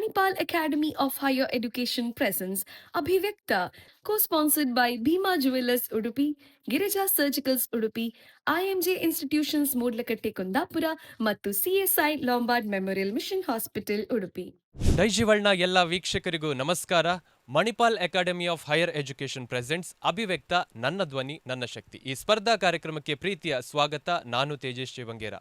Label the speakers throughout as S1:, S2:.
S1: Manipal Academy of Higher Education presents Abhivyakta, co-sponsored by Bhima Jewelers Udupi, Girija Surgicals Udupi, IMJ Institutions Modlakatte Kundapura ಮತ್ತು CSI Lombard Memorial Mission Hospital Udupi.
S2: ಡೈಜಿವಲ್ನ ಎಲ್ಲ ವೀಕ್ಷಕರಿಗೂ ನಮಸ್ಕಾರ. Manipal academy of higher education presents ಅಭಿವ್ಯಕ್ತ ನನ್ನ ಧ್ವನಿ ನನ್ನ ಶಕ್ತಿ. ಈ ಸ್ಪರ್ಧಾ ಕಾರ್ಯಕ್ರಮಕ್ಕೆ ಪ್ರೀತಿಯ ಸ್ವಾಗತ. ನಾನು ತೇಜಸ್ ಶಿವಂಗೇರ.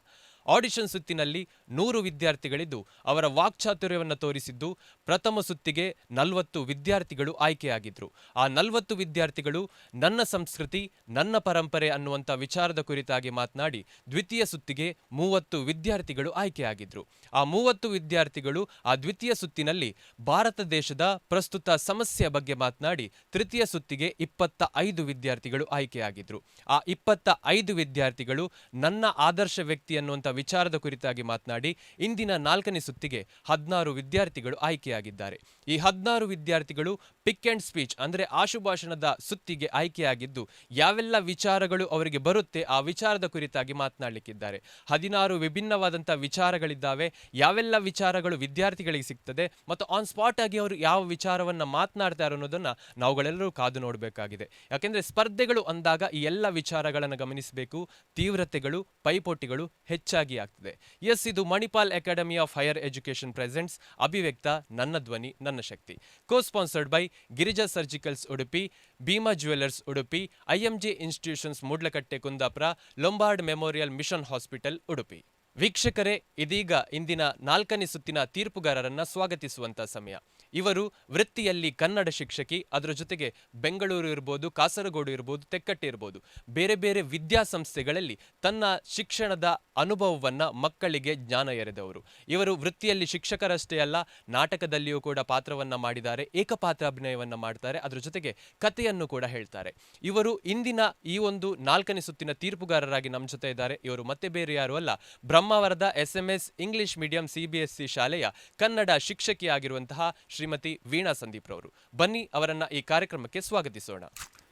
S2: ಆಡಿಷನ್ ಸುತ್ತಿನಲ್ಲಿ 100 ವಿದ್ಯಾರ್ಥಿಗಳಿದ್ದು ಅವರ ವಾಕ್ಚಾತುರ್ಯವನ್ನು ತೋರಿಸಿದ್ದು ಪ್ರಥಮ ಸುತ್ತಿಗೆ 40 ವಿದ್ಯಾರ್ಥಿಗಳು ಆಯ್ಕೆಯಾಗಿದ್ರು. ಆ 40 ವಿದ್ಯಾರ್ಥಿಗಳು ನನ್ನ ಸಂಸ್ಕೃತಿ ನನ್ನ ಪರಂಪರೆ ಅನ್ನುವಂಥ ವಿಚಾರದ ಕುರಿತಾಗಿ ಮಾತನಾಡಿ ದ್ವಿತೀಯ ಸುತ್ತಿಗೆ 30 ವಿದ್ಯಾರ್ಥಿಗಳು ಆಯ್ಕೆಯಾಗಿದ್ರು. ಆ 30 ವಿದ್ಯಾರ್ಥಿಗಳು ಆ ದ್ವಿತೀಯ ಸುತ್ತಿನಲ್ಲಿ ಭಾರತ ದೇಶದ ಪ್ರಸ್ತುತ ಸಮಸ್ಯೆಯ ಬಗ್ಗೆ ಮಾತನಾಡಿ ತೃತೀಯ ಸುತ್ತಿಗೆ 25 ವಿದ್ಯಾರ್ಥಿಗಳು ಆಯ್ಕೆಯಾಗಿದ್ರು. ಆ 25 ವಿದ್ಯಾರ್ಥಿಗಳು ನನ್ನ ಆದರ್ಶ ವ್ಯಕ್ತಿ ಅನ್ನುವಂಥ ವಿಚಾರದ ಕುರಿತಾಗಿ ಮಾತನಾಡಿ ಇಂದಿನ 4ನೇ ಸುತ್ತಿಗೆ 16 ವಿದ್ಯಾರ್ಥಿಗಳು ಆಯ್ಕೆಯಾಗಿದ್ದಾರೆ. ಈ 16 ವಿದ್ಯಾರ್ಥಿಗಳು ಪಿಕ್ ಅಂಡ್ ಸ್ಪೀಚ್ ಅಂದ್ರೆ ಆಶುಭಾಷಣದ ಸುತ್ತಿಗೆ ಆಯ್ಕೆಯಾಗಿದ್ದು ಯಾವೆಲ್ಲ ವಿಚಾರಗಳು ಅವರಿಗೆ ಬರುತ್ತೆ ಆ ವಿಚಾರದ ಕುರಿತಾಗಿ ಮಾತನಾಡಲಿಕ್ಕಿದ್ದಾರೆ. 16 ವಿಭಿನ್ನವಾದಂತಹ ವಿಚಾರಗಳಿದ್ದಾವೆ. ಯಾವೆಲ್ಲ ವಿಚಾರಗಳು ವಿದ್ಯಾರ್ಥಿಗಳಿಗೆ ಸಿಗ್ತದೆ ಮತ್ತು ಆನ್ ಸ್ಪಾಟ್ ಆಗಿ ಅವರು ಯಾವ ವಿಚಾರವನ್ನ ಮಾತನಾಡ್ತಾರೆ ಅನ್ನೋದನ್ನ ನಾವುಗಳೆಲ್ಲರೂ ಕಾದು ನೋಡಬೇಕಾಗಿದೆ. ಯಾಕೆಂದ್ರೆ ಸ್ಪರ್ಧೆಗಳು ಅಂದಾಗ ಈ ಎಲ್ಲ ವಿಚಾರಗಳನ್ನು ಗಮನಿಸಬೇಕು. ತೀವ್ರತೆಗಳು ಪೈಪೋಟಿಗಳು ಹೆಚ್ಚಾಗಿ ಆಗ್ತದೆ. ಎಸ್, ಇದು Manipal academy of higher education presents ಅಭಿವ್ಯಕ್ತ ನನ್ನ ಧ್ವನಿ ನನ್ನ ಶಕ್ತಿ, co sponsored by Girija surgicals Udupi, Bhima jewellers Udupi, IMJ institutions Moodlakatte Kundapura, Lombard memorial mission hospital Udupi. ವೀಕ್ಷಕರೇ, ಇದೀಗ ಇಂದಿನ 4ನೇ ಸುತ್ತಿನ ತೀರ್ಪುಗಾರರನ್ನ ಸ್ವಾಗತಿಸುವಂತ ಸಮಯ. ಇವರು ವೃತ್ತಿಯಲ್ಲಿ ಕನ್ನಡ ಶಿಕ್ಷಕಿ, ಅದರ ಜೊತೆಗೆ ಬೆಂಗಳೂರು ಇರ್ಬೋದು, ಕಾಸರಗೋಡು ಇರ್ಬೋದು, ತೆಕ್ಕಟ್ಟೆ ಇರ್ಬೋದು, ಬೇರೆ ಬೇರೆ ವಿದ್ಯಾಸಂಸ್ಥೆಗಳಲ್ಲಿ ತನ್ನ ಶಿಕ್ಷಣದ ಅನುಭವವನ್ನ ಮಕ್ಕಳಿಗೆ ಜ್ಞಾನ ಎರೆದವರು. ಇವರು ವೃತ್ತಿಯಲ್ಲಿ ಶಿಕ್ಷಕರಷ್ಟೇ ಅಲ್ಲ, ನಾಟಕದಲ್ಲಿಯೂ ಕೂಡ ಪಾತ್ರವನ್ನ ಮಾಡಿದ್ದಾರೆ, ಏಕಪಾತ್ರ ಅಭಿನಯವನ್ನ ಮಾಡ್ತಾರೆ, ಅದರ ಜೊತೆಗೆ ಕಥೆಯನ್ನು ಕೂಡ ಹೇಳ್ತಾರೆ. ಇವರು ಇಂದಿನ ಈ ಒಂದು 4ನೇ ಸುತ್ತಿನ ತೀರ್ಪುಗಾರರಾಗಿ ನಮ್ಮ ಜೊತೆ ಇದ್ದಾರೆ. ಇವರು ಮತ್ತೆ ಬೇರೆ ಯಾರು ಅಲ್ಲ, ಬ್ರಹ್ಮಾವರದ SMS ಇಂಗ್ಲಿಷ್ ಮೀಡಿಯಂ CBSE ಶಾಲೆಯ ಕನ್ನಡ ಶಿಕ್ಷಕಿಯಾಗಿರುವಂತಹ ಶ್ರೀಮತಿ ವೀಣಾ ಸಂದೀಪ್ ರವರು. ಬನ್ನಿ ಅವರನ್ನ ಈ ಕಾರ್ಯಕ್ರಮಕ್ಕೆ ಸ್ವಾಗತಿಸೋಣ.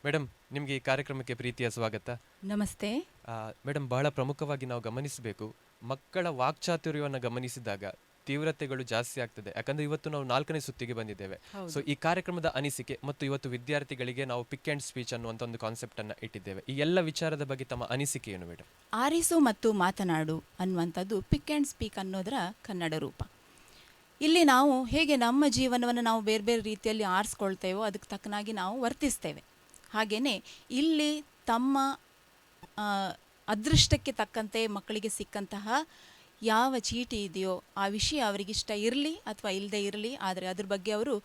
S2: ಮೇಡಮ್, ನಿಮಗೆ ಈ ಕಾರ್ಯಕ್ರಮಕ್ಕೆ ಪ್ರೀತಿಯ ಸ್ವಾಗತ.
S3: ನಮಸ್ತೆ.
S2: ಮೇಡಮ್, ಬಹಳ ಪ್ರಮುಖವಾಗಿ ನಾವು ಗಮನಿಸಬೇಕು, ಮಕ್ಕಳ ವಾಕ್ಚಾತುರ್ಯವನ್ನು ಗಮನಿಸಿದಾಗ ತೀವ್ರತೆಗಳು ಜಾಸ್ತಿ ಆಗ್ತದೆ. ಯಾಕಂದ್ರೆ ಇವತ್ತು ನಾವು 4ನೇ ಸುತ್ತಿಗೆ ಬಂದಿದ್ದೇವೆ. ಸೊ ಈ ಕಾರ್ಯಕ್ರಮದ ಅನಿಸಿಕೆ ಮತ್ತು ಇವತ್ತು ವಿದ್ಯಾರ್ಥಿಗಳಿಗೆ ನಾವು ಪಿಕ್ ಅಂಡ್ ಸ್ಪೀಚ್ ಅನ್ನುವಂಥ ಒಂದು ಕಾನ್ಸೆಪ್ಟ್ ಅನ್ನ ಇಟ್ಟಿದ್ದೇವೆ. ಈ ಎಲ್ಲ ವಿಚಾರದ ಬಗ್ಗೆ ತಮ್ಮ ಅನಿಸಿಕೆ ಏನು ಮೇಡಮ್?
S3: ಆರಿಸು ಮತ್ತು ಮಾತನಾಡು ಅನ್ನುವಂಥದ್ದು ಪಿಕ್ ಆ್ಯಂಡ್ ಸ್ಪೀಕ್ ಅನ್ನೋದರ ಕನ್ನಡ ರೂಪ. ಇಲ್ಲಿ ನಾವು ಹೇಗೆ ನಮ್ಮ ಜೀವನವನ್ನು ನಾವು ಬೇರೆ ಬೇರೆ ರೀತಿಯಲ್ಲಿ ಆರಿಸ್ಕೊಳ್ತೇವೋ ಅದಕ್ಕೆ ತಕ್ಕನಾಗಿ ನಾವು ವರ್ತಿಸ್ತೇವೆ. ಹಾಗೆಯೇ ಇಲ್ಲಿ ತಮ್ಮ ಅದೃಷ್ಟಕ್ಕೆ ತಕ್ಕಂತೆ ಮಕ್ಕಳಿಗೆ ಸಿಕ್ಕಂತಹ ಯಾವ ಚೀಟಿ ಇದೆಯೋ ಆ ವಿಷಯ ಅವರಿಗಿಷ್ಟ ಇರಲಿ ಅಥವಾ ಇಲ್ಲದೆ ಇರಲಿ, ಆದರೆ ಅದ್ರ ಬಗ್ಗೆ ಅವರು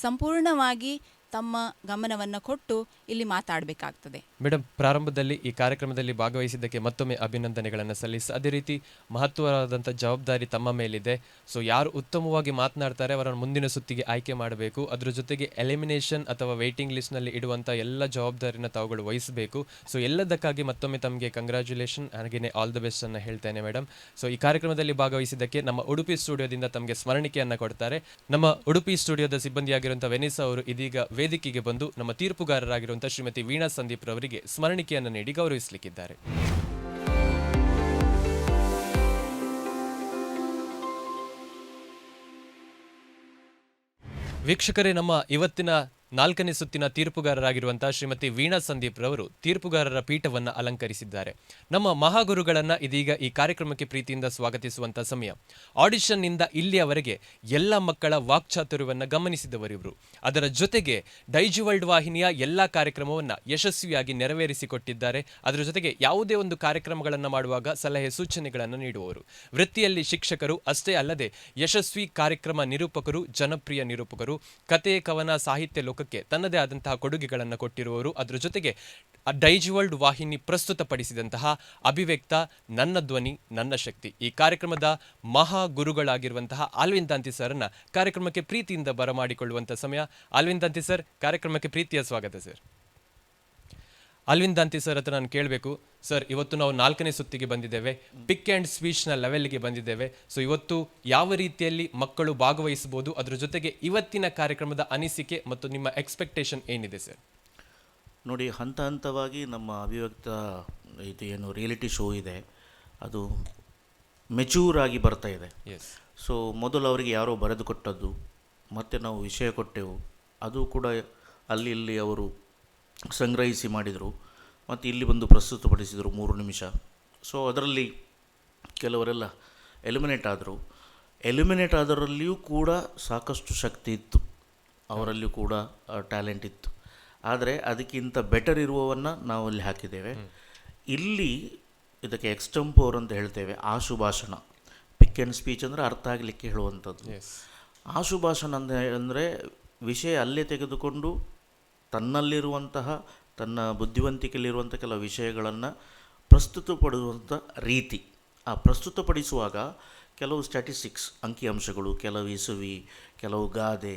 S3: ಸಂಪೂರ್ಣವಾಗಿ ತಮ್ಮ ಗಮನವನ್ನು ಕೊಟ್ಟು ಇಲ್ಲಿ ಮಾತಾಡಬೇಕಾಗ್ತದೆ.
S2: ಮೇಡಮ್, ಪ್ರಾರಂಭದಲ್ಲಿ ಈ ಕಾರ್ಯಕ್ರಮದಲ್ಲಿ ಭಾಗವಹಿಸಿದ್ದಕ್ಕೆ ಮತ್ತೊಮ್ಮೆ ಅಭಿನಂದನೆಗಳನ್ನು ಸಲ್ಲಿಸಿ, ಅದೇ ರೀತಿ ಮಹತ್ವವಾದಂಥ ಜವಾಬ್ದಾರಿ ತಮ್ಮ ಮೇಲಿದೆ. ಸೊ ಯಾರು ಉತ್ತಮವಾಗಿ ಮಾತನಾಡ್ತಾರೆ ಅವರನ್ನು ಮುಂದಿನ ಸುತ್ತಿಗೆ ಆಯ್ಕೆ ಮಾಡಬೇಕು. ಅದ್ರ ಜೊತೆಗೆ ಎಲಿಮಿನೇಷನ್ ಅಥವಾ ವೇಟಿಂಗ್ ಲಿಸ್ಟ್ನಲ್ಲಿ ಇಡುವಂಥ ಎಲ್ಲ ಜವಾಬ್ದಾರಿನ ತಾವುಗಳು ವಹಿಸಬೇಕು. ಸೊ ಎಲ್ಲದಕ್ಕಾಗಿ ಮತ್ತೊಮ್ಮೆ ತಮಗೆ ಕಂಗ್ರ್ಯಾಚುಲೇಷನ್, ಹಾಗೆಯೇ ಆಲ್ ದ ಬೆಸ್ಟ್ ಅನ್ನು ಹೇಳ್ತೇನೆ ಮೇಡಮ್. ಸೊ ಈ ಕಾರ್ಯಕ್ರಮದಲ್ಲಿ ಭಾಗವಹಿಸಿದ್ದಕ್ಕೆ ನಮ್ಮ ಉಡುಪಿ ಸ್ಟುಡಿಯೋದಿಂದ ತಮಗೆ ಸ್ಮರಣಿಕೆಯನ್ನು ಕೊಡ್ತಾರೆ. ನಮ್ಮ ಉಡುಪಿ ಸ್ಟುಡಿಯೋದ ಸಿಬ್ಬಂದಿಯಾಗಿರುವಂಥ ವೆನಿಸಾ ಅವರು ಇದೀಗ ವೇದಿಕೆಗೆ ಬಂದು ನಮ್ಮ ತೀರ್ಪುಗಾರರಾಗಿರುವಂತಹ ಶ್ರೀಮತಿ ವೀಣಾ ಸಂದೀಪ್ ರವರಿಗೆ ಸ್ಮರಣಿಕೆಯನ್ನು ನೀಡಿ ಗೌರವಿಸಲಿಕ್ಕಿದ್ದಾರೆ. ವೀಕ್ಷಕರೇ, ನಮ್ಮ ಇವತ್ತಿನ 4ನೇ ಸುತ್ತಿನ ತೀರ್ಪುಗಾರರಾಗಿರುವಂತಹ ಶ್ರೀಮತಿ ವೀಣಾ ಸಂದೀಪ್ ರವರು ತೀರ್ಪುಗಾರರ ಪೀಠವನ್ನು ಅಲಂಕರಿಸಿದ್ದಾರೆ. ನಮ್ಮ ಮಹಾಗುರುಗಳನ್ನ ಇದೀಗ ಈ ಕಾರ್ಯಕ್ರಮಕ್ಕೆ ಪ್ರೀತಿಯಿಂದ ಸ್ವಾಗತಿಸುವಂತಹ ಸಮಯ. ಆಡಿಷನ್ ನಿಂದ ಇಲ್ಲಿಯವರೆಗೆ ಎಲ್ಲ ಮಕ್ಕಳ ವಾಕ್ಚಾತುರ್ಯವನ್ನು ಗಮನಿಸಿದವರಿವರು. ಅದರ ಜೊತೆಗೆ ಡೈಜಿ ವರ್ಲ್ಡ್ ವಾಹಿನಿಯ ಎಲ್ಲ ಕಾರ್ಯಕ್ರಮವನ್ನು ಯಶಸ್ವಿಯಾಗಿ ನೆರವೇರಿಸಿಕೊಟ್ಟಿದ್ದಾರೆ. ಅದರ ಜೊತೆಗೆ ಯಾವುದೇ ಒಂದು ಕಾರ್ಯಕ್ರಮಗಳನ್ನು ಮಾಡುವಾಗ ಸಲಹೆ ಸೂಚನೆಗಳನ್ನು ನೀಡುವವರು. ವೃತ್ತಿಯಲ್ಲಿ ಶಿಕ್ಷಕರು ಅಷ್ಟೇ ಅಲ್ಲದೆ ಯಶಸ್ವಿ ಕಾರ್ಯಕ್ರಮ ನಿರೂಪಕರು, ಜನಪ್ರಿಯ ನಿರೂಪಕರು, ಕತೆ ಕವನ ಸಾಹಿತ್ಯ ಲೋಕಕ್ಕೆ ತನ್ನದೇ ಆದಂತಹ ಕೊಡುಗೆಗಳನ್ನು ಕೊಟ್ಟಿರುವವರು. ಅದರ ಜೊತೆಗೆ ಡೈಜಿ ವರ್ಲ್ಡ್ ವಾಹಿನಿ ಪ್ರಸ್ತುತಪಡಿಸಿದಂತಹ ಅಭಿವ್ಯಕ್ತ ನನ್ನ ಧ್ವನಿ ನನ್ನ ಶಕ್ತಿ ಈ ಕಾರ್ಯಕ್ರಮದ ಮಹಾ ಗುರುಗಳಾಗಿರುವಂತಹ ಆಲ್ವಿನ್ ದಾಂತಿ ಸರ್ನ ಕಾರ್ಯಕ್ರಮಕ್ಕೆ ಪ್ರೀತಿಯಿಂದ ಬರಮಾಡಿಕೊಳ್ಳುವಂತಹ ಸಮಯ. ಆಲ್ವಿನ್ ದಾಂತಿ ಸರ್, ಕಾರ್ಯಕ್ರಮಕ್ಕೆ ಪ್ರೀತಿಯ ಸ್ವಾಗತ ಸರ್. ಆಲ್ವಿನ್ ದಾಂತಿ ಸರ್ ಹತ್ರ ನಾನು ಕೇಳಬೇಕು ಸರ್, ಇವತ್ತು ನಾವು 4ನೇ ಸುತ್ತಿಗೆ ಬಂದಿದ್ದೇವೆ, ಪಿಕ್ ಆ್ಯಂಡ್ ಸ್ಪೀಚ್ನ ಲೆವೆಲ್ಗೆ ಬಂದಿದ್ದೇವೆ. ಸೊ ಇವತ್ತು ಯಾವ ರೀತಿಯಲ್ಲಿ ಮಕ್ಕಳು ಭಾಗವಹಿಸಬಹುದು, ಅದರ ಜೊತೆಗೆ ಇವತ್ತಿನ ಕಾರ್ಯಕ್ರಮದ ಅನಿಸಿಕೆ ಮತ್ತು ನಿಮ್ಮ ಎಕ್ಸ್ಪೆಕ್ಟೇಷನ್ ಏನಿದೆ ಸರ್?
S4: ನೋಡಿ, ಹಂತ ಹಂತವಾಗಿ ನಮ್ಮ ಅಭಿವ್ಯಕ್ತ ಇದು ಏನು ರಿಯಾಲಿಟಿ ಶೋ ಇದೆ ಅದು ಮೆಚೂರ್ ಆಗಿ ಬರ್ತಾ ಇದೆ. ಸೊ ಮೊದಲು ಅವರಿಗೆ ಯಾರೋ ಬರೆದು ಕೊಟ್ಟದ್ದು, ಮತ್ತು ನಾವು ವಿಷಯ ಕೊಟ್ಟೆವು, ಅದು ಕೂಡ ಅಲ್ಲಿ ಇಲ್ಲಿ ಅವರು ಸಂಗ್ರಹಿಸಿ ಮಾಡಿದರು ಮತ್ತು ಇಲ್ಲಿ ಬಂದು ಪ್ರಸ್ತುತಪಡಿಸಿದರು 3 ನಿಮಿಷ. ಸೊ ಅದರಲ್ಲಿ ಕೆಲವರೆಲ್ಲ ಎಲಿಮಿನೇಟ್ ಆದರಲ್ಲಿಯೂ ಕೂಡ ಸಾಕಷ್ಟು ಶಕ್ತಿ ಇತ್ತು, ಅವರಲ್ಲಿಯೂ ಕೂಡ ಟ್ಯಾಲೆಂಟ್ ಇತ್ತು. ಆದರೆ ಅದಕ್ಕಿಂತ ಬೆಟರ್ ಇರುವವನ್ನು ನಾವು ಅಲ್ಲಿ ಹಾಕಿದ್ದೇವೆ. ಇಲ್ಲಿ ಇದಕ್ಕೆ ಎಕ್ಸ್ಟೆಂಪೋರ್ ಅಂತ ಹೇಳ್ತೇವೆ, ಆಶುಭಾಷಣ. ಪಿಕ್ ಆ್ಯಂಡ್ ಸ್ಪೀಚ್ ಅಂದರೆ ಅರ್ಥ ಆಗಲಿಕ್ಕೆ ಹೇಳುವಂಥದ್ದು. ಆಶುಭಾಷಣ ಅಂದರೆ ವಿಷಯ ಅಲ್ಲೇ ತೆಗೆದುಕೊಂಡು ತನ್ನಲ್ಲಿರುವಂತಹ, ತನ್ನ ಬುದ್ಧಿವಂತಿಕೆಯಲ್ಲಿರುವಂಥ ಕೆಲವು ವಿಷಯಗಳನ್ನು ಪ್ರಸ್ತುತಪಡಿಸುವಂಥ ರೀತಿ. ಆ ಪ್ರಸ್ತುತಪಡಿಸುವಾಗ ಕೆಲವು ಸ್ಟ್ಯಾಟಿಸ್ಟಿಕ್ಸ್, ಅಂಕಿಅಂಶಗಳು, ಕೆಲವು ಇಸುವಿ, ಕೆಲವು ಗಾದೆ,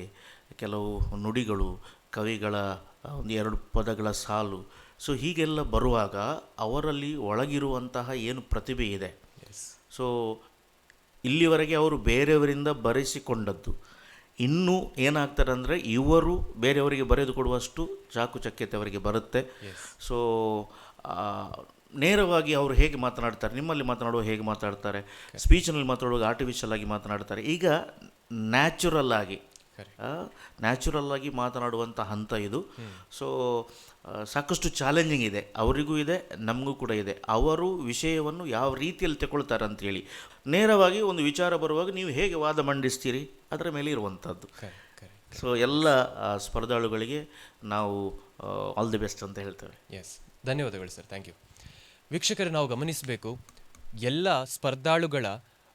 S4: ಕೆಲವು ನುಡಿಗಳು, ಕವಿಗಳ 1-2 ಪದಗಳ ಸಾಲು. ಸೊ ಹೀಗೆಲ್ಲ ಬರುವಾಗ ಅವರಲ್ಲಿ ಒಳಗಿರುವಂತಹ ಏನು ಪ್ರತಿಭೆ ಇದೆ, ಸೊ ಇಲ್ಲಿವರೆಗೆ ಅವರು ಬೇರೆಯವರಿಂದ ಬರೆಸಿಕೊಂಡದ್ದು, ಇನ್ನೂ ಏನಾಗ್ತಾರೆ ಅಂದರೆ ಇವರು ಬೇರೆಯವರಿಗೆ ಬರೆದು ಕೊಡುವಷ್ಟು ಚಾಕುಚಕ್ಯತೆ ಅವರಿಗೆ ಬರುತ್ತೆ. ಸೊ ನೇರವಾಗಿ ಅವರು ಹೇಗೆ ಮಾತನಾಡ್ತಾರೆ, ನಿಮ್ಮಲ್ಲಿ ಮಾತನಾಡುವ ಹೇಗೆ ಮಾತಾಡ್ತಾರೆ, ಸ್ಪೀಚ್ನಲ್ಲಿ ಮಾತಾಡುವಾಗ ಆರ್ಟಿಫಿಷಿಯಲ್ ಆಗಿ ಮಾತನಾಡ್ತಾರೆ. ಈಗ ನ್ಯಾಚುರಲ್ ಆಗಿ ಮಾತನಾಡುವಂಥ ಹಂತ ಇದು. ಸೊ ಸಾಕಷ್ಟು ಚಾಲೆಂಜಿಂಗ್ ಇದೆ, ಅವರಿಗೂ ಇದೆ, ನಮಗೂ ಕೂಡ ಇದೆ. ಅವರು ವಿಷಯವನ್ನು ಯಾವ ರೀತಿಯಲ್ಲಿ ತಗೊಳ್ತಾರೆ ಅಂಥೇಳಿ, ನೇರವಾಗಿ ಒಂದು ವಿಚಾರ ಬರುವಾಗ ನೀವು ಹೇಗೆ ವಾದ ಮಂಡಿಸ್ತೀರಿ ಅದರ ಮೇಲೆ ಇರುವಂಥದ್ದು. ಸೊ ಎಲ್ಲ ಸ್ಪರ್ಧಾಳುಗಳಿಗೆ ನಾವು ಆಲ್ ದಿ ಬೆಸ್ಟ್ ಅಂತ ಹೇಳ್ತೇವೆ.
S2: ಎಸ್, ಧನ್ಯವಾದಗಳು ಸರ್, ಥ್ಯಾಂಕ್ ಯು. ವೀಕ್ಷಕರು, ನಾವು ಗಮನಿಸಬೇಕು, ಎಲ್ಲ ಸ್ಪರ್ಧಾಳುಗಳ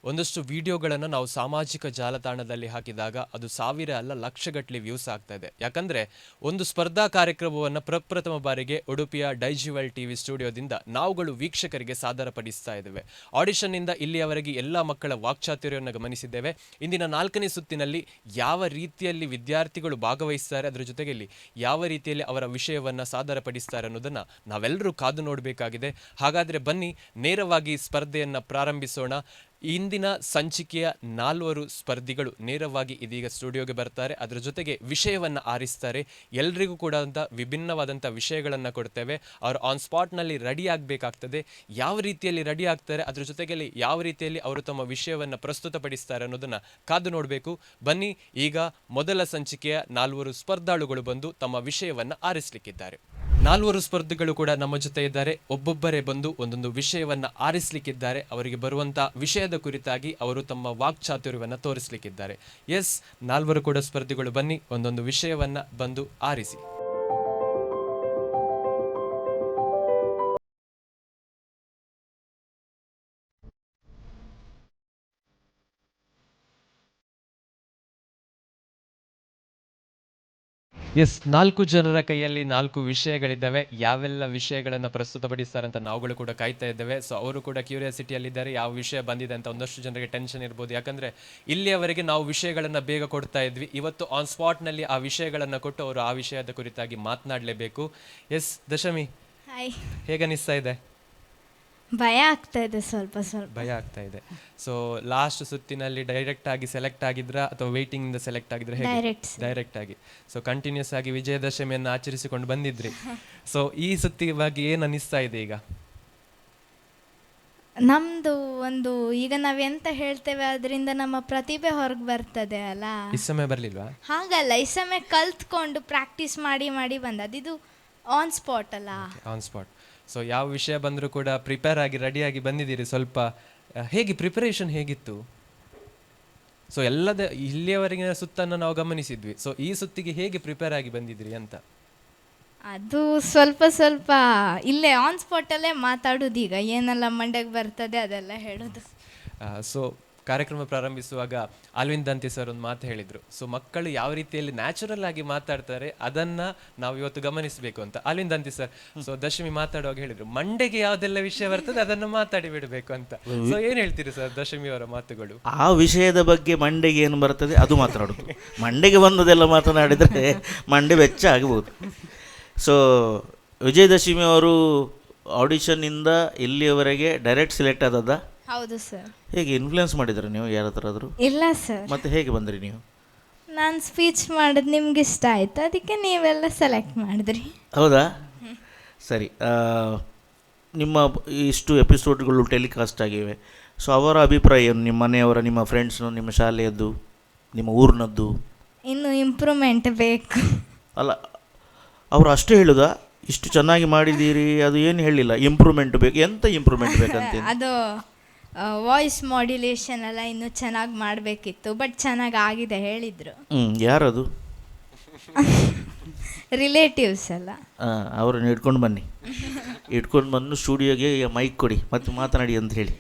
S2: ಒಂದಷ್ಟು ವಿಡಿಯೋಗಳನ್ನು ನಾವು ಸಾಮಾಜಿಕ ಜಾಲತಾಣದಲ್ಲಿ ಹಾಕಿದಾಗ ಅದು 1000 ಅಲ್ಲ ಲಕ್ಷಗಟ್ಟಲೆ ವ್ಯೂಸ್ ಆಗ್ತಾ ಇದೆ. ಯಾಕಂದರೆ ಒಂದು ಸ್ಪರ್ಧಾ ಕಾರ್ಯಕ್ರಮವನ್ನು ಪ್ರಪ್ರಥಮ ಬಾರಿಗೆ ಉಡುಪಿಯ ಡೈಜಿವಲ್ ಟಿವಿ ಸ್ಟುಡಿಯೋದಿಂದ ನಾವುಗಳು ವೀಕ್ಷಕರಿಗೆ ಸಾದರಪಡಿಸ್ತಾ ಇದ್ದೇವೆ. ಆಡಿಷನ್ನಿಂದ ಇಲ್ಲಿಯವರೆಗೆ ಎಲ್ಲ ಮಕ್ಕಳ ವಾಕ್ಚಾತುರ್ಯವನ್ನು ಗಮನಿಸಿದ್ದೇವೆ. ಇಂದಿನ 4ನೇ ಸುತ್ತಿನಲ್ಲಿ ಯಾವ ರೀತಿಯಲ್ಲಿ ವಿದ್ಯಾರ್ಥಿಗಳು ಭಾಗವಹಿಸ್ತಾರೆ, ಅದರ ಜೊತೆಗೆ ಇಲ್ಲಿ ಯಾವ ರೀತಿಯಲ್ಲಿ ಅವರ ವಿಷಯವನ್ನು ಸಾದರಪಡಿಸ್ತಾರೆ ಅನ್ನೋದನ್ನು ನಾವೆಲ್ಲರೂ ಕಾದು ನೋಡಬೇಕಾಗಿದೆ. ಹಾಗಾದರೆ ಬನ್ನಿ ನೇರವಾಗಿ ಸ್ಪರ್ಧೆಯನ್ನು ಪ್ರಾರಂಭಿಸೋಣ. ಇಂದಿನ ಸಂಚಿಕೆಯ 4 ಸ್ಪರ್ಧಿಗಳು ನೇರವಾಗಿ ಇದೀಗ ಸ್ಟುಡಿಯೋಗೆ ಬರ್ತಾರೆ. ಅದರ ಜೊತೆಗೆ ವಿಷಯವನ್ನು ಆರಿಸ್ತಾರೆ. ಎಲ್ರಿಗೂ ಕೂಡ ವಿಭಿನ್ನವಾದಂಥ ವಿಷಯಗಳನ್ನು ಕೊಡ್ತೇವೆ. ಅವರು ಆನ್ ಸ್ಪಾಟ್ನಲ್ಲಿ ರೆಡಿ ಆಗಬೇಕಾಗ್ತದೆ. ಯಾವ ರೀತಿಯಲ್ಲಿ ರೆಡಿ ಆಗ್ತಾರೆ, ಅದರ ಜೊತೆಗೆ ಯಾವ ರೀತಿಯಲ್ಲಿ ಅವರು ತಮ್ಮ ವಿಷಯವನ್ನು ಪ್ರಸ್ತುತಪಡಿಸ್ತಾರೆ ಅನ್ನೋದನ್ನು ಕಾದು ನೋಡಬೇಕು. ಬನ್ನಿ, ಈಗ ಮೊದಲ ಸಂಚಿಕೆಯ 4 ಸ್ಪರ್ಧಾಳುಗಳು ಬಂದು ತಮ್ಮ ವಿಷಯವನ್ನು ಆರಿಸಲಿಕ್ಕಿದ್ದಾರೆ. 4 ಸ್ಪರ್ಧಿಗಳು ಕೂಡ ನಮ್ಮ ಜೊತೆ ಇದ್ದಾರೆ. ಒಬ್ಬೊಬ್ಬರೇ ಬಂದು ಒಂದೊಂದು ವಿಷಯವನ್ನು ಆರಿಸಲಿಕ್ಕಿದ್ದಾರೆ. ಅವರಿಗೆ ಬರುವಂಥ ವಿಷಯದ ಕುರಿತಾಗಿ ಅವರು ತಮ್ಮ ವಾಕ್ಚಾತುರ್ಯವನ್ನು ತೋರಿಸಲಿಕ್ಕಿದ್ದಾರೆ. ಎಸ್, 4 ಕೂಡ ಸ್ಪರ್ಧಿಗಳು ಬನ್ನಿ, ಒಂದೊಂದು ವಿಷಯವನ್ನು ಬಂದು ಆರಿಸಿ. ಎಸ್, 4 ಜನರ ಕೈಯಲ್ಲಿ 4 ವಿಷಯಗಳಿದ್ದಾವೆ. ಯಾವೆಲ್ಲ ವಿಷಯಗಳನ್ನು ಪ್ರಸ್ತುತಪಡಿಸ್ತಾರೆ ಅಂತ ನಾವುಗಳು ಕೂಡ ಕಾಯ್ತಾ ಇದ್ದೇವೆ. ಸೊ ಅವರು ಕೂಡ ಕ್ಯೂರಿಯಾಸಿಟಿಯಲ್ಲಿದ್ದಾರೆ, ಯಾವ ವಿಷಯ ಬಂದಿದೆ ಅಂತ. ಒಂದಷ್ಟು ಜನರಿಗೆ ಟೆನ್ಷನ್ ಇರ್ಬೋದು, ಯಾಕಂದರೆ ಇಲ್ಲಿಯವರೆಗೆ ನಾವು ವಿಷಯಗಳನ್ನು ಬೇಗ ಕೊಡ್ತಾ ಇದ್ವಿ. ಇವತ್ತು ಆನ್ ಸ್ಪಾಟ್ನಲ್ಲಿ ಆ ವಿಷಯಗಳನ್ನು ಕೊಟ್ಟು ಅವರು ಆ ವಿಷಯದ ಕುರಿತಾಗಿ ಮಾತನಾಡಲೇಬೇಕು. ಎಸ್, ದಶಮಿ,
S5: ಹಾಯ್.
S2: ಹೇಗನ್ನಿಸ್ತಾ ಇದೆ?
S5: ಭಯ ಆಗ್ತಾ ಇದೆ, ಸ್ವಲ್ಪ
S2: ಭಯ ಆಗ್ತಾ ಇದೆ. ಸೊ ಲಾಸ್ಟ್ ಸುತ್ತಿನಲ್ಲಿ ಡೈರೆಕ್ಟ್ ಆಗಿ ಸೆಲೆಕ್ಟ್ ಆಗಿದ್ರಾ ಅಥವಾ ವೇಟಿಂಗ್ ಇಂದ ಸೆಲೆಕ್ಟ್ ಆಗಿದ್ರೆ? ಡೈರೆಕ್ಟ್ ಆಗಿ. ಸೊ ಕಂಟಿನ್ಯೂಸ್ ಆಗಿ ವಿಜಯದಶಮಿಯನ್ನು ಆಚರಿಸಿಕೊಂಡು ಬಂದಿದ್ರಿ. ಸೊ ಈ ಸುತ್ತಿ ಬಗ್ಗೆ ಏನು ಅನ್ನಿಸ್ತಾ ಇದೆ ಈಗ?
S5: ನಮ್ದು ಒಂದು ಈಗ ನಾವೆಂತ ಹೇಳ್ತೇವೆ ಅದರಿಂದ ನಮ್ಮ ಪ್ರತಿಭೆ ಹೊರಗೆ ಬರ್ತದೆ ಅಲ್ಲ.
S2: ಈ ಸಮಯ ಬರಲಿಲ್ವಾ?
S5: ಹಾಗಲ್ಲ, ಈ ಸಮಯ ಕಲ್ತ್ಕೊಂಡು ಪ್ರಾಕ್ಟೀಸ್ ಮಾಡಿ ಮಾಡಿ ಬಂದದ್ದು. ಇದು ಆನ್ ಸ್ಪಾಟ್ ಅಲ್ಲ.
S2: On spot. ಸೊ ಯಾವ ವಿಷಯ ಬಂದರೂ ಕೂಡ ಪ್ರಿಪೇರ್ ಆಗಿ ರೆಡಿಯಾಗಿ ಬಂದಿದ್ದೀರಿ. ಸ್ವಲ್ಪ ಹೇಗೆ ಪ್ರಿಪರೇಷನ್ ಹೇಗಿತ್ತು? ಸೊ ಎಲ್ಲದ ಇಲ್ಲಿಯವರೆಗಿನ ಸುತ್ತನ್ನು ನಾವು ಗಮನಿಸಿದ್ವಿ. ಸೊ ಈ ಸುತ್ತಿಗೆ ಹೇಗೆ ಪ್ರಿಪೇರ್ ಆಗಿ ಬಂದಿದ್ರಿ ಅಂತ?
S5: ಅದು ಸ್ವಲ್ಪ ಇಲ್ಲೇ ಆನ್ ಸ್ಪಾಟಲ್ಲೇ ಮಾತಾಡೋದು. ಈಗ ಏನೆಲ್ಲ ಮಂಡ್ಯಕ್ಕೆ ಬರ್ತದೆ ಅದೆಲ್ಲ ಹೇಳೋದು.
S2: ಸೊ ಕಾರ್ಯಕ್ರಮ ಪ್ರಾರಂಭಿಸುವಾಗ ಅಲ್ವಿನ್ ದಂತಿ ಸರ್ ಒಂದು ಮಾತು ಹೇಳಿದರು. ಸೊ ಮಕ್ಕಳು ಯಾವ ರೀತಿಯಲ್ಲಿ ನ್ಯಾಚುರಲ್ ಆಗಿ ಮಾತಾಡ್ತಾರೆ ಅದನ್ನು ನಾವು ಇವತ್ತು ಗಮನಿಸಬೇಕು ಅಂತ. ಅಲ್ವಿನ್ ದಂತಿ ಸರ್, ಸೊ ದಶಮಿ ಮಾತಾಡುವಾಗ ಹೇಳಿದರು, ಮಂಡೆಗೆ ಯಾವುದೆಲ್ಲ ವಿಷಯ ಬರ್ತದೆ ಅದನ್ನು ಮಾತಾಡಿ ಬಿಡಬೇಕು ಅಂತ. ಸೊ ಏನು ಹೇಳ್ತೀರಿ ಸರ್ ದಶಮಿ ಅವರ ಮಾತುಗಳು?
S4: ಆ ವಿಷಯದ ಬಗ್ಗೆ ಮಂಡೆಗೆ ಏನು ಬರ್ತದೆ ಅದು ಮಾತನಾಡೋದು. ಮಂಡೆಗೆ ಬಂದದೆಲ್ಲ ಮಾತನಾಡಿದರೆ ಮಂಡೆ ವೆಚ್ಚ ಆಗ್ಬೋದು. ಸೊ ವಿಜಯದಶಮಿ ಅವರು ಆಡಿಷನ್ನಿಂದ ಇಲ್ಲಿಯವರೆಗೆ ಡೈರೆಕ್ಟ್ ಸೆಲೆಕ್ಟ್ ಆದದ್ದ?
S5: ಹೌದು ಸರ್.
S4: ಹೇಗೆ ಇನ್ಫ್ಲೂಯೆನ್ಸ್ ಮಾಡಿದ್ರೆ ನೀವು ಯಾರ ಹತ್ರ ಆದರೂ?
S5: ಇಲ್ಲ ಸರ್.
S4: ಮತ್ತೆ ಹೇಗೆ ಬಂದ್ರಿ ನೀವು?
S5: ನಾನು ಸ್ಪೀಚ್ ಮಾಡೋದು ನಿಮ್ಗೆ ಇಷ್ಟ ಆಯ್ತು, ಅದಕ್ಕೆ ನೀವೆಲ್ಲ ಸೆಲೆಕ್ಟ್ ಮಾಡಿದ್ರಿ.
S4: ಹೌದಾ? ಸರಿ. ನಿಮ್ಮ ಇಷ್ಟು ಎಪಿಸೋಡ್ಗಳು ಟೆಲಿಕಾಸ್ಟ್ ಆಗಿವೆ. ಸೊ ಅವರ ಅಭಿಪ್ರಾಯ ಏನು? ನಿಮ್ಮ ಮನೆಯವರ, ನಿಮ್ಮ ಫ್ರೆಂಡ್ಸ್ನು, ನಿಮ್ಮ ಶಾಲೆಯದ್ದು, ನಿಮ್ಮ ಊರಿನದ್ದು?
S5: ಇನ್ನು ಇಂಪ್ರೂವ್ಮೆಂಟ್ ಬೇಕು.
S4: ಅಲ್ಲ, ಅವರು ಅಷ್ಟೇ ಹೇಳುದಾ ಇಷ್ಟು ಚೆನ್ನಾಗಿ ಮಾಡಿದ್ದೀರಿ, ಅದು ಏನು ಹೇಳಿಲ್ಲ, ಇಂಪ್ರೂವ್ಮೆಂಟ್ ಬೇಕು. ಎಂತ ಇಂಪ್ರೂವ್ಮೆಂಟ್ ಬೇಕಂತ?
S5: ಅದು ವಾಯ್ಸ್ ಮಾಡ್ಯುಲೇಷನ್ ಎಲ್ಲ ಇನ್ನೂ ಚೆನ್ನಾಗಿ ಮಾಡಬೇಕಿತ್ತು, ಬಟ್ ಚೆನ್ನಾಗಿ ಆಗಿದೆ ಹೇಳಿದರು.
S4: ಯಾರದು?
S5: ರಿಲೇಟಿವ್ಸ್ ಎಲ್ಲ.
S4: ಅವ್ರನ್ನ ಇಟ್ಕೊಂಡು ಬನ್ನಿ, ಇಟ್ಕೊಂಡು ಬಂದು ಸ್ಟುಡಿಯೋಗೆ ಮೈಕ್ ಕೊಡಿ ಮತ್ತು ಮಾತನಾಡಿ ಅಂತ ಹೇಳಿ.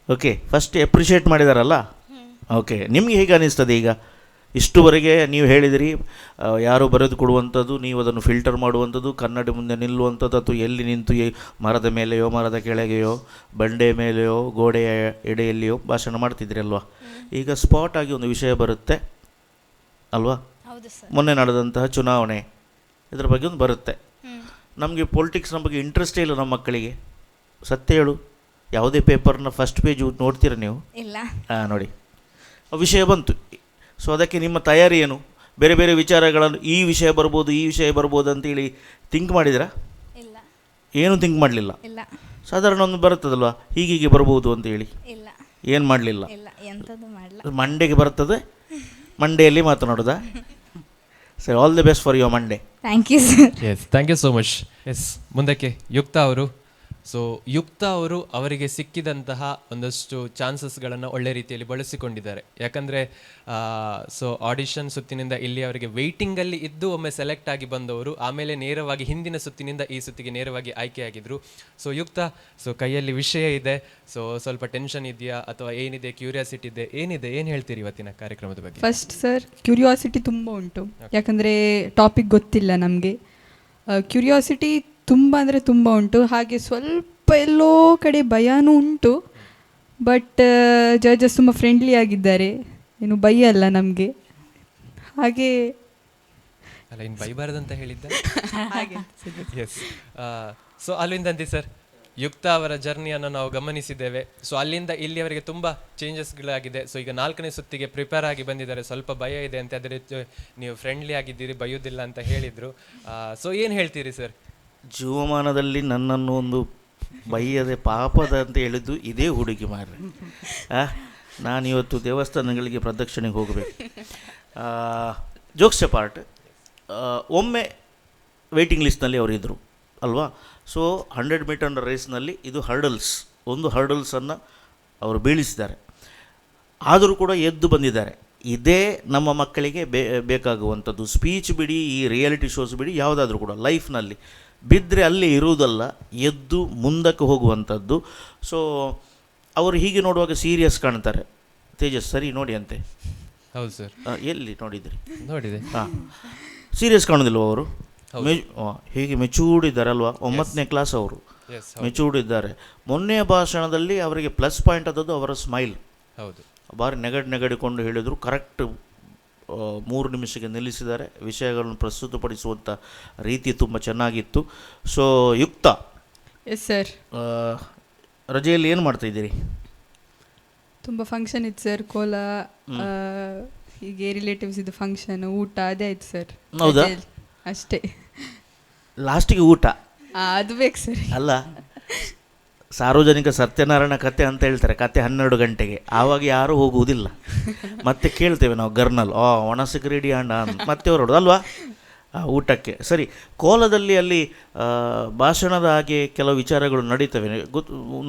S4: ಓಕೆ, ಫಸ್ಟ್ ಅಪ್ರಿಷಿಯೇಟ್ ಮಾಡಿದಾರಲ್ಲ. ಓಕೆ, ನಿಮಗೆ ಹೇಗೆ ಅನ್ನಿಸ್ತದೆ ಈಗ? ಇಷ್ಟುವರೆಗೆ ನೀವು ಹೇಳಿದಿರಿ, ಯಾರೋ ಬರೆದು ಕೊಡುವಂಥದ್ದು, ನೀವು ಅದನ್ನು ಫಿಲ್ಟರ್ ಮಾಡುವಂಥದ್ದು, ಕನ್ನಡಿ ಮುಂದೆ ನಿಲ್ಲುವಂಥದ್ದು, ಅಥವಾ ಎಲ್ಲಿ ನಿಂತು ಮರದ ಮೇಲೆಯೋ ಮರದ ಕೆಳಗೆಯೋ ಬಂಡೆ ಮೇಲೆಯೋ ಗೋಡೆಯ ಎಡೆಯಲ್ಲಿಯೋ ಭಾಷಣ ಮಾಡ್ತಿದ್ರಿ ಅಲ್ವಾ? ಈಗ ಸ್ಪಾಟ್ ಆಗಿ ಒಂದು ವಿಷಯ ಬರುತ್ತೆ ಅಲ್ವಾ?
S5: ಹೌದು ಸರ್.
S4: ಮೊನ್ನೆ ನಡೆದಂತಹ ಚುನಾವಣೆ, ಇದರ ಬಗ್ಗೆ ಒಂದು ಬರುತ್ತೆ. ನಮಗೆ ಪೊಲಿಟಿಕ್ಸ್ನ ಬಗ್ಗೆ ಇಂಟ್ರೆಸ್ಟೇ ಇಲ್ಲ ನಮ್ಮ ಮಕ್ಕಳಿಗೆ. ಸತ್ಯ ಹೇಳು, ಯಾವುದೇ ಪೇಪರ್ನ ಫಸ್ಟ್ ಪೇಜ್ ನೋಡ್ತೀರಾ ನೀವು?
S5: ಇಲ್ಲ.
S4: ನೋಡಿ, ವಿಷಯ ಬಂತು. ಸೊ ಅದಕ್ಕೆ ನಿಮ್ಮ ತಯಾರಿ ಏನು? ಬೇರೆ ಬೇರೆ ವಿಚಾರಗಳನ್ನು ಈ ವಿಷಯ ಬರ್ಬೋದು, ಈ ವಿಷಯ ಬರ್ಬೋದು ಅಂತೇಳಿ ಥಿಂಕ್ ಮಾಡಿದಿರಾ?
S5: ಇಲ್ಲ.
S4: ಏನು ಥಿಂಕ್ ಮಾಡಲಿಲ್ಲ?
S5: ಇಲ್ಲ.
S4: ಸಾಧಾರಣ ಒಂದು ಬರುತ್ತದಲ್ವ, ಹೀಗೀಗೆ ಬರ್ಬೋದು ಅಂತೇಳಿ.
S5: ಇಲ್ಲ.
S4: ಏನು ಮಾಡಲಿಲ್ಲ?
S5: ಇಲ್ಲ, ಎಂಥದ್ದು ಮಾಡಲ್ಲ.
S4: ಮಂಡೆಗೆ ಬರ್ತದೆ, ಮಂಡೆಯಲ್ಲಿ ಮಾತನಾಡೋದಾ? ಸರಿ, all the best for your Monday.
S5: Thank you sir.
S2: Yes, thank you so much. Yes, ಮುಂದಕ್ಕೆ ಯುಕ್ತ ಅವರು. ಸೊ ಯುಕ್ತ ಅವರು ಅವರಿಗೆ ಸಿಕ್ಕಿದಂತಹ ಒಂದಷ್ಟು ಚಾನ್ಸಸ್ಗಳನ್ನು ಒಳ್ಳೆ ರೀತಿಯಲ್ಲಿ ಬಳಸಿಕೊಂಡಿದ್ದಾರೆ. ಯಾಕಂದರೆ ಸೊ ಆಡಿಷನ್ ಸುತ್ತಿನಿಂದ ಇಲ್ಲಿ ಅವರಿಗೆ ವೆಯ್ಟಿಂಗಲ್ಲಿ ಇದ್ದು ಒಮ್ಮೆ ಸೆಲೆಕ್ಟ್ ಆಗಿ ಬಂದವರು, ಆಮೇಲೆ ನೇರವಾಗಿ ಹಿಂದಿನ ಸುತ್ತಿನಿಂದ ಈ ಸುತ್ತಿಗೆ ನೇರವಾಗಿ ಆಯ್ಕೆಯಾಗಿದ್ದರು. ಸೊ ಯುಕ್ತ, ಸೊ ಕೈಯಲ್ಲಿ ವಿಷಯ ಇದೆ, ಸೊ ಸ್ವಲ್ಪ ಟೆನ್ಷನ್ ಇದೆಯಾ ಅಥವಾ ಏನಿದೆ, ಕ್ಯೂರಿಯಾಸಿಟಿ ಇದೆ, ಏನು ಹೇಳ್ತೀರಿ ಇವತ್ತಿನ ಕಾರ್ಯಕ್ರಮದ ಬಗ್ಗೆ?
S6: ಫಸ್ಟ್ ಸರ್, ಕ್ಯೂರಿಯಾಸಿಟಿ ತುಂಬ ಉಂಟು. ಯಾಕಂದರೆ ಟಾಪಿಕ್ ಗೊತ್ತಿಲ್ಲ ನಮಗೆ. ಕ್ಯೂರಿಯಾಸಿಟಿ ತುಂಬ ಅಂದರೆ ತುಂಬ ಉಂಟು. ಹಾಗೆ ಸ್ವಲ್ಪ ಎಲ್ಲೋ ಕಡೆ ಭಯನೂ ಉಂಟು. ಬಟ್ ಜಡ್ಜಸ್ ತುಂಬ ಫ್ರೆಂಡ್ಲಿ ಆಗಿದ್ದಾರೆ, ಏನು ಭಯ ಅಲ್ಲ ನಮಗೆ. ಹಾಗೆ
S2: ಅಲ್ಲ, ಇನ್ನು ಬೈಬಾರ್ದಂತ ಹೇಳಿದ್ದ ಎಸ್. ಸೊ ಅಲ್ಲಿಂದಂತೆ ಸರ್, ಯುಕ್ತ ಅವರ ಜರ್ನಿಯನ್ನು ನಾವು ಗಮನಿಸಿದ್ದೇವೆ. ಸೊ ಅಲ್ಲಿಂದ ಇಲ್ಲಿಯವರೆಗೆ ತುಂಬ ಚೇಂಜಸ್ಗಳಾಗಿದೆ. ಸೊ ಈಗ 4ನೇ ಸುತ್ತಿಗೆ ಪ್ರಿಪೇರ್ ಆಗಿ ಬಂದಿದ್ದಾರೆ. ಸ್ವಲ್ಪ ಭಯ ಇದೆ ಅಂತ, ಅದೇ ರೀತಿ ನೀವು ಫ್ರೆಂಡ್ಲಿ ಆಗಿದ್ದೀರಿ, ಬೈಯೋದಿಲ್ಲ ಅಂತ ಹೇಳಿದರು. ಸೊ ಏನು ಹೇಳ್ತೀರಿ ಸರ್?
S4: ಜೀವಮಾನದಲ್ಲಿ ನನ್ನನ್ನು ಒಂದು ಬೈಯದೆ ಪಾಪದ ಅಂತ ಹೇಳಿದ್ದು ಇದೇ ಹುಡುಗಿ ಮಾರ್ರೆ. ನಾನಿವತ್ತು ದೇವಸ್ಥಾನಗಳಿಗೆ ಪ್ರದಕ್ಷಿಣೆಗೆ ಹೋಗಬೇಕು. ಜೋಕ್ಸ್ ಪಾರ್ಟ್, ಒಮ್ಮೆ ವೇಟಿಂಗ್ ಲಿಸ್ಟ್ನಲ್ಲಿ ಅವರಿದ್ದರು ಅಲ್ವಾ? ಸೊ 100 ಮೀಟರ್ ರೇಸ್ನಲ್ಲಿ ಇದು ಒಂದು ಹರ್ಡಲ್ಸನ್ನು ಅವರು ಬೀಳಿಸಿದ್ದಾರೆ. ಆದರೂ ಕೂಡ ಎದ್ದು ಬಂದಿದ್ದಾರೆ. ಇದೇ ನಮ್ಮ ಮಕ್ಕಳಿಗೆ ಬೇಕಾಗುವಂಥದ್ದು. ಸ್ಪೀಚ್ ಬಿಡಿ, ಈ ರಿಯಾಲಿಟಿ ಶೋಸ್ ಬಿಡಿ, ಯಾವುದಾದ್ರೂ ಕೂಡ ಲೈಫ್ನಲ್ಲಿ ಬಿದ್ದರೆ ಅಲ್ಲಿ ಇರುವುದಲ್ಲ, ಎದ್ದು ಮುಂದಕ್ಕೆ ಹೋಗುವಂಥದ್ದು. ಸೊ ಅವರು ಹೀಗೆ ನೋಡುವಾಗ ಸೀರಿಯಸ್ ಕಾಣ್ತಾರೆ. ತೇಜಸ್ ಸರಿ ನೋಡಿ ಅಂತೆ.
S2: ಹೌದು ಸರ್.
S4: ಎಲ್ಲಿ ನೋಡಿದ್ರಿ?
S2: ನೋಡಿದೆ.
S4: ಸೀರಿಯಸ್ ಕಾಣೋದಿಲ್ವ ಅವರು? ಹೀಗೆ ಮೆಚೂರ್ಡ್ ಇದ್ದಾರೆ ಅಲ್ವಾ? 9ನೇ ಕ್ಲಾಸ್ ಅವರು, ಮೆಚೂರ್ಡ್ ಇದ್ದಾರೆ. ಮೊನ್ನೆಯ ಭಾಷಣದಲ್ಲಿ ಅವರಿಗೆ ಪ್ಲಸ್ ಪಾಯಿಂಟ್ ಆದದ್ದು ಅವರ ಸ್ಮೈಲ್.
S2: ಹೌದು,
S4: ಬಾರಿ ನೆಗಡಿಕೊಂಡು ಹೇಳಿದರು. ಕರೆಕ್ಟ್ 3 ನಿಮಿಷಕ್ಕೆ ನಿಲ್ಲಿಸಿದ್ದಾರೆ. ವಿಷಯಗಳನ್ನು ಪ್ರಸ್ತುತಪಡಿಸುವಂಥ ರೀತಿ ತುಂಬ ಚೆನ್ನಾಗಿತ್ತು. So Yukta,
S6: yes sir.
S4: ರಜೆಯಲ್ಲಿ ಏನು ಮಾಡ್ತಾಯಿದ್ದೀರಿ?
S6: ತುಂಬ ಫಂಕ್ಷನ್ ಇತ್ತು ಸರ್. ಕೋಲ, ಹೀಗೆ ರಿಲೇಟಿವ್ಸ್ ಇದು ಫಂಕ್ಷನ್, ಊಟ ಅದೇ ಆಯ್ತು ಸರ್.
S4: ಹೌದಾ?
S6: ಅಷ್ಟೇ.
S4: ಲಾಸ್ಟಿಗೆ ಊಟ
S6: ಅದು ಬೇಕು ಸರ್.
S4: ಅಲ್ಲ, ಸಾರ್ವಜನಿಕ ಸತ್ಯನಾರಾಯಣ ಕತೆ ಅಂತ ಹೇಳ್ತಾರೆ, ಕತೆ 12 ಗಂಟೆಗೆ. ಆವಾಗ ಯಾರೂ ಹೋಗುವುದಿಲ್ಲ. ಮತ್ತೆ ಕೇಳ್ತೇವೆ ನಾವು ಗರ್ನಲ್, ಒಣಸಿಗೆ ರೆಡಿ ಅಂಡ ಅಂತ ಮತ್ತೆ ಹೊರಡೋದು ಅಲ್ವಾ ಊಟಕ್ಕೆ. ಸರಿ, ಕೋಲದಲ್ಲಿ ಅಲ್ಲಿ ಭಾಷಣದ ಹಾಗೆ ಕೆಲವು ವಿಚಾರಗಳು ನಡೀತವೆ,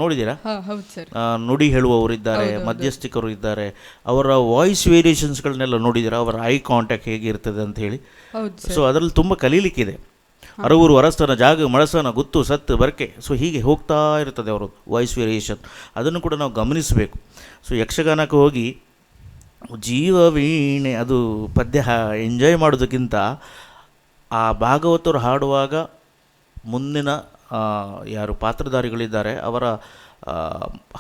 S4: ನೋಡಿದ್ದೀರಾ?
S6: ಹೌದು ಸರ್.
S4: ನುಡಿ ಹೇಳುವವರಿದ್ದಾರೆ, ಮಧ್ಯಸ್ಥಿಕರು ಇದ್ದಾರೆ. ಅವರ ವಾಯ್ಸ್ ವೇರಿಯೇಷನ್ಸ್ಗಳನ್ನೆಲ್ಲ ನೋಡಿದ್ದೀರಾ? ಅವರ ಐ ಕಾಂಟ್ಯಾಕ್ಟ್ ಹೇಗಿರ್ತದೆ ಅಂತ ಹೇಳಿ. ಸೊ ಅದರಲ್ಲಿ ತುಂಬ ಕಲೀಲಿಕ್ಕಿದೆ. ಅರವರು ಅರಸನ ಜಾಗ ಮಳಸನ ಗುತ್ತು ಸತ್ತು ಬರ್ಕೆ. ಸೊ ಹೀಗೆ ಹೋಗ್ತಾ ಇರ್ತದೆ ಅವರು ವಾಯ್ಸ್ ವೇರಿಯೇಷನ್. ಅದನ್ನು ಕೂಡ ನಾವು ಗಮನಿಸಬೇಕು. ಸೊ ಯಕ್ಷಗಾನಕ್ಕೆ ಹೋಗಿ ಜೀವವೀಣೆ ಅದು ಪದ್ಯ ಎಂಜಾಯ್ ಮಾಡೋದಕ್ಕಿಂತ ಆ ಭಾಗವತರು ಹಾಡುವಾಗ ಮುಂದಿನ ಯಾರು ಪಾತ್ರಧಾರಿಗಳಿದ್ದಾರೆ ಅವರ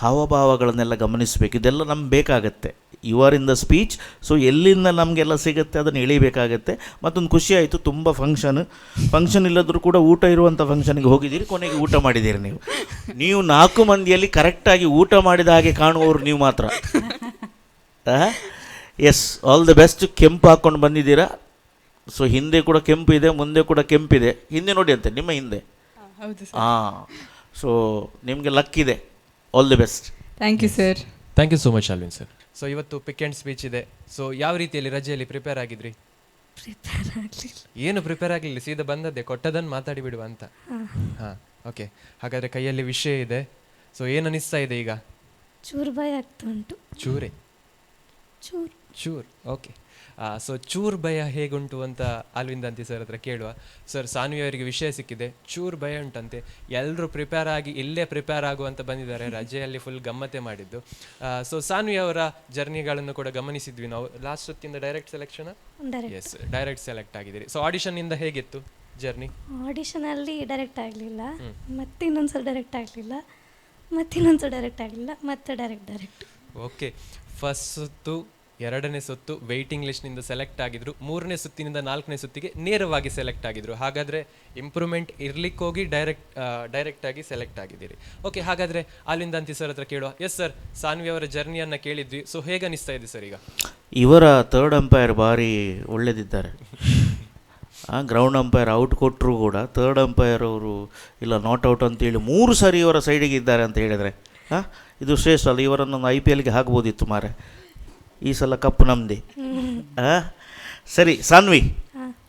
S4: ಹಾವಭಾವಗಳನ್ನೆಲ್ಲ ಗಮನಿಸಬೇಕು. ಇದೆಲ್ಲ ನಮ್ಗೆ ಬೇಕಾಗತ್ತೆ. You are in the speech. So ಎಲ್ಲಿಂದ ನಮಗೆಲ್ಲ ಸಿಗುತ್ತೆ ಅದನ್ನು ಎಳಿಬೇಕಾಗತ್ತೆ. ಮತ್ತೊಂದು ಖುಷಿ ಆಯಿತು, ತುಂಬ ಫಂಕ್ಷನ್ ಇಲ್ಲದರೂ ಕೂಡ ಊಟ ಇರುವಂಥ ಫಂಕ್ಷನ್ಗೆ ಹೋಗಿದ್ದೀರಿ, ಕೊನೆಗೆ ಊಟ ಮಾಡಿದ್ದೀರಿ. ನೀವು 4 ಮಂದಿಯಲ್ಲಿ ಕರೆಕ್ಟಾಗಿ ಊಟ ಮಾಡಿದ ಹಾಗೆ ಕಾಣುವವರು ನೀವು ಮಾತ್ರ. Yes, all the best. ಕೆಂಪು ಹಾಕ್ಕೊಂಡು ಬಂದಿದ್ದೀರಾ. ಸೊ ಹಿಂದೆ ಕೂಡ ಕೆಂಪು ಇದೆ, ಮುಂದೆ ಕೂಡ ಕೆಂಪಿದೆ. ಹಿಂದೆ ನೋಡಿ ಅಂತೆ, ನಿಮ್ಮ ಹಿಂದೆ.
S6: ಹೌದು ಸರ್.
S4: ಸೊ ನಿಮಗೆ ಲಕ್ ಇದೆ. All the best.
S6: Thank you sir.
S2: Thank you so much Alvin sir. So ಇವತ್ತು ಪಿಕ್ ಆ್ಯಂಡ್ ಸ್ಪೀಚ್ ಇದೆ. ಸೊ ಯಾವ ರೀತಿಯಲ್ಲಿ ರಜೆಯಲ್ಲಿ ಪ್ರಿಪೇರ್ ಆಗಿದ್ರಿ?
S7: ಪ್ರಿಪೇರ್ ಆಗಲಿಲ್ಲ.
S2: ಏನು ಪ್ರಿಪೇರ್ ಆಗಲಿಲ್ಲ, ಸೀದಾ ಬಂದದ್ದೇ, ಕೊಟ್ಟದನ್ನು ಮಾತಾಡಿ ಬಿಡುವ ಅಂತ. ಹಾಂ, ಓಕೆ. ಹಾಗಾದರೆ ಕೈಯಲ್ಲಿ ವಿಷಯ ಇದೆ. ಸೊ ಏನು ಅನಿಸ್ತಾ ಇದೆ ಈಗ?
S7: ಚೂರು ಭಯ ಆಗ್ತಾ ಉಂಟು.
S2: ಚೂರೇ?
S7: ಚೂರು.
S2: ಓಕೆ. ಸೊ ಚೂರ್ ಭಯ ಹೇಗುಂಟು ಅಂತ ಅಲ್ವಿಂದಂತಿ ಸರ್ ಹತ್ರ ಕೇಳುವ. ಸರ್, ಸಾನ್ವಿ ಅವರಿಗೆ ವಿಷಯ ಸಿಕ್ಕಿದೆ, ಚೂರ್ ಭಯ ಉಂಟಂತೆ. ಎಲ್ಲರೂ ಪ್ರಿಪೇರ್ ಆಗಿ ಇಲ್ಲೇ ಪ್ರಿಪೇರ್ ಆಗುವಂತ ಬಂದಿದ್ದಾರೆ, ರಜೆಯಲ್ಲಿ ಫುಲ್ ಗಮ್ಮತ್ತೆ ಮಾಡಿದ್ದು. ಸೊ ಸಾನ್ವಿ ಅವರ ಜರ್ನಿಗಳನ್ನು ಕೂಡ ಗಮನಿಸಿದ್ವಿ ನಾವು. ಲಾಸ್ಟ್ ಹೊತ್ತಿಂದ direct selection? Yes, direct select ಆಗಿದ್ದೀರಿ. ಸೊ ಆಡಿಷನ್ ಇಂದ ಹೇಗಿತ್ತು ಜರ್ನಿ?
S7: ಆಡಿಷನಲ್ಲಿ ಡೈರೆಕ್ಟ್ ಆಗಲಿಲ್ಲ, ಮತ್ತೆ ಇನ್ನೊಂದ್ಸಲ ಡೈರೆಕ್ಟ್ ಆಗಲಿಲ್ಲ, ಮತ್ತೆ ಇನ್ನೊಂದ್ಸಲ ಡೈರೆಕ್ಟ್ ಆಗಲಿಲ್ಲ, ಮತ್ತೆ ಡೈರೆಕ್ಟ್.
S2: ಓಕೆ. ಫಸ್ಟ್ ಸುತ್ತು, ಎರಡನೇ ಸುತ್ತು ವೆಯ್ಟಿಂಗ್ ಲಿಸ್ಟ್ನಿಂದ ಸೆಲೆಕ್ಟ್ ಆಗಿದ್ರು, ಮೂರನೇ ಸುತ್ತಿನಿಂದ ನಾಲ್ಕನೇ ಸುತ್ತಿಗೆ ನೇರವಾಗಿ ಸೆಲೆಕ್ಟ್ ಆಗಿದ್ರು. ಹಾಗಾದರೆ ಇಂಪ್ರೂವ್ಮೆಂಟ್ ಇರ್ಲಿಕ್ಕೆ ಹೋಗಿ ಡೈರೆಕ್ಟ್ ಆಗಿ ಸೆಲೆಕ್ಟ್ ಆಗಿದ್ದೀರಿ. ಓಕೆ. ಹಾಗಾದರೆ ಅಲ್ವಿಂದಂತಿ ಸರ್ ಹತ್ರ ಕೇಳುವ. ಎಸ್ ಸರ್, ಸಾನ್ವಿ ಅವರ ಜರ್ನಿಯನ್ನು ಕೇಳಿದ್ವಿ. ಸೊ ಹೇಗೆ ಅನಿಸ್ತಾ ಇದೆ ಸರ್ ಈಗ?
S4: ಇವರ ಥರ್ಡ್ ಅಂಪೈರ್ ಭಾರಿ ಒಳ್ಳೆದಿದ್ದಾರೆ. ಗ್ರೌಂಡ್ ಅಂಪೈರ್ ಔಟ್ ಕೊಟ್ಟರು ಕೂಡ ಥರ್ಡ್ ಅಂಪೈರ್ ಅವರು ಇಲ್ಲ ನಾಟ್ ಔಟ್ ಅಂತೇಳಿ 3 ಸಾರಿ ಇವರ ಸೈಡಿಗೆ ಇದ್ದಾರೆ ಅಂತ ಹೇಳಿದರೆ ಇದು ಶ್ರೇಷ್ಠ ಅಲ್ಲ. ಇವರನ್ನು IPLಗೆ ಹಾಕ್ಬೋದಿತ್ತು ಮಾರೆ. ಈ ಸಲ ಕಪ್ಪು ನಮ್ಮದೇ. ಸರಿ ಸಾನ್ವಿ,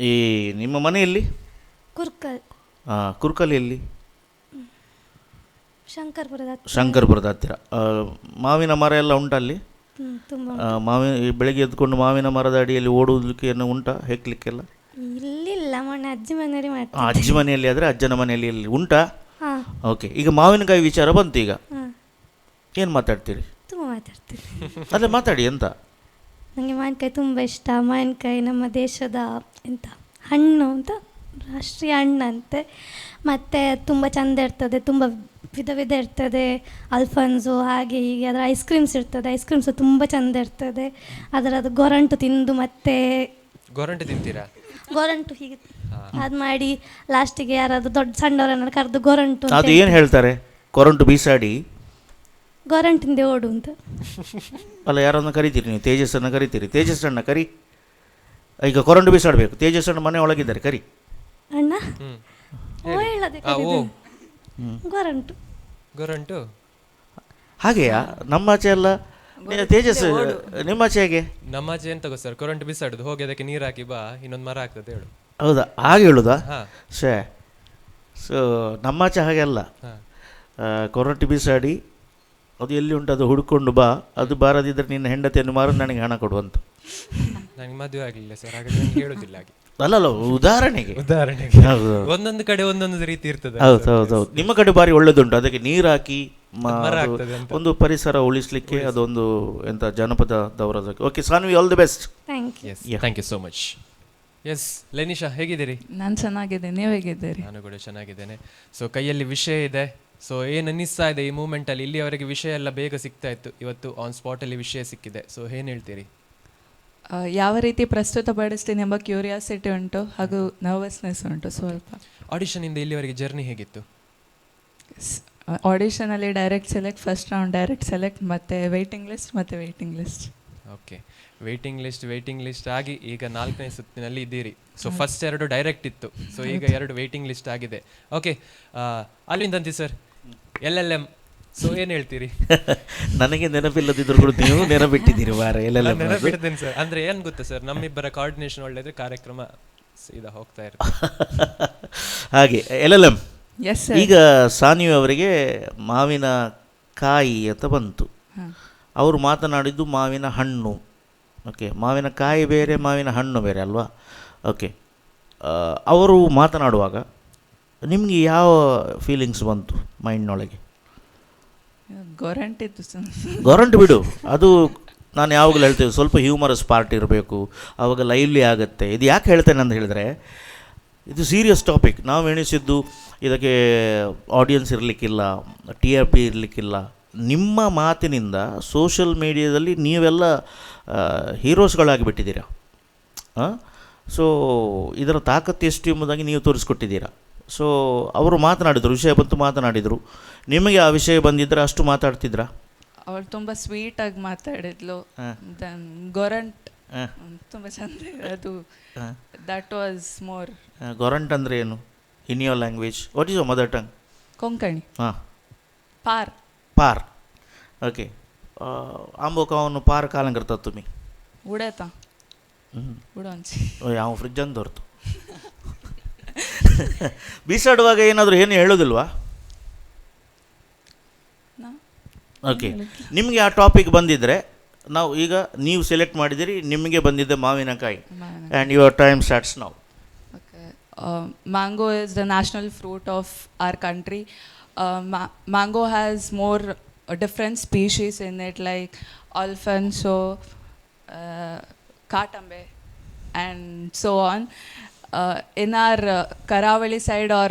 S4: ಈ ನಿಮ್ಮ ಮನೆಯಲ್ಲಿ ಕುರ್ಕಲಿಯಲ್ಲಿ ಶಂಕರ್ಪುರದ ಹತ್ತಿರ ಮಾವಿನ ಮರ ಎಲ್ಲ ಉಂಟಾ ಅಲ್ಲಿ? ಬೆಳಗ್ಗೆ ಎದ್ಕೊಂಡು ಮಾವಿನ ಮರದ ಅಡಿಯಲ್ಲಿ ಓಡುವುದಕ್ಕೆ ಏನು ಉಂಟಾ, ಹೆಕ್ಲಿಕ್ಕೆಲ್ಲ? ಅಜ್ಜಿ ಮನೆಯಲ್ಲಿ ಆದರೆ ಅಜ್ಜನ ಮನೆಯಲ್ಲಿ ಉಂಟಾ? ಓಕೆ. ಈಗ ಮಾವಿನಕಾಯಿ ವಿಚಾರ ಬಂತು, ಈಗ ಏನು ಮಾತಾಡ್ತೀರಿ? ಅಲ್ಲೇ ಮಾತಾಡಿ. ಎಂತ?
S7: ನನಗೆ ಮಾವಿನಕಾಯಿ ತುಂಬ ಇಷ್ಟ. ಮಾವಿನಕಾಯಿ ನಮ್ಮ ದೇಶದ ಎಂತ ಹಣ್ಣು ಅಂತ, ರಾಷ್ಟ್ರೀಯ ಹಣ್ಣು ಅಂತೆ. ಮತ್ತು ತುಂಬ ಚೆಂದ ಇರ್ತದೆ, ತುಂಬ ವಿಧ ಇರ್ತದೆ. ಅಲ್ಫನ್ಸು ಹಾಗೆ ಹೀಗೆ ಅದರ ಐಸ್ ಕ್ರೀಮ್ಸ್ ಇರ್ತದೆ. ಐಸ್ ಕ್ರೀಮ್ಸು ತುಂಬ ಚೆಂದ ಇರ್ತದೆ. ಅದರದ್ದು ಗೊರಂಟು ತಿಂದು ಮತ್ತೆ
S2: ಗೊರಂಟು ತಿಂತೀರಾ?
S7: ಗೊರಂಟು ಹೀಗೆ ಅದು ಮಾಡಿ ಲಾಸ್ಟಿಗೆ ಯಾರಾದರೂ ದೊಡ್ಡ ಸಣ್ಣವರನ್ನ ಕರೆದು ಗೊರಂಟು
S4: ಅದು ಏನು ಹೇಳ್ತಾರೆ, ಕೊರಂಟು ಬೀಸಾಡಿ
S7: ಗೊರಂಟಿಂದೆ ಓಡು ಅಂತ.
S4: ಅಲ್ಲ, ಯಾರನ್ನು ಕರಿತೀರಿ ನೀವು? ತೇಜಸ್ಸನ್ನು ಕರಿತೀರಿ? ತೇಜಸ್ಸಣ್ಣ ಕರಿ. ಈಗ ಕೊರಂಟು ಬೀಸಾಡಬೇಕು. ತೇಜಸ್ಸಣ್ಣ ಮನೆ ಒಳಗಿದ್ದಾರೆ, ಕರಿ.
S7: ಅಣ್ಣ ಹೇಳದೆ
S2: ಗೊರಂಟು
S4: ಹಾಗೆಯಾ? ನಮ್ಮಾಚೆ ಅಲ್ಲ ತೇಜಸ್, ನಿಮ್ಮಾಚೆ ಹೇಗೆ?
S2: ನಮ್ಮಾಚೆ ಎಂತ ಗೊತ್ತ ಸರ್, ಕೊರಂಟು ಬಿಸಾಡುದು, ಹೋಗಿ ಅದಕ್ಕೆ ನೀರು ಹಾಕಿ ಬಾ, ಇನ್ನೊಂದು ಮರ ಆಗ್ತದೆ ಹೇಳು.
S4: ಹೌದಾ? ಹಾಗೆ ಹೇಳುದಾ? ಶೇ. ಸೊ ನಮ್ಮಾಚೆ ಹಾಗೆ ಅಲ್ಲ. ಕೊರಂಟು ಬೀಸಾಡಿ ಅದು ಎಲ್ಲಿ ಉಂಟು ಅದು ಹುಡ್ಕೊಂಡು ಬಾ, ಅದು ಬಾರದಿದ್ದರೆ ನಿನ್ನ ಹೆಂಡತಿಯನ್ನು ಮಾರು, ನನಗೆ ಹಣ ಕೊಡುವಂತ.
S2: ನನಗೆ ಮದುವೆ ಆಗಲಿಲ್ಲ ಸರ್, ಹಾಗೆ ಹೇಳೋದಿಲ್ಲ ಹಾಗೆ.
S4: ಅಲ್ಲಲ್ಲ, ಉದಾಹರಣೆಗೆ
S2: ಒಂದೊಂದು ಕಡೆ ಒಂದೊಂದು ರೀತಿ ಇರ್ತದೆ.
S4: ಹೌದು. ನಿಮ್ಮ ಕಡೆ ಬಾರಿ ಒಳ್ಳೇದುಂಟು, ಅದಕ್ಕೆ ನೀರು ಹಾಕಿ ಒಂದು ಪರಿಸರ ಉಳಿಸ್ಲಿಕ್ಕೆ ಅದೊಂದು ಎಂತ ಜನಪದದವರ. Okay Saanvi, all the best.
S2: Thank you so much. Yes, Lenisha ಹೇಗಿದ್ದೀರಿ?
S6: ನಾನು ಚೆನ್ನಾಗಿದ್ದೇನೆ, ನೀವು ಹೇಗಿದ್ದೀರಿ?
S2: ನಾನು ಕೂಡ ಚೆನ್ನಾಗಿದ್ದೇನೆ. ಸೊ ಕೈಯಲ್ಲಿ ವಿಷಯ ಇದೆ. ಸೊ ಏನು ಅನ್ನಿಸ್ತಾ ಇದೆ ಈ ಮೂಮೆಂಟಲ್ಲಿ? ಇಲ್ಲಿಯವರೆಗೆ ವಿಷಯ ಎಲ್ಲ ಬೇಗ ಸಿಗ್ತಾ ಇತ್ತು, ಇವತ್ತು ಆನ್ ಸ್ಪಾಟಲ್ಲಿ ವಿಷಯ ಸಿಕ್ಕಿದೆ. ಸೊ ಏನು ಹೇಳ್ತೀರಿ?
S6: ಯಾವ ರೀತಿ ಪ್ರಸ್ತುತಪಡಿಸ್ತೀನಿ ಎಂಬ ಕ್ಯೂರಿಯಾಸಿಟಿ ಉಂಟು, ಹಾಗೂ ನರ್ವಸ್ನೆಸ್ ಉಂಟು ಸ್ವಲ್ಪ.
S2: ಆಡಿಷನಿಂದ ಇಲ್ಲಿವರೆಗೆ ಜರ್ನಿ ಹೇಗಿತ್ತು?
S6: ಆಡಿಷನಲ್ಲಿ direct select, first round direct select, ಮತ್ತು waiting list.
S2: Okay. Waiting list ಆಗಿ ಈಗ 4ನೇ ಸುತ್ತಿನಲ್ಲಿ ಇದ್ದೀರಿ. ಸೊ ಫಸ್ಟ್ 2 ಡೈರೆಕ್ಟ್ ಇತ್ತು, ಸೊ ಈಗ 2 ವೆಯ್ಟಿಂಗ್ ಲಿಸ್ಟ್ ಆಗಿದೆ. ಓಕೆ. ಅಲ್ವಿಂದಂತಿ ಸರ್, LLM, ಸೊ ಏನು ಹೇಳ್ತೀರಿ?
S4: ನನಗೆ ನೆನಪಿಲ್ಲದಿದ್ರು ಕೂಡ ನೀವು ನೆನಪಿಟ್ಟಿದ್ದೀರಿ ಮಾರ.
S2: ನೆನಪಿಡ್ತೇನೆ ಸರ್. ಅಂದರೆ ಏನು ಗೊತ್ತಾ ಸರ್, ನಮ್ಮಿಬ್ಬರ ಕೋಆರ್ಡಿನೇಷನ್ ಒಳ್ಳೆದ್ರೆ ಕಾರ್ಯಕ್ರಮ ಸೀದಾ ಹೋಗ್ತಾ ಇರುತ್ತೆ
S4: ಹಾಗೆ. LLM,
S6: yes.
S4: ಈಗ ಸಾನ್ವಿ ಅವರಿಗೆ ಮಾವಿನ ಕಾಯಿ ಅಂತ ಬಂತು. ಅವರು ಮಾತನಾಡಿದ್ದು ಮಾವಿನ ಹಣ್ಣು. ಓಕೆ. ಮಾವಿನ ಕಾಯಿ ಬೇರೆ, ಮಾವಿನ ಹಣ್ಣು ಬೇರೆ ಅಲ್ವಾ? ಓಕೆ. ಅವರು ಮಾತನಾಡುವಾಗ ನಿಮಗೆ ಯಾವ ಫೀಲಿಂಗ್ಸ್ ಬಂತು ಮೈಂಡ್ನೊಳಗೆ? ಗೊರಂಟು ಬಿಡು, ಅದು ನಾನು ಯಾವಾಗಲೂ ಹೇಳ್ತೇವೆ, ಸ್ವಲ್ಪ ಹ್ಯೂಮರಸ್ ಪಾರ್ಟ್ ಇರಬೇಕು, ಆವಾಗ ಲೈವ್ಲಿ ಆಗುತ್ತೆ. ಇದು ಯಾಕೆ ಹೇಳ್ತೇನೆ ಅಂತ ಹೇಳಿದ್ರೆ, ಇದು ಸೀರಿಯಸ್ ಟಾಪಿಕ್. ನಾವು ಎಣಿಸಿದ್ದು ಇದಕ್ಕೆ ಆಡಿಯನ್ಸ್ ಇರಲಿಕ್ಕಿಲ್ಲ, TRP ಇರಲಿಕ್ಕಿಲ್ಲ. ನಿಮ್ಮ ಮಾತಿನಿಂದ ಸೋಷಿಯಲ್ ಮೀಡಿಯಾದಲ್ಲಿ ನೀವೆಲ್ಲ ಹೀರೋಸ್ಗಳಾಗಿಬಿಟ್ಟಿದ್ದೀರಾ. ಸೊ ಇದರ ತಾಕತ್ತು ಎಷ್ಟು ಎಂಬುದಾಗಿ ನೀವು ತೋರಿಸ್ಕೊಟ್ಟಿದ್ದೀರಾ. ಸೊ ಅವರು ಮಾತನಾಡಿದರು, ವಿಷಯ ಬಂತು ಮಾತನಾಡಿದರು. ನಿಮಗೆ ಆ ವಿಷಯ ಬಂದಿದ್ದರೆ ಅಷ್ಟು ಮಾತಾಡ್ತಿದ್ರಾ?
S6: ಅವಳು ತುಂಬ ಸ್ವೀಟಾಗಿ ಮಾತಾಡಿದ್ಲು. ಗೊರಂಟ್ ತುಂಬ ಚಂದ, ಅದು ದಟ್ ವಾಸ್ ಮೋರ್.
S4: ಗೊರಂಟ್ ಅಂದರೆ ಏನು in your language? What is your mother tongue?
S6: Konkani.
S4: ಹಾಂ,
S6: ಪಾರ್.
S4: ಓಕೆ. आंबो कावन पार कालं करतात तुम्ही
S3: उडता ಉಡೋಂಚಿ
S4: ಯಾವ ಫ್ರಿಜ್ ಅಂತ ಹೊರತು ಬೀಸಾಡುವಾಗ ಏನಾದರೂ ಏನು ಹೇಳೋದಿಲ್ವಾ? ಓಕೆ, ನಿಮಗೆ ಆ ಟಾಪಿಕ್ ಬಂದಿದ್ದರೆ ನಾವು ಈಗ ನೀವು ಸೆಲೆಕ್ಟ್ ಮಾಡಿದಿರಿ, ನಿಮಗೆ ಬಂದಿದ್ದೆ ಮಾವಿನಕಾಯಿ. And your time starts now.
S8: Mango is the national fruit of our country. Mango has more different species in it, like Alfonso, Katambe, and so on. In our Karavali side or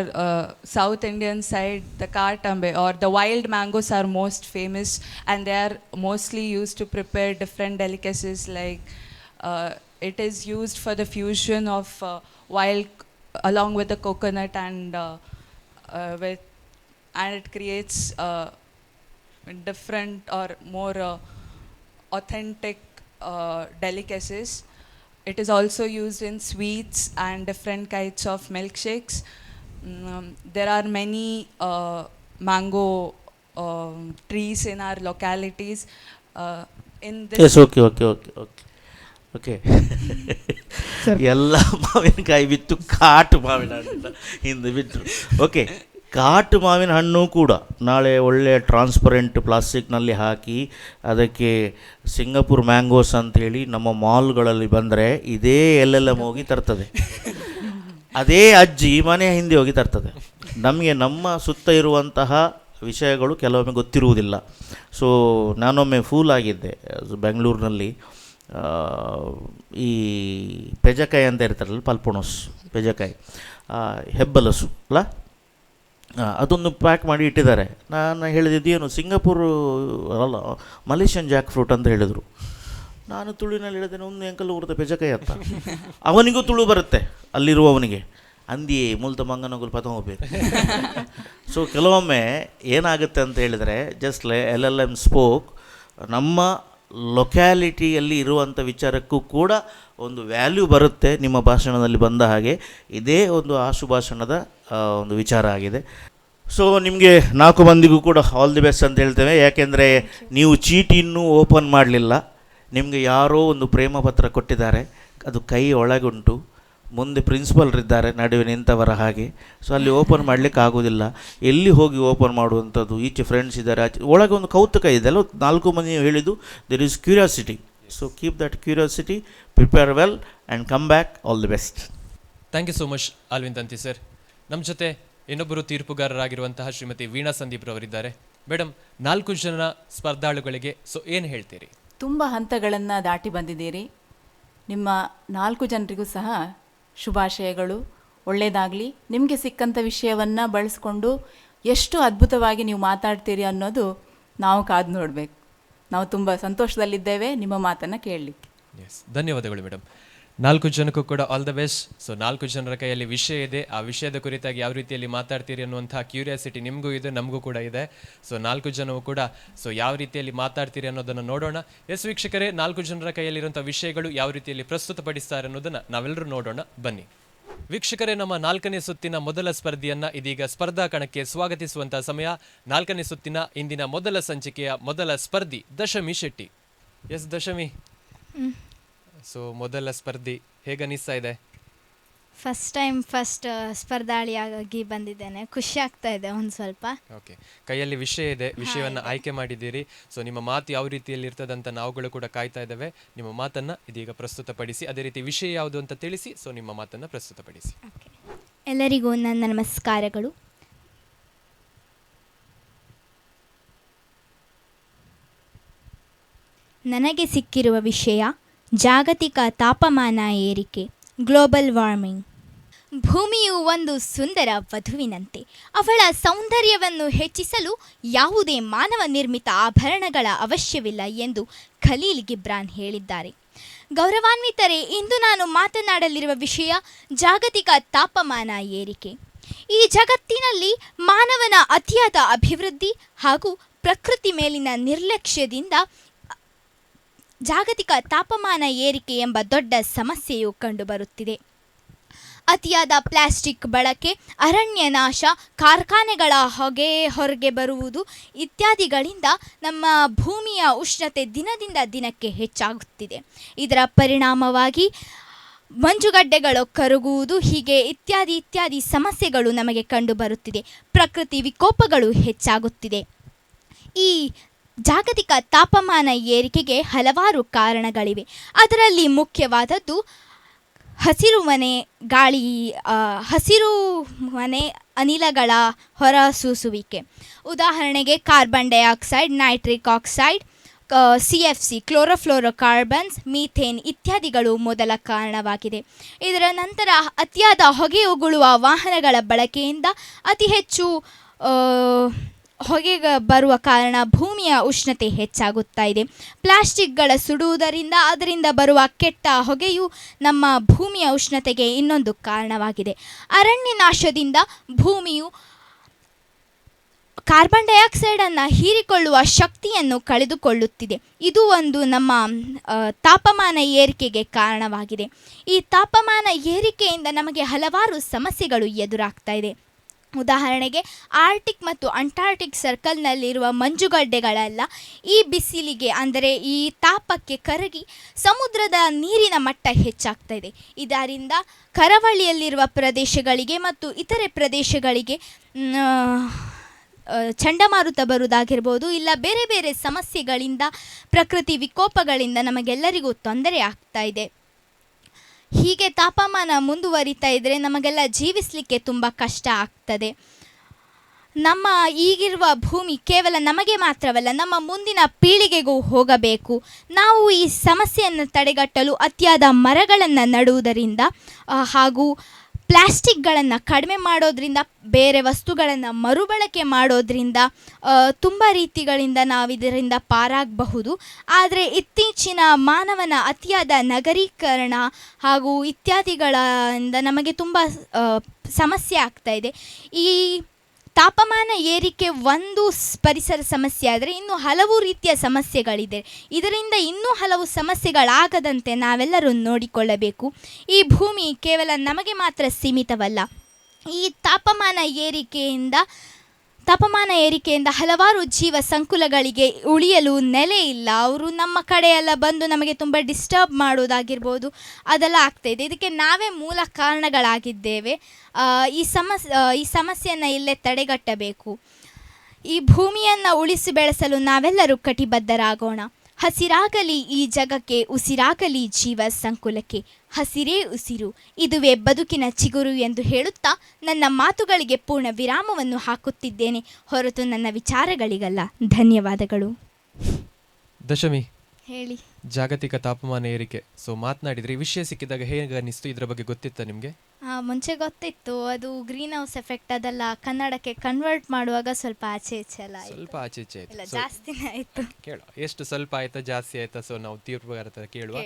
S8: South Indian side, the Katambe or the wild mangoes are most famous, and they are mostly used to prepare different delicacies. Like it is used for the fusion of wild along with the coconut and it creates different or more authentic delicacies. It is also used in sweets and different kinds of milkshakes. There are many mango trees in our localities. In this
S4: yes, okay okay okay okay okay ಎಲ್ಲ ಮಾವಿನಕಾಯಿ ಬಿತ್ತು, ಕಾಟು ಮಾವಿನ ಹಣ್ಣಿಂದ ಹಿಂದೆ ಬಿಟ್ಟರು. Okay, ಕಾಟು ಮಾವಿನ ಹಣ್ಣು ಕೂಡ ನಾಳೆ ಒಳ್ಳೆಯ ಟ್ರಾನ್ಸ್ಪರೆಂಟ್ ಪ್ಲಾಸ್ಟಿಕ್ನಲ್ಲಿ ಹಾಕಿ ಅದಕ್ಕೆ ಸಿಂಗಪುರ್ ಮ್ಯಾಂಗೋಸ್ ಅಂಥೇಳಿ ನಮ್ಮ ಮಾಲ್ಗಳಲ್ಲಿ ಬಂದರೆ ಇದೇ LLM ಹೋಗಿ ತರ್ತದೆ. ಅದೇ ಅಜ್ಜಿ ಮನೆ ಹಿಂದೆ ಹೋಗಿ ತರ್ತದೆ. ನಮಗೆ ನಮ್ಮ ಸುತ್ತ ಇರುವಂತಹ ವಿಷಯಗಳು ಕೆಲವೊಮ್ಮೆ ಗೊತ್ತಿರುವುದಿಲ್ಲ. ಸೊ ನಾನೊಮ್ಮೆ ಫೂಲ್ ಆಗಿದ್ದೆ ಬೆಂಗಳೂರಿನಲ್ಲಿ. ಈ ಪೆಜಕಾಯಿ ಅಂತ ಇರ್ತಾರಲ್ಲ, ಪಲ್ಪೊಣೋಸ್ ಪೆಜಕಾಯಿ, ಹೆಬ್ಬಲಸು ಅಲ್ಲ, ಅದೊಂದು ಪ್ಯಾಕ್ ಮಾಡಿ ಇಟ್ಟಿದ್ದಾರೆ. ನಾನು ಹೇಳಿದ್ದೇನು ಸಿಂಗಪೂರು ಅಲ್ಲ, ಮಲೇಷಿಯನ್ ಜಾಕ್ ಫ್ರೂಟ್ ಅಂತ ಹೇಳಿದರು. ನಾನು ತುಳುವಿನಲ್ಲಿ ಹೇಳಿದ್ದೇನೆ, ಒಂದು ಎಂಕಲ್ ಊರದ ಪೆಜಕಾಯಿ ಅಂತ. ಅವನಿಗೂ ತುಳು ಬರುತ್ತೆ, ಅಲ್ಲಿರುವವನಿಗೆ. ಅಂದಿಯೇ ಮೂಲತ ಮಂಗನಗುಲು ಪದ ಹೋಗ್ಬೇಕು. ಸೊ ಕೆಲವೊಮ್ಮೆ ಏನಾಗುತ್ತೆ ಅಂತ ಹೇಳಿದರೆ, ಜಸ್ಟ್ LLM ಸ್ಪೋಕ್, ನಮ್ಮ ಲೊಕ್ಯಾಲಿಟಿಯಲ್ಲಿ ಇರುವಂಥ ವಿಚಾರಕ್ಕೂ ಕೂಡ ಒಂದು ವ್ಯಾಲ್ಯೂ ಬರುತ್ತೆ ನಿಮ್ಮ ಭಾಷಣದಲ್ಲಿ ಬಂದ ಹಾಗೆ. ಇದೇ ಒಂದು ಆಶುಭಾಷಣದ ಒಂದು ವಿಚಾರ ಆಗಿದೆ. ಸೊ ನಿಮಗೆ 4 ಮಂದಿಗೂ ಕೂಡ ಆಲ್ ದಿ ಬೆಸ್ಟ್ ಅಂತ ಹೇಳ್ತೇವೆ. ಯಾಕೆಂದರೆ ನೀವು ಚೀಟಿ ಇನ್ನೂ ಓಪನ್ ಮಾಡಲಿಲ್ಲ. ನಿಮಗೆ ಯಾರೋ ಒಂದು ಪ್ರೇಮ ಪತ್ರ ಕೊಟ್ಟಿದ್ದಾರೆ, ಅದು ಕೈ ಒಳಗುಂಟು, ಮುಂದೆ ಪ್ರಿನ್ಸಿಪಲ್ರಿದ್ದಾರೆ ನಡುವೆ ನಿಂತವರ ಹಾಗೆ. ಸೊ ಅಲ್ಲಿ ಓಪನ್ ಮಾಡಲಿಕ್ಕೆ ಆಗೋದಿಲ್ಲ. ಎಲ್ಲಿ ಹೋಗಿ ಓಪನ್ ಮಾಡುವಂಥದ್ದು? ಈಚೆ ಫ್ರೆಂಡ್ಸ್ ಇದ್ದಾರೆ, ಆಚೆ ಒಳಗೆ ಒಂದು ಕೌತುಕ ಇದೆ ಅಲ್ಲ. 4 ಮಂದಿ ಹೇಳಿದ್ದು there is curiosity. So keep that curiosity, prepare well and come back. All the best.
S2: Thank you so much Alvin Tanti sir. ನಮ್ಮ ಜೊತೆ ಇನ್ನೊಬ್ಬರು ತೀರ್ಪುಗಾರರಾಗಿರುವಂತಹ ಶ್ರೀಮತಿ ವೀಣಾ ಸಂದೀಪ್ ರವರಿದ್ದಾರೆ. ಮೇಡಮ್, 4 ಜನ ಸ್ಪರ್ಧಾಳುಗಳಿಗೆ ಸೊ ಏನು ಹೇಳ್ತೀರಿ?
S3: ತುಂಬ ಹಂತಗಳನ್ನು ದಾಟಿ ಬಂದಿದ್ದೀರಿ. ನಿಮ್ಮ 4 ಜನರಿಗೂ ಸಹ ಶುಭಾಶಯಗಳು. ಒಳ್ಳೆಯದಾಗಲಿ. ನಿಮಗೆ ಸಿಕ್ಕಂಥ ವಿಷಯವನ್ನು ಬಳಸ್ಕೊಂಡು ಎಷ್ಟು ಅದ್ಭುತವಾಗಿ ನೀವು ಮಾತಾಡ್ತೀರಿ ಅನ್ನೋದು ನಾವು ಕಾದು ನೋಡಬೇಕು. ನಾವು ತುಂಬ ಸಂತೋಷದಲ್ಲಿದ್ದೇವೆ ನಿಮ್ಮ ಮಾತನ್ನು ಕೇಳಲಿಕ್ಕೆ.
S2: ಎಸ್, ಧನ್ಯವಾದಗಳು ಮೇಡಮ್. 4 ಜನಕ್ಕೂ ಕೂಡ ಆಲ್ ದ ಬೆಸ್ಟ್. ಸೊ 4 ಜನರ ಕೈಯಲ್ಲಿ ವಿಷಯ ಇದೆ, ಆ ವಿಷಯದ ಕುರಿತಾಗಿ ಯಾವ ರೀತಿಯಲ್ಲಿ ಮಾತಾಡ್ತೀರಿ ಅನ್ನುವಂಥ ಕ್ಯೂರಿಯಾಸಿಟಿ ನಿಮಗೂ ಇದೆ, ನಮಗೂ ಕೂಡ ಇದೆ. ಸೊ 4 ಜನವು ಕೂಡ ಸೊ ಯಾವ ರೀತಿಯಲ್ಲಿ ಮಾತಾಡ್ತೀರಿ ಅನ್ನೋದನ್ನು ನೋಡೋಣ. ಎಸ್ ವೀಕ್ಷಕರೇ, 4 ಜನರ ಕೈಯಲ್ಲಿರುವಂಥ ವಿಷಯಗಳು ಯಾವ ರೀತಿಯಲ್ಲಿ ಪ್ರಸ್ತುತಪಡಿಸ್ತಾರೆ ಅನ್ನೋದನ್ನು ನಾವೆಲ್ಲರೂ ನೋಡೋಣ ಬನ್ನಿ. ವೀಕ್ಷಕರೇ, ನಮ್ಮ 4ನೇ ಸುತ್ತಿನ ಮೊದಲ ಸ್ಪರ್ಧೆಯನ್ನ ಇದೀಗ ಸ್ಪರ್ಧಾ ಕಣಕ್ಕೆ ಸ್ವಾಗತಿಸುವಂತಹ ಸಮಯ. 4ನೇ ಸುತ್ತಿನ ಇಂದಿನ ಮೊದಲ ಸಂಚಿಕೆಯ ಮೊದಲ ಸ್ಪರ್ಧಿ ದಶಮಿ ಶೆಟ್ಟಿ. ಎಸ್ ದಶಮಿ, ಸೊ ಮೊದಲ ಸ್ಪರ್ಧಿ ಹೇಗನಿಸ್ತಾ ಇದೆ?
S5: ಫಸ್ಟ್ ಸ್ಪರ್ಧಾಳಿಯಾಗಿ ಬಂದಿದ್ದೇನೆ, ಖುಷಿ ಆಗ್ತಾ ಇದೆ ಒಂದು ಸ್ವಲ್ಪ.
S2: ಓಕೆ, ಕೈಯಲ್ಲಿ ವಿಷಯ ಇದೆ, ವಿಷಯವನ್ನು ಆಯ್ಕೆ ಮಾಡಿದ್ದೀರಿ. ಸೊ ನಿಮ್ಮ ಮಾತು ಯಾವ ರೀತಿಯಲ್ಲಿ ಇರ್ತದಂತ ನಾವುಗಳು ಕೂಡ ಕಾಯ್ತಾ ಇದ್ದೇವೆ. ನಿಮ್ಮ ಮಾತನ್ನು ಇದೀಗ ಪ್ರಸ್ತುತಪಡಿಸಿ, ಅದೇ ರೀತಿ ವಿಷಯ ಯಾವುದು ಅಂತ ತಿಳಿಸಿ, ಸೊ ನಿಮ್ಮ ಮಾತನ್ನು ಪ್ರಸ್ತುತಪಡಿಸಿ.
S5: ಎಲ್ಲರಿಗೂ ನನ್ನ ನಮಸ್ಕಾರಗಳು. ನನಗೆ ಸಿಕ್ಕಿರುವ ವಿಷಯ ಜಾಗತಿಕ ತಾಪಮಾನ ಏರಿಕೆ, ಗ್ಲೋಬಲ್ ವಾರ್ಮಿಂಗ್. ಭೂಮಿಯು ಒಂದು ಸುಂದರ ವಧುವಿನಂತೆ. ಅವಳ ಸೌಂದರ್ಯವನ್ನು ಹೆಚ್ಚಿಸಲು ಯಾವುದೇ ಮಾನವ ನಿರ್ಮಿತ ಆಭರಣಗಳ ಅವಶ್ಯವಿಲ್ಲ ಎಂದು ಖಲೀಲ್ ಗಿಬ್ರಾನ್ ಹೇಳಿದ್ದಾರೆ. ಗೌರವಾನ್ವಿತರೇ, ಇಂದು ನಾನು ಮಾತನಾಡಲಿರುವ ವಿಷಯ ಜಾಗತಿಕ ತಾಪಮಾನ ಏರಿಕೆ. ಈ ಜಗತ್ತಿನಲ್ಲಿ ಮಾನವನ ಅತಿಯಾದ ಅಭಿವೃದ್ಧಿ ಹಾಗೂ ಪ್ರಕೃತಿ ಮೇಲಿನ ನಿರ್ಲಕ್ಷ್ಯದಿಂದ ಜಾಗತಿಕ ತಾಪಮಾನ ಏರಿಕೆ ಎಂಬ ದೊಡ್ಡ ಸಮಸ್ಯೆಯು ಕಂಡುಬರುತ್ತಿದೆ. ಅತಿಯಾದ ಪ್ಲಾಸ್ಟಿಕ್ ಬಳಕೆ, ಅರಣ್ಯ ನಾಶ, ಕಾರ್ಖಾನೆಗಳ ಹೊರಗೆ ಬರುವುದು ಇತ್ಯಾದಿಗಳಿಂದ ನಮ್ಮ ಭೂಮಿಯ ಉಷ್ಣತೆ ದಿನದಿಂದ ದಿನಕ್ಕೆ ಹೆಚ್ಚಾಗುತ್ತಿದೆ. ಇದರ ಪರಿಣಾಮವಾಗಿ ಮಂಜುಗಡ್ಡೆಗಳು ಕರಗುವುದು, ಹೀಗೆ ಇತ್ಯಾದಿ ಸಮಸ್ಯೆಗಳು ನಮಗೆ ಕಂಡುಬರುತ್ತಿದೆ. ಪ್ರಕೃತಿ ವಿಕೋಪಗಳು ಹೆಚ್ಚಾಗುತ್ತಿದೆ. ಈ ಜಾಗತಿಕ ತಾಪಮಾನ ಏರಿಕೆಗೆ ಹಲವಾರು ಕಾರಣಗಳಿವೆ. ಅದರಲ್ಲಿ ಮುಖ್ಯವಾದದ್ದು ಹಸಿರುಮನೆ ಅನಿಲಗಳ ಹೊರಸೂಸುವಿಕೆ. ಉದಾಹರಣೆಗೆ carbon dioxide, nitric oxide, CFC, chlorofluorocarbons, methane ಇತ್ಯಾದಿಗಳು ಮೊದಲ ಕಾರಣವಾಗಿದೆ. ಇದರ ನಂತರ ಅತಿಯಾದ ಹೊಗೆ ಉಗುಳುವ ವಾಹನಗಳ ಬಳಕೆಯಿಂದ ಅತಿ ಹೆಚ್ಚು ಹೊಗೆ ಬರುವ ಕಾರಣ ಭೂಮಿಯ ಉಷ್ಣತೆ ಹೆಚ್ಚಾಗುತ್ತಾ ಇದೆ. ಪ್ಲಾಸ್ಟಿಕ್ಗಳ ಸುಡುವುದರಿಂದ ಅದರಿಂದ ಬರುವ ಕೆಟ್ಟ ಹೊಗೆಯು ನಮ್ಮ ಭೂಮಿಯ ಉಷ್ಣತೆಗೆ ಇನ್ನೊಂದು ಕಾರಣವಾಗಿದೆ. ಅರಣ್ಯ ನಾಶದಿಂದ ಭೂಮಿಯು ಕಾರ್ಬನ್ ಡೈಆಕ್ಸೈಡನ್ನು ಹೀರಿಕೊಳ್ಳುವ ಶಕ್ತಿಯನ್ನು ಕಳೆದುಕೊಳ್ಳುತ್ತಿದೆ. ಇದು ಒಂದು ನಮ್ಮ ತಾಪಮಾನ ಏರಿಕೆಗೆ ಕಾರಣವಾಗಿದೆ. ಈ ತಾಪಮಾನ ಏರಿಕೆಯಿಂದ ನಮಗೆ ಹಲವಾರು ಸಮಸ್ಯೆಗಳು ಎದುರಾಗ್ತಾ ಇದೆ. ಉದಾಹರಣೆಗೆ ಆರ್ಟಿಕ್ ಮತ್ತು ಅಂಟಾರ್ಟಿಕ್ ಸರ್ಕಲ್ನಲ್ಲಿರುವ ಮಂಜುಗಡ್ಡೆಗಳೆಲ್ಲ ಈ ಬಿಸಿಲಿಗೆ, ಅಂದರೆ ಈ ತಾಪಕ್ಕೆ ಕರಗಿ ಸಮುದ್ರದ ನೀರಿನ ಮಟ್ಟ ಹೆಚ್ಚಾಗ್ತಾ ಇದೆ. ಇದರಿಂದ ಕರಾವಳಿಯಲ್ಲಿರುವ ಪ್ರದೇಶಗಳಿಗೆ ಮತ್ತು ಇತರೆ ಪ್ರದೇಶಗಳಿಗೆ ಚಂಡಮಾರುತ ಬರುವುದಾಗಿರ್ಬೋದು, ಇಲ್ಲ ಬೇರೆ ಬೇರೆ ಸಮಸ್ಯೆಗಳಿಂದ, ಪ್ರಕೃತಿ ವಿಕೋಪಗಳಿಂದ ನಮಗೆಲ್ಲರಿಗೂ ತೊಂದರೆ ಆಗ್ತಾ ಇದೆ. ಹೀಗೆ ತಾಪಮಾನ ಮುಂದುವರಿತಾ ಇದ್ದರೆ ನಮಗೆಲ್ಲ ಜೀವಿಸಲಿಕ್ಕೆ ತುಂಬ ಕಷ್ಟ ಆಗ್ತದೆ. ನಮ್ಮ ಈಗಿರುವ ಭೂಮಿ ಕೇವಲ ನಮಗೆ ಮಾತ್ರವಲ್ಲ, ನಮ್ಮ ಮುಂದಿನ ಪೀಳಿಗೆಗೂ ಹೋಗಬೇಕು. ನಾವು ಈ ಸಮಸ್ಯೆಯನ್ನು ತಡೆಗಟ್ಟಲು ಅತಿಯಾದ ಮರಗಳನ್ನು ನೆಡುವುದರಿಂದ ಹಾಗೂ ಪ್ಲಾಸ್ಟಿಕ್ಗಳನ್ನು ಕಡಿಮೆ ಮಾಡೋದ್ರಿಂದ, ಬೇರೆ ವಸ್ತುಗಳನ್ನು ಮರುಬಳಕೆ ಮಾಡೋದ್ರಿಂದ ತುಂಬ ರೀತಿಗಳಿಂದ ನಾವು ಇದರಿಂದ ಪಾರಾಗಬಹುದು. ಆದರೆ ಇತ್ತೀಚಿನ ಮಾನವನ ಅತಿಯಾದ ನಗರೀಕರಣ ಹಾಗೂ ಇತ್ಯಾದಿಗಳಿಂದ ನಮಗೆ ತುಂಬ ಸಮಸ್ಯೆ ಆಗ್ತಾ ಇದೆ. ಈ ತಾಪಮಾನ ಏರಿಕೆ ಒಂದು ಪರಿಸರ ಸಮಸ್ಯೆ ಆದರೆ ಇನ್ನು ಹಲವು ರೀತಿಯ ಸಮಸ್ಯೆಗಳಿದೆ. ಇದರಿಂದ ಇನ್ನೂ ಹಲವು ಸಮಸ್ಯೆಗಳಾಗದಂತೆ ನಾವೆಲ್ಲರೂ ನೋಡಿಕೊಳ್ಳಬೇಕು. ಈ ಭೂಮಿ ಕೇವಲ ನಮಗೆ ಮಾತ್ರ ಸೀಮಿತವಲ್ಲ. ಈ ತಾಪಮಾನ ಏರಿಕೆಯಿಂದ ಹಲವಾರು ಜೀವ ಸಂಕುಲಗಳಿಗೆ ಉಳಿಯಲು ನೆಲೆ ಇಲ್ಲ. ಅವರು ನಮ್ಮ ಕಡೆಯೆಲ್ಲ ಬಂದು ನಮಗೆ ತುಂಬ ಡಿಸ್ಟರ್ಬ್ ಮಾಡೋದಾಗಿರ್ಬೋದು, ಅದೆಲ್ಲ ಆಗ್ತಾಯಿದೆ. ಇದಕ್ಕೆ ನಾವೇ ಮೂಲ ಕಾರಣಗಳಾಗಿದ್ದೇವೆ. ಈ ಸಮಸ್ಯೆಯನ್ನು ಇಲ್ಲೇ ತಡೆಗಟ್ಟಬೇಕು. ಈ ಭೂಮಿಯನ್ನು ಉಳಿಸಿ ಬೆಳೆಸಲು ನಾವೆಲ್ಲರೂ ಕಟಿಬದ್ಧರಾಗೋಣ. ಹಸಿರಾಗಲಿ ಈ ಜಗಕ್ಕೆ, ಉಸಿರಾಗಲಿ ಜೀವ ಸಂಕುಲಕ್ಕೆ, ಹಸಿರೇ ಉಸಿರು, ಇದುವೇ ಬದುಕಿನ ಚಿಗುರು ಎಂದು ಹೇಳುತ್ತಾ ನನ್ನ ಮಾತುಗಳಿಗೆ ಪೂರ್ಣ ವಿರಾಮವನ್ನು ಹಾಕುತ್ತಿದ್ದೇನೆ, ಹೊರತು ನನ್ನ ವಿಚಾರಗಳಿಗಲ್ಲ. ಧನ್ಯವಾದಗಳು.
S2: ದಶಮಿ,
S5: ಹೇಳಿ.
S2: ಜಾಗತಿಕ ತಾಪಮಾನ ಏರಿಕೆ ಮಾತನಾಡಿದ್ರಿ. ವಿಷಯ ಸಿಕ್ಕಿದಾಗ ಹೇಗೆ ಅನಿಸ್ತು? ಇದರ ಬಗ್ಗೆ ಗೊತ್ತಿತ್ತಾ ನಿಮಗೆ?
S5: ಮುಂಚೆ ಗೊತ್ತಿತ್ತು. ಅದು ಗ್ರೀನ್ ಹೌಸ್ ಎಫೆಕ್ಟ್ ಅದೆಲ್ಲ ಕನ್ನಡಕ್ಕೆ ಕನ್ವರ್ಟ್ ಮಾಡುವಾಗ ಸ್ವಲ್ಪ ಆಚೆ ಈಚೆ ಎಲ್ಲ
S2: ಸ್ವಲ್ಪ ಆಚೆ ಈಚೆ ಆಯ್ತು.
S5: ಜಾಸ್ತಿನೇ ಆಯಿತು.
S2: ಕೇಳುವ, ಎಷ್ಟು ಸ್ವಲ್ಪ ಆಯ್ತಾ ಜಾಸ್ತಿ ಆಯ್ತಾ? ನಾವು ತೀರ್ಪುಗಾರ ಕೇಳುವ.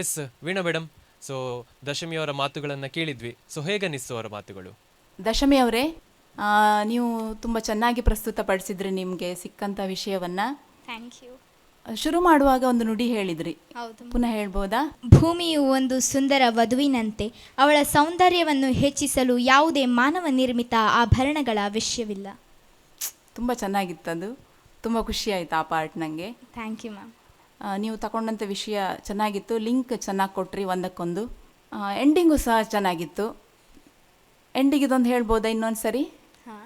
S2: ಎಸ್ ವೀಣಾ ಮೇಡಮ್, ದಶಮಿಯವರ ಮಾತುಗಳನ್ನು ಕೇಳಿದ್ವಿ. ಹೇಗನ್ನಿಸ್ತು ಅವರ ಮಾತುಗಳು?
S3: ದಶಮಿ ಅವರೇ, ನೀವು ತುಂಬ ಚೆನ್ನಾಗಿ ಪ್ರಸ್ತುತಪಡಿಸಿದ್ರಿ ನಿಮಗೆ ಸಿಕ್ಕಂಥ ವಿಷಯವನ್ನು.
S5: Thank you.
S3: ಶುರು ಮಾಡುವಾಗ ಒಂದು ನುಡಿ ಹೇಳಿದ್ರಿ,
S5: ಹೌದು.
S3: ಪುನಃ ಹೇಳ್ಬೋದಾ?
S5: ಭೂಮಿಯು ಒಂದು ಸುಂದರ ವಧುವಿನಂತೆ, ಅವಳ ಸೌಂದರ್ಯವನ್ನು ಹೆಚ್ಚಿಸಲು ಯಾವುದೇ ಮಾನವ ನಿರ್ಮಿತ ಆಭರಣಗಳ ಅವಶ್ಯವಿಲ್ಲ.
S3: ತುಂಬ ಚೆನ್ನಾಗಿತ್ತದು. ತುಂಬ ಖುಷಿಯಾಯಿತು ಆ ಪಾರ್ಟ್ ನನಗೆ.
S5: Thank you ma'am.
S3: ನೀವು ತಗೊಂಡಂಥ ವಿಷಯ ಚೆನ್ನಾಗಿತ್ತು. ಲಿಂಕ್ ಚೆನ್ನಾಗಿ ಕೊಟ್ರಿ ಒಂದಕ್ಕೊಂದು. ಎಂಡಿಂಗು ಸಹ ಚೆನ್ನಾಗಿತ್ತು. ಎಂಡಿಗಿದೊಂದು ಹೇಳ್ಬೋದಾ ಇನ್ನೊಂದು ಸರಿ?
S5: ಹಾಂ.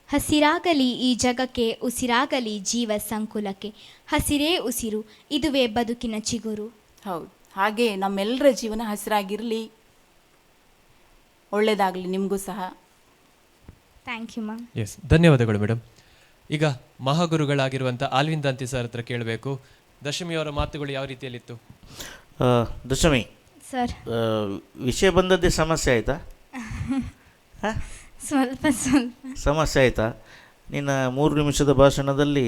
S5: ಹಸಿರಾಗಲಿ ಈ ಜಗಕ್ಕೆ, ಉಸಿರಾಗಲಿ ಜೀವ ಸಂಕುಲಕ್ಕೆ, ಹಸಿರೇ ಉಸಿರು, ಇದುವೇ ಬದುಕಿನ ಚಿಗುರು.
S3: ಹೌದು, ಹಾಗೆ ನಮ್ಮೆಲ್ಲರ ಜೀವನ ಹಸಿರಾಗಿರಲಿ, ಒಳ್ಳೆಯದಾಗಲಿ ನಿಮಗೂ ಸಹ.
S5: Thank you ma'am.
S2: ಎಸ್, ಧನ್ಯವಾದಗಳು ಮೇಡಮ್. ಈಗ ಮಹಾಗುರುಗಳಾಗಿರುವಂಥ ಆಲ್ವಿಂದಾಂತಿ ಸರ್ ಹತ್ರ ಕೇಳಬೇಕು. ದಶಮಿಯವರ ಮಾತುಗಳು ಯಾವ ರೀತಿಯಲ್ಲಿತ್ತು?
S4: ದಶಮಿ
S5: ಸರ್,
S4: ವಿಷಯ ಬಂದದ್ದೇ ಸಮಸ್ಯೆ ಆಯಿತಾ?
S5: ಸ್ವಲ್ಪ
S4: ಸಮಸ್ಯೆ ಆಯಿತಾ? ನಿನ್ನ 3 ನಿಮಿಷದ ಭಾಷಣದಲ್ಲಿ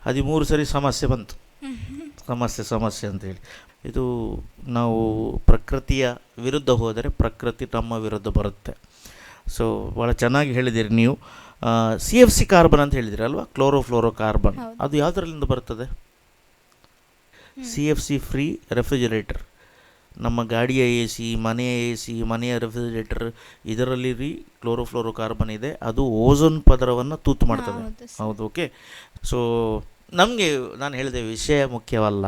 S4: 13 ಸರಿ ಸಮಸ್ಯೆ ಬಂತು. ಸಮಸ್ಯೆ ಅಂತೇಳಿ. ಇದು ನಾವು ಪ್ರಕೃತಿಯ ವಿರುದ್ಧ ಹೋದರೆ ಪ್ರಕೃತಿ ನಮ್ಮ ವಿರುದ್ಧ ಬರುತ್ತೆ. ಭಾಳ ಚೆನ್ನಾಗಿ ಹೇಳಿದ್ದೀರಿ ನೀವು. CFC ಕಾರ್ಬನ್ ಅಂತ ಹೇಳಿದಿರಿ ಅಲ್ವಾ? Chlorofluoro carbon. ಅದು ಯಾವುದರಲ್ಲಿಂದ ಬರ್ತದೆ? CFC free refrigerator. ನಮ್ಮ ಗಾಡಿಯ ಎ ಸಿ, ಮನೆಯ ಎ ಸಿ, ಮನೆಯ ರೆಫ್ರಿಜರೇಟರ್ ಇದರಲ್ಲಿ ಕ್ಲೋರೋಫ್ಲೋರೋಕಾರ್ಬನ್ ಇದೆ, ಅದು ಓಝೋನ್ ಪದರವನ್ನು ತೂತು ಮಾಡ್ತದೆ.
S5: ಹೌದು ಸರ್.
S4: ಹೌದು, ಓಕೆ. ಸೊ ನಮಗೆ ನಾನು ಹೇಳಿದೆ ವಿಷಯ ಮುಖ್ಯವಲ್ಲ,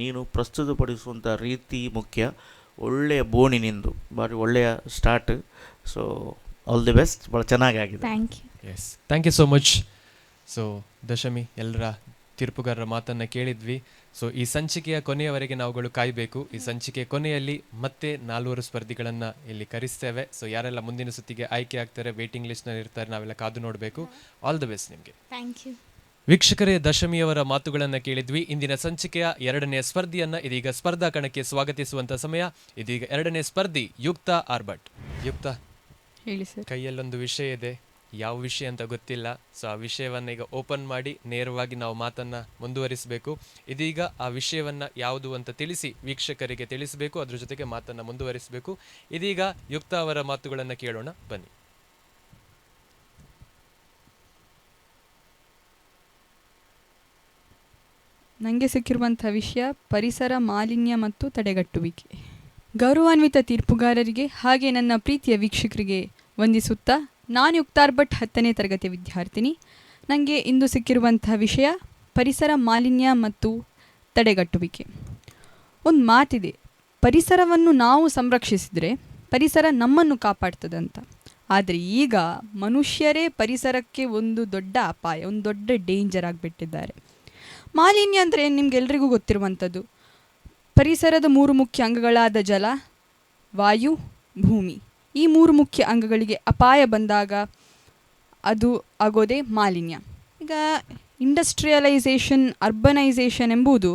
S4: ನೀನು ಪ್ರಸ್ತುತಪಡಿಸುವಂಥ ರೀತಿ ಮುಖ್ಯ. ಒಳ್ಳೆಯ ಬೋಣಿ ನಿಂದು, ಭಾರಿ ಒಳ್ಳೆಯ start. So all the best, ಭಾಳ ಚೆನ್ನಾಗಿ ಆಗಿದೆ.
S5: Thank you.
S2: Yes, thank you so much. So Dashami, ಎಲ್ಲರ ತೀರ್ಪುಗಾರರ ಮಾತನ್ನು ಕೇಳಿದ್ವಿ. ಸೊ ಈ ಸಂಚಿಕೆಯ ಕೊನೆಯವರೆಗೆ ನಾವುಗಳು ಕಾಯಬೇಕು. ಈ ಸಂಚಿಕೆಯ ಕೊನೆಯಲ್ಲಿ ಮತ್ತೆ 4 ಸ್ಪರ್ಧಿಗಳನ್ನು ಇಲ್ಲಿ ಕರೆಸ್ತೇವೆ. ಸೊ ಯಾರೆಲ್ಲ ಮುಂದಿನ ಸುತ್ತಿಗೆ ಆಯ್ಕೆ ಆಗ್ತಾರೆ, ವೇಟಿಂಗ್ ಲಿಸ್ಟ್ನಲ್ಲಿ ಇರ್ತಾರೆ, ನಾವೆಲ್ಲ ಕಾದು ನೋಡಬೇಕು. ಆಲ್ ದ ಬೆಸ್ಟ್ ನಿಮಗೆ.
S5: Thank you.
S2: ವೀಕ್ಷಕರೇ, ದಶಮಿಯವರ ಮಾತುಗಳನ್ನು ಕೇಳಿದ್ವಿ. ಇಂದಿನ ಸಂಚಿಕೆಯ 2ನೇ ಸ್ಪರ್ಧಿಯನ್ನ ಇದೀಗ ಸ್ಪರ್ಧಾ ಕಣಕ್ಕೆ ಸ್ವಾಗತಿಸುವಂತ ಸಮಯ. ಇದೀಗ 2ನೇ ಸ್ಪರ್ಧಿ ಯುಕ್ತ ಆರ್ಭಟ್. ಯುಕ್ತ,
S6: ಹೇಳಿ ಸರ್.
S2: ಕೈಯಲ್ಲೊಂದು ವಿಷಯ ಇದೆ, ಯಾವ ವಿಷಯ ಅಂತ ಗೊತ್ತಿಲ್ಲ. ಸೊ ಆ ವಿಷಯವನ್ನು ಈಗ ಓಪನ್ ಮಾಡಿ ನೇರವಾಗಿ ನಾವು ಮಾತನ್ನು ಮುಂದುವರಿಸಬೇಕು. ಇದೀಗ ಆ ವಿಷಯವನ್ನು ಯಾವುದು ಅಂತ ತಿಳಿಸಿ ವೀಕ್ಷಕರಿಗೆ ತಿಳಿಸಬೇಕು, ಅದ್ರ ಜೊತೆಗೆ ಮಾತನ್ನು ಮುಂದುವರಿಸಬೇಕು. ಇದೀಗ ಯುಕ್ತ ಅವರ ಮಾತುಗಳನ್ನು ಕೇಳೋಣ, ಬನ್ನಿ.
S6: ನನಗೆ ಸಿಕ್ಕಿರುವಂಥ ವಿಷಯ ಪರಿಸರ ಮಾಲಿನ್ಯ ಮತ್ತು ತಡೆಗಟ್ಟುವಿಕೆ. ಗೌರವಾನ್ವಿತ ತೀರ್ಪುಗಾರರಿಗೆ ಹಾಗೆ ನನ್ನ ಪ್ರೀತಿಯ ವೀಕ್ಷಕರಿಗೆ ವಂದಿಸುತ್ತಾ, ನಾನು ಯುಕ್ತಾರ್ಭಟ್ 10ನೇ ತರಗತಿ ವಿದ್ಯಾರ್ಥಿನಿ. ನನಗೆ ಇಂದು ಸಿಕ್ಕಿರುವಂಥ ವಿಷಯ ಪರಿಸರ ಮಾಲಿನ್ಯ ಮತ್ತು ತಡೆಗಟ್ಟುವಿಕೆ. ಒಂದು ಮಾತಿದೆ, ಪರಿಸರವನ್ನು ನಾವು ಸಂರಕ್ಷಿಸಿದರೆ ಪರಿಸರ ನಮ್ಮನ್ನು ಕಾಪಾಡ್ತದಂತ. ಆದರೆ ಈಗ ಮನುಷ್ಯರೇ ಪರಿಸರಕ್ಕೆ ಒಂದು ದೊಡ್ಡ ಅಪಾಯ, ಒಂದು ದೊಡ್ಡ ಡೇಂಜರ್ ಆಗಿಬಿಟ್ಟಿದ್ದಾರೆ. ಮಾಲಿನ್ಯ ಅಂದರೆ ನಿಮಗೆಲ್ರಿಗೂ ಗೊತ್ತಿರುವಂಥದ್ದು. ಪರಿಸರದ 3 ಮುಖ್ಯ ಅಂಗಗಳಾದ ಜಲ, ವಾಯು, ಭೂಮಿ, ಈ 3 ಮುಖ್ಯ ಅಂಗಗಳಿಗೆ ಅಪಾಯ ಬಂದಾಗ ಅದು ಆಗೋದೇ ಮಾಲಿನ್ಯ. ಈಗ ಇಂಡಸ್ಟ್ರಿಯಲೈಸೇಷನ್, ಅರ್ಬನೈಸೇಷನ್ ಎಂಬುದು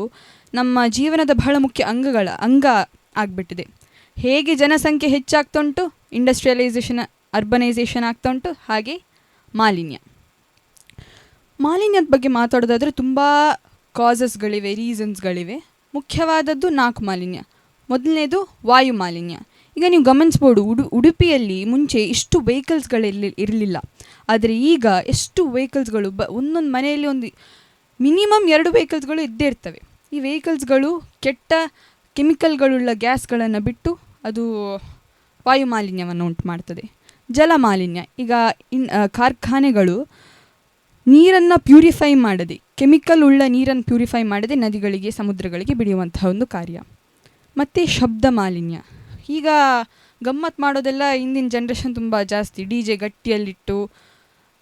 S6: ನಮ್ಮ ಜೀವನದ ಬಹಳ ಮುಖ್ಯ ಅಂಗ ಆಗಿಬಿಟ್ಟಿದೆ. ಹೇಗೆ ಜನಸಂಖ್ಯೆ ಹೆಚ್ಚಾಗ್ತಾ ಉಂಟು, ಇಂಡಸ್ಟ್ರಿಯಲೈಸೇಷನ್, ಅರ್ಬನೈಸೇಷನ್ ಆಗ್ತಾ ಉಂಟು, ಹಾಗೆ ಮಾಲಿನ್ಯದ ಬಗ್ಗೆ ಮಾತಾಡೋದಾದರೆ ತುಂಬ ಕಾಸಸ್ಗಳಿವೆ, ರೀಸನ್ಸ್ಗಳಿವೆ. ಮುಖ್ಯವಾದದ್ದು 4 ಮಾಲಿನ್ಯ. ಮೊದಲನೇದು ವಾಯು ಮಾಲಿನ್ಯ. ಈಗ ನೀವು ಗಮನಿಸ್ಬೋದು, ಉಡುಪಿಯಲ್ಲಿ ಮುಂಚೆ ಇಷ್ಟು ಇರಲಿಲ್ಲ, ಆದರೆ ಈಗ ಎಷ್ಟು ವೆಹಿಕಲ್ಸ್ಗಳು, ಒಂದೊಂದು ಮನೆಯಲ್ಲಿ ಒಂದು ಮಿನಿಮಮ್ 2 ವೆಹಿಕಲ್ಸ್ಗಳು ಇದ್ದೇ ಇರ್ತವೆ. ಈ ವೆಹಿಕಲ್ಸ್ಗಳು ಕೆಟ್ಟ ಕೆಮಿಕಲ್ಗಳುಳ್ಳ ಗ್ಯಾಸ್ಗಳನ್ನು ಬಿಟ್ಟು ಅದು ವಾಯು ಮಾಲಿನ್ಯವನ್ನು ಉಂಟು ಮಾಡ್ತದೆ. ಜಲ ಮಾಲಿನ್ಯ, ಈಗ ಕಾರ್ಖಾನೆಗಳು ನೀರನ್ನು ಪ್ಯೂರಿಫೈ ಮಾಡದೆ, ಕೆಮಿಕಲ್ ಉಳ್ಳ ನೀರನ್ನು ಪ್ಯೂರಿಫೈ ಮಾಡದೆ ನದಿಗಳಿಗೆ, ಸಮುದ್ರಗಳಿಗೆ ಬಿಡುವಂತಹ ಒಂದು ಕಾರ್ಯ. ಮತ್ತು ಶಬ್ದ ಮಾಲಿನ್ಯ. ಈಗ ಗಮ್ಮತ್ತು ಮಾಡೋದೆಲ್ಲ ಇಂದಿನ ಜನ್ರೇಷನ್ ತುಂಬ ಜಾಸ್ತಿ, DJ ಗಟ್ಟಿಯಲ್ಲಿಟ್ಟು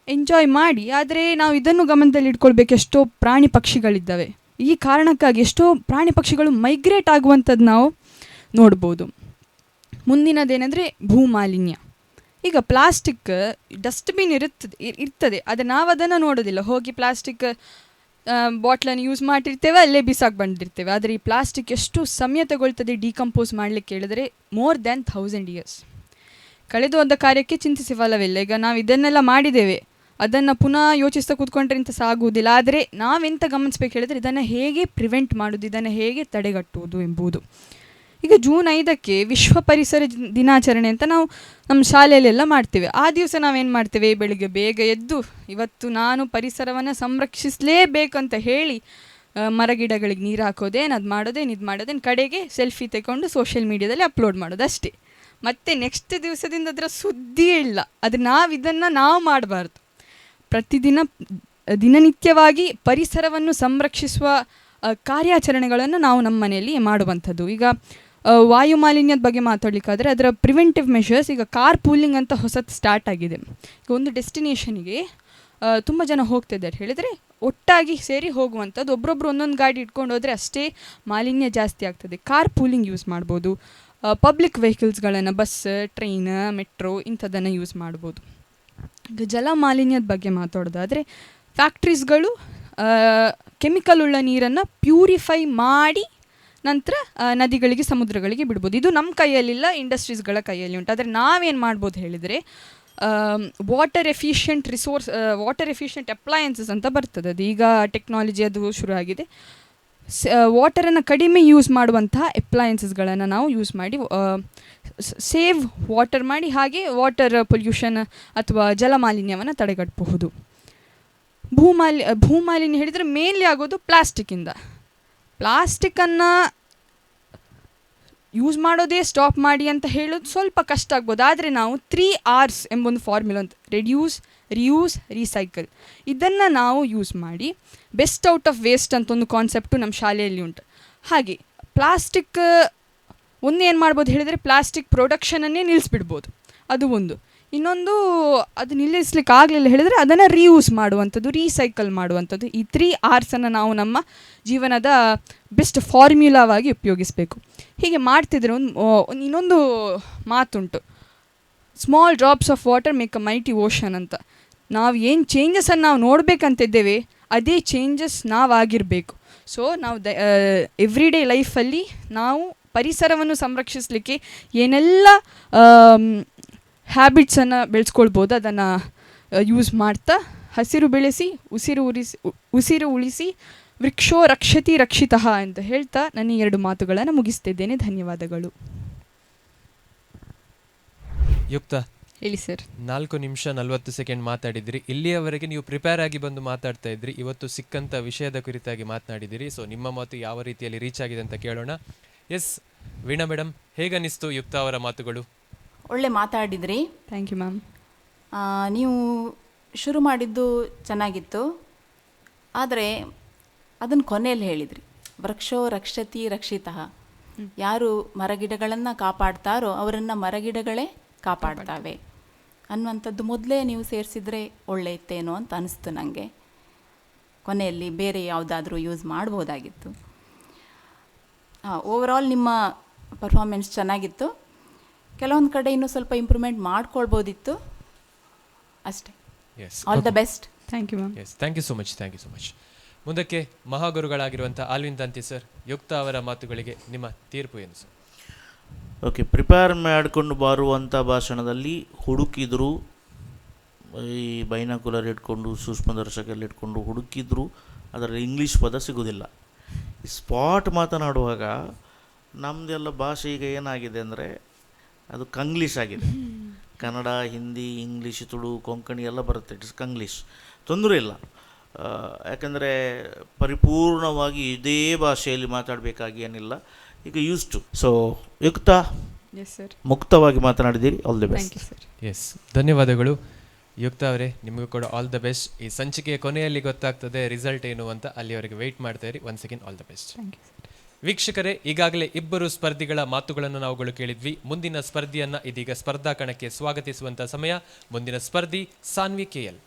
S6: ಎಂಜಾಯ್ ಮಾಡಿ. ಆದರೆ ನಾವು ಇದನ್ನು ಗಮನದಲ್ಲಿ ಇಟ್ಕೊಳ್ಬೇಕು, ಎಷ್ಟೋ ಪ್ರಾಣಿ ಪಕ್ಷಿಗಳಿದ್ದಾವೆ. ಈ ಕಾರಣಕ್ಕಾಗಿ ಎಷ್ಟೋ ಪ್ರಾಣಿ ಪಕ್ಷಿಗಳು ಮೈಗ್ರೇಟ್ ಆಗುವಂಥದ್ದು ನಾವು ನೋಡ್ಬೋದು. ಮುಂದಿನದೇನೆಂದರೆ ಭೂಮಾಲಿನ್ಯ. ಈಗ ಪ್ಲಾಸ್ಟಿಕ್ ಡಸ್ಟ್ಬಿನ್ ಇರ್ತದೆ, ಆದರೆ ನಾವು ಅದನ್ನು ನೋಡೋದಿಲ್ಲ. ಹೋಗಿ ಪ್ಲಾಸ್ಟಿಕ್ ಬಾಟ್ಲನ್ನು ಯೂಸ್ ಮಾಡಿರ್ತೇವೆ, ಅಲ್ಲೇ ಬಿಸಾಕಿ ಬಂದಿರ್ತೇವೆ. ಆದರೆ ಈ ಪ್ಲಾಸ್ಟಿಕ್ ಎಷ್ಟು ಸಮಯ ತಗೊಳ್ತದೆ ಡಿಕಂಪೋಸ್ ಮಾಡಲಿಕ್ಕೆ ಹೇಳಿದರೆ ಮೋರ್ ದ್ಯಾನ್ 1000 years. ಕಳೆದು ಹೋದ ಕಾರ್ಯಕ್ಕೆ ಚಿಂತಿಸಿ ಫಲವಿಲ್ಲ. ಈಗ ನಾವು ಇದನ್ನೆಲ್ಲ ಮಾಡಿದ್ದೇವೆ, ಅದನ್ನು ಪುನಃ ಯೋಚಿಸ್ತಾ ಕೂತ್ಕೊಂಡ್ರೆ ಇಂಥ ಸಾಗುವುದಿಲ್ಲ. ಆದರೆ ನಾವೆಂತ ಗಮನಿಸ್ಬೇಕು ಹೇಳಿದರೆ, ಇದನ್ನು ಹೇಗೆ ಪ್ರಿವೆಂಟ್ ಮಾಡೋದು, ಇದನ್ನು ಹೇಗೆ ತಡೆಗಟ್ಟುವುದು ಎಂಬುದು. ಈಗ ಜೂನ್ 5ಕ್ಕೆ ವಿಶ್ವ ಪರಿಸರ ದಿನಾಚರಣೆ ಅಂತ ನಾವು ನಮ್ಮ ಶಾಲೆಯಲ್ಲೆಲ್ಲ ಮಾಡ್ತೇವೆ. ಆ ದಿವಸ ನಾವೇನು ಮಾಡ್ತೇವೆ, ಬೆಳಿಗ್ಗೆ ಬೇಗ ಎದ್ದು ಇವತ್ತು ನಾನು ಪರಿಸರವನ್ನು ಸಂರಕ್ಷಿಸಲೇಬೇಕಂತ ಹೇಳಿ ಮರಗಿಡಗಳಿಗೆ ನೀರು ಹಾಕೋದೇನು, ಅದು ಮಾಡೋದೇನು, ಇದು ಮಾಡೋದೇನು, ಕಡೆಗೆ ಸೆಲ್ಫಿ ತೆಗೊಂಡು ಸೋಷಿಯಲ್ ಮೀಡಿಯಾದಲ್ಲಿ ಅಪ್ಲೋಡ್ ಮಾಡೋದು ಅಷ್ಟೇ. ಮತ್ತು ನೆಕ್ಸ್ಟ್ ದಿವಸದಿಂದ ಅದರ ಸುದ್ದಿಯೇ ಇಲ್ಲ. ಅದು ನಾವು ಮಾಡಬಾರ್ದು. ಪ್ರತಿದಿನ ದಿನನಿತ್ಯವಾಗಿ ಪರಿಸರವನ್ನು ಸಂರಕ್ಷಿಸುವ ಕಾರ್ಯಾಚರಣೆಗಳನ್ನು ನಾವು ನಮ್ಮ ಮನೆಯಲ್ಲಿ ಮಾಡುವಂಥದ್ದು. ಈಗ ವಾಯು ಮಾಲಿನ್ಯದ ಬಗ್ಗೆ ಮಾತಾಡಲಿಕ್ಕಾದರೆ ಅದರ ಪ್ರಿವೆಂಟಿವ್ ಮೆಷರ್ಸ್, ಈಗ ಕಾರ್ ಪೂಲಿಂಗ್ ಅಂತ ಹೊಸದು ಸ್ಟಾರ್ಟ್ ಆಗಿದೆ. ಈಗ ಒಂದು ಡೆಸ್ಟಿನೇಷನ್ಗೆ ತುಂಬ ಜನ ಹೋಗ್ತಿದ್ದಾರೆ ಹೇಳಿದರೆ ಒಟ್ಟಾಗಿ ಸೇರಿ ಹೋಗುವಂಥದ್ದು. ಒಬ್ಬರೊಬ್ಬರು ಒಂದೊಂದು ಗಾಡಿ ಇಟ್ಕೊಂಡು ಹೋದರೆ ಅಷ್ಟೇ ಮಾಲಿನ್ಯ ಜಾಸ್ತಿ ಆಗ್ತದೆ. ಕಾರ್ ಪೂಲಿಂಗ್ ಯೂಸ್ ಮಾಡ್ಬೋದು. ಪಬ್ಲಿಕ್ ವೆಹಿಕಲ್ಸ್ಗಳನ್ನು, ಬಸ್, ಟ್ರೈನ್, ಮೆಟ್ರೋ ಇಂಥದ್ದನ್ನು ಯೂಸ್ ಮಾಡ್ಬೋದು. ಈಗ ಜಲ ಮಾಲಿನ್ಯದ ಬಗ್ಗೆ ಮಾತಾಡೋದಾದರೆ ಫ್ಯಾಕ್ಟ್ರೀಸ್ಗಳು ಕೆಮಿಕಲ್ ಉಳ್ಳ ನೀರನ್ನು ಪ್ಯೂರಿಫೈ ಮಾಡಿ ನಂತರ ನದಿಗಳಿಗೆ, ಸಮುದ್ರಗಳಿಗೆ ಬಿಡ್ಬೋದು. ಇದು ನಮ್ಮ ಕೈಯಲ್ಲಿಲ್ಲ, ಇಂಡಸ್ಟ್ರೀಸ್ಗಳ ಕೈಯಲ್ಲಿ ಉಂಟು. ಆದರೆ ನಾವೇನು ಮಾಡ್ಬೋದು ಹೇಳಿದರೆ, ವಾಟರ್ ಎಫಿಷಿಯೆಂಟ್ ಅಪ್ಲಯನ್ಸಸ್ ಅಂತ ಬರ್ತದೆ. ಅದು ಈಗ ಟೆಕ್ನಾಲಜಿ ಅದು ಶುರು ಆಗಿದೆ. ವಾಟರನ್ನು ಕಡಿಮೆ ಯೂಸ್ ಮಾಡುವಂತಹ ಅಪ್ಲಯನ್ಸಸ್ಗಳನ್ನು ನಾವು ಯೂಸ್ ಮಾಡಿ ಸೇವ್ ವಾಟರ್ ಮಾಡಿ, ಹಾಗೆ ವಾಟರ್ ಪೊಲ್ಯೂಷನ್ ಅಥವಾ ಜಲಮಾಲಿನ್ಯವನ್ನು ತಡೆಗಟ್ಟಬಹುದು. ಭೂಮಾಲಿನ್ಯ ಹೇಳಿದರೆ ಮೇನ್ಲಿ ಆಗೋದು ಪ್ಲಾಸ್ಟಿಕ್ಕಿಂದ. ಪ್ಲಾಸ್ಟಿಕ್ಕನ್ನು ಯೂಸ್ ಮಾಡೋದೇ ಸ್ಟಾಪ್ ಮಾಡಿ ಅಂತ ಹೇಳೋದು ಸ್ವಲ್ಪ ಕಷ್ಟ ಆಗ್ಬೋದು. ಆದರೆ ನಾವು 3 Rs ಎಂಬೊಂದು ಫಾರ್ಮುಲಾ ಅಂತ, ರೆಡ್ಯೂಸ್, ರಿಯೂಸ್, ರೀಸೈಕಲ್, ಇದನ್ನು ನಾವು ಯೂಸ್ ಮಾಡಿ ಬೆಸ್ಟ್ ಔಟ್ ಆಫ್ ವೇಸ್ಟ್ ಅಂತ ಒಂದು ಕಾನ್ಸೆಪ್ಟು ನಮ್ಮ ಶಾಲೆಯಲ್ಲಿ ಉಂಟು. ಹಾಗೆ ಪ್ಲಾಸ್ಟಿಕ್ ಒಂದೇನು ಮಾಡ್ಬೋದು ಹೇಳಿದರೆ, ಪ್ಲಾಸ್ಟಿಕ್ ಪ್ರೊಡಕ್ಷನನ್ನೇ ನಿಲ್ಲಿಸ್ಬಿಡ್ಬೋದು, ಅದು ಒಂದು. ಇನ್ನೊಂದು, ಅದು ನಿಲ್ಲಿಸ್ಲಿಕ್ಕೆ ಆಗಲಿಲ್ಲ ಹೇಳಿದರೆ ಅದನ್ನು ರೀಯೂಸ್ ಮಾಡುವಂಥದ್ದು, ರೀಸೈಕಲ್ ಮಾಡುವಂಥದ್ದು. ಈ 3 Rsನ್ನು ನಾವು ನಮ್ಮ ಜೀವನದ ಬೆಸ್ಟ್ ಫಾರ್ಮ್ಯುಲಾವಾಗಿ ಉಪಯೋಗಿಸಬೇಕು. ಹೀಗೆ ಮಾಡ್ತಿದ್ರೆ ಇನ್ನೊಂದು ಮಾತುಂಟು, small drops of water make a mighty ocean ಅಂತ. ನಾವು ಏನು ಚೇಂಜಸನ್ನು ನಾವು ನೋಡಬೇಕಂತಿದ್ದೇವೆ ಅದೇ ಚೇಂಜಸ್ ನಾವಾಗಿರಬೇಕು. ಸೊ ನಾವು ಎವ್ರಿ ಡೇ ಲೈಫಲ್ಲಿ ನಾವು ಪರಿಸರವನ್ನು ಸಂರಕ್ಷಿಸಲಿಕ್ಕೆ ಏನೆಲ್ಲ ಹ್ಯಾಬಿಟ್ಸನ್ನು ಬೆಳೆಸ್ಕೊಳ್ಬೋದು ಅದನ್ನು ಯೂಸ್ ಮಾಡ್ತಾ ಹಸಿರು ಬೆಳೆಸಿ, ಉಸಿರು ಉಳಿಸಿ, ವೃಕ್ಷೋ ರಕ್ಷತಿ ರಕ್ಷಿತಃ ಅಂತ ಹೇಳ್ತಾ ನನ್ನ 2 ಮಾತುಗಳನ್ನು ಮುಗಿಸ್ತಿದ್ದೇನೆ. ಧನ್ಯವಾದಗಳು.
S2: ಯುಕ್ತ,
S6: ಹೇಳಿ ಸರ್.
S2: 4 ನಿಮಿಷ 40 ಸೆಕೆಂಡ್ ಮಾತಾಡಿದ್ರಿ. ಇಲ್ಲಿಯವರೆಗೆ ನೀವು ಪ್ರಿಪೇರ್ ಆಗಿ ಬಂದು ಮಾತಾಡ್ತಾ ಇದ್ರಿ. ಇವತ್ತು ಸಿಕ್ಕಂಥ ವಿಷಯದ ಕುರಿತಾಗಿ ಮಾತನಾಡಿದಿರಿ. ಸೊ ನಿಮ್ಮ ಮಾತು ಯಾವ ರೀತಿಯಲ್ಲಿ ರೀಚ್ ಆಗಿದೆ ಅಂತ ಕೇಳೋಣ. ಎಸ್ ವೀಣಾ ಮೇಡಮ್, ಹೇಗನ್ನಿಸ್ತು ಯುಕ್ತ ಅವರ ಮಾತುಗಳು?
S3: ಒಳ್ಳೆ ಮಾತಾಡಿದ್ರಿ.
S6: Thank you ma'am.
S3: ನೀವು ಶುರು ಮಾಡಿದ್ದು ಚೆನ್ನಾಗಿತ್ತು, ಆದರೆ ಅದನ್ನು ಕೊನೆಯಲ್ಲಿ ಹೇಳಿದ್ರಿ, ವೃಕ್ಷೋ ರಕ್ಷತಿ ರಕ್ಷಿತಃ. ಯಾರು ಮರಗಿಡಗಳನ್ನು ಕಾಪಾಡ್ತಾರೋ ಅವರನ್ನು ಮರಗಿಡಗಳೇ ಕಾಪಾಡ್ತಾವೆ ಅನ್ನುವಂಥದ್ದು ಮೊದಲೇ ನೀವು ಸೇರಿಸಿದ್ರೆ ಒಳ್ಳೆ ಇತ್ತೇನೋ ಅಂತ ಅನಿಸ್ತು ನನಗೆ. ಕೊನೆಯಲ್ಲಿ ಬೇರೆ ಯಾವುದಾದ್ರೂ ಯೂಸ್ ಮಾಡ್ಬೋದಾಗಿತ್ತು. ಓವರಾಲ್ ನಿಮ್ಮ ಪರ್ಫಾರ್ಮೆನ್ಸ್ ಚೆನ್ನಾಗಿತ್ತು. ಕೆಲವೊಂದು ಕಡೆ ಇನ್ನೂ ಸ್ವಲ್ಪ ಇಂಪ್ರೂವ್ಮೆಂಟ್ ಮಾಡ್ಕೊಳ್ಬೋದಿತ್ತು ಅಷ್ಟೇ.
S2: Yes,
S3: all the best.
S6: Thank you ma'am.
S2: Yes, thank you so much. ಮುಂದಕ್ಕೆ ಮಹಾಗುರುಗಳಾಗಿರುವಂಥ ಆಲ್ವಿನ್ ದಂತಿ ಸರ್, ಯುಕ್ತ ಅವರ ಮಾತುಗಳಿಗೆ ನಿಮ್ಮ ತೀರ್ಪು ಏನು ಸರ್?
S4: ಓಕೆ, ಪ್ರಿಪೇರ್ ಮಾಡಿಕೊಂಡು ಬರುವಂಥ ಭಾಷಣದಲ್ಲಿ ಹುಡುಕಿದ್ರು, ಈ ಬೈನಾಕುಲರ್ ಇಟ್ಕೊಂಡು ಸೂಕ್ಷ್ಮದರ್ಶಕಲ್ಲಿ ಇಟ್ಕೊಂಡು ಹುಡುಕಿದ್ರು ಅದರಲ್ಲಿ ಇಂಗ್ಲೀಷ್ ಪದ ಸಿಗೋದಿಲ್ಲ. ಈ ಸ್ಪಾಟ್ ಮಾತನಾಡುವಾಗ ನಮ್ಮದೆಲ್ಲ ಭಾಷೆ ಈಗ ಏನಾಗಿದೆ ಅಂದರೆ ಅದು ಕಂಗ್ಲೀಷ್ ಆಗಿದೆ. ಕನ್ನಡ, ಹಿಂದಿ, ಇಂಗ್ಲೀಷ್, ತುಳು, ಕೊಂಕಣಿ ಎಲ್ಲ ಬರುತ್ತೆ. ಇಟ್ಸ್ ಕಂಗ್ಲೀಷ್, ತೊಂದರೆ ಇಲ್ಲ. ಯಾಕಂದರೆ ಪರಿಪೂರ್ಣವಾಗಿ ಇದೇ ಭಾಷೆಯಲ್ಲಿ ಮಾತಾಡಬೇಕಾಗಿ ಏನಿಲ್ಲ, ಈಗ use to. So Yukta,
S6: yes sir,
S4: ಮುಕ್ತವಾಗಿ ಮಾತನಾಡಿದ್ದೀರಿ. All the best.
S6: Thank you sir.
S2: Yes, ಧನ್ಯವಾದಗಳು ಯುಕ್ತ ಅವರೇ. ನಿಮಗೂ ಕೂಡ ಆಲ್ ದ ಬೆಸ್ಟ್. ಈ ಸಂಚಿಕೆಯ ಕೊನೆಯಲ್ಲಿ ಗೊತ್ತಾಗ್ತದೆ ರಿಸಲ್ಟ್ ಏನು ಅಂತ. ಅಲ್ಲಿವರೆಗೆ ವೆಯ್ಟ್ ಮಾಡ್ತಾ ಇರಿ. Once again all the best.
S6: Thank you sir.
S2: ವೀಕ್ಷಕರೇ, ಈಗಾಗಲೇ 2 ಸ್ಪರ್ಧಿಗಳ ಮಾತುಗಳನ್ನು ನಾವುಗಳು ಕೇಳಿದ್ವಿ. ಮುಂದಿನ ಸ್ಪರ್ಧಿಯನ್ನು ಇದೀಗ ಸ್ಪರ್ಧಾ ಕಣಕ್ಕೆ ಸ್ವಾಗತಿಸುವಂಥ ಸಮಯ. ಮುಂದಿನ ಸ್ಪರ್ಧಿ Saanvi KL.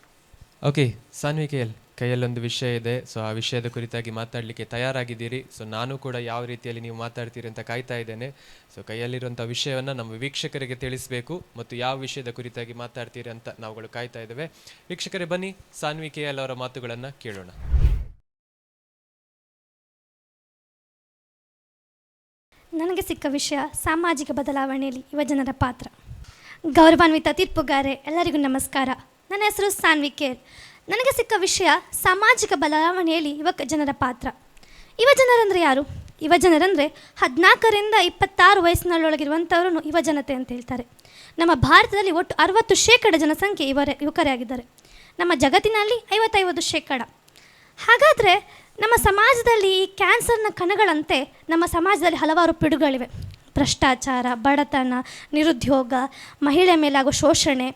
S2: Okay Saanvi KL, ಕೈಯಲ್ಲೊಂದು ವಿಷಯ ಇದೆ. ಸೊ ಆ ವಿಷಯದ ಕುರಿತಾಗಿ ಮಾತಾಡಲಿಕ್ಕೆ ತಯಾರಾಗಿದ್ದೀರಿ. ಸೊ ನಾನು ಕೂಡ ಯಾವ ರೀತಿಯಲ್ಲಿ ನೀವು ಮಾತಾಡ್ತೀರಿ ಅಂತ ಕಾಯ್ತಾ ಇದ್ದೇನೆ. ಸೊ ಕೈಯಲ್ಲಿರುವಂಥ ವಿಷಯವನ್ನು ನಮ್ಮ ವೀಕ್ಷಕರಿಗೆ ತಿಳಿಸಬೇಕು ಮತ್ತು ಯಾವ ವಿಷಯದ ಕುರಿತಾಗಿ ಮಾತಾಡ್ತೀರಿ ಅಂತ ನಾವುಗಳು ಕಾಯ್ತಾ ಇದ್ದೇವೆ. ವೀಕ್ಷಕರೇ, ಬನ್ನಿ ಸಾನ್ವಿ KL ಅವರ ಮಾತುಗಳನ್ನು ಕೇಳೋಣ.
S7: ನನಗೆ ಸಿಕ್ಕ ವಿಷಯ ಸಾಮಾಜಿಕ ಬದಲಾವಣೆಯಲ್ಲಿ ಯುವಜನರ ಪಾತ್ರ. ಗೌರವಾನ್ವಿತ ತೀರ್ಪುಗಾರೆ, ಎಲ್ಲರಿಗೂ ನಮಸ್ಕಾರ. ನನ್ನ ಹೆಸರು ಸಾನ್ವಿ KL. ನನಗೆ ಸಿಕ್ಕ ವಿಷಯ ಸಾಮಾಜಿಕ ಬದಲಾವಣೆಯಲ್ಲಿ ಯುವಕ ಜನರ ಪಾತ್ರ. ಯುವಜನರಂದರೆ ಯಾರು? ಯುವಜನರಂದರೆ 14ರಿಂದ 26 ವಯಸ್ಸಿನೊಳಗಿರುವಂಥವ್ರನ್ನು ಯುವಜನತೆ ಅಂತ ಹೇಳ್ತಾರೆ. ನಮ್ಮ ಭಾರತದಲ್ಲಿ ಒಟ್ಟು 60% ಜನಸಂಖ್ಯೆ ಯುವಕರೇ ಆಗಿದ್ದಾರೆ. ನಮ್ಮ ಜಗತ್ತಿನಲ್ಲಿ 55%. ಹಾಗಾದರೆ ನಮ್ಮ ಸಮಾಜದಲ್ಲಿ ಈ ಕ್ಯಾನ್ಸರ್ನ ಕಣಗಳಂತೆ ನಮ್ಮ ಸಮಾಜದಲ್ಲಿ ಹಲವಾರು ಪಿಡುಗಳಿವೆ. ಭ್ರಷ್ಟಾಚಾರ, ಬಡತನ, ನಿರುದ್ಯೋಗ, ಮಹಿಳೆಯ ಮೇಲಾಗೋ ಶೋಷಣೆ,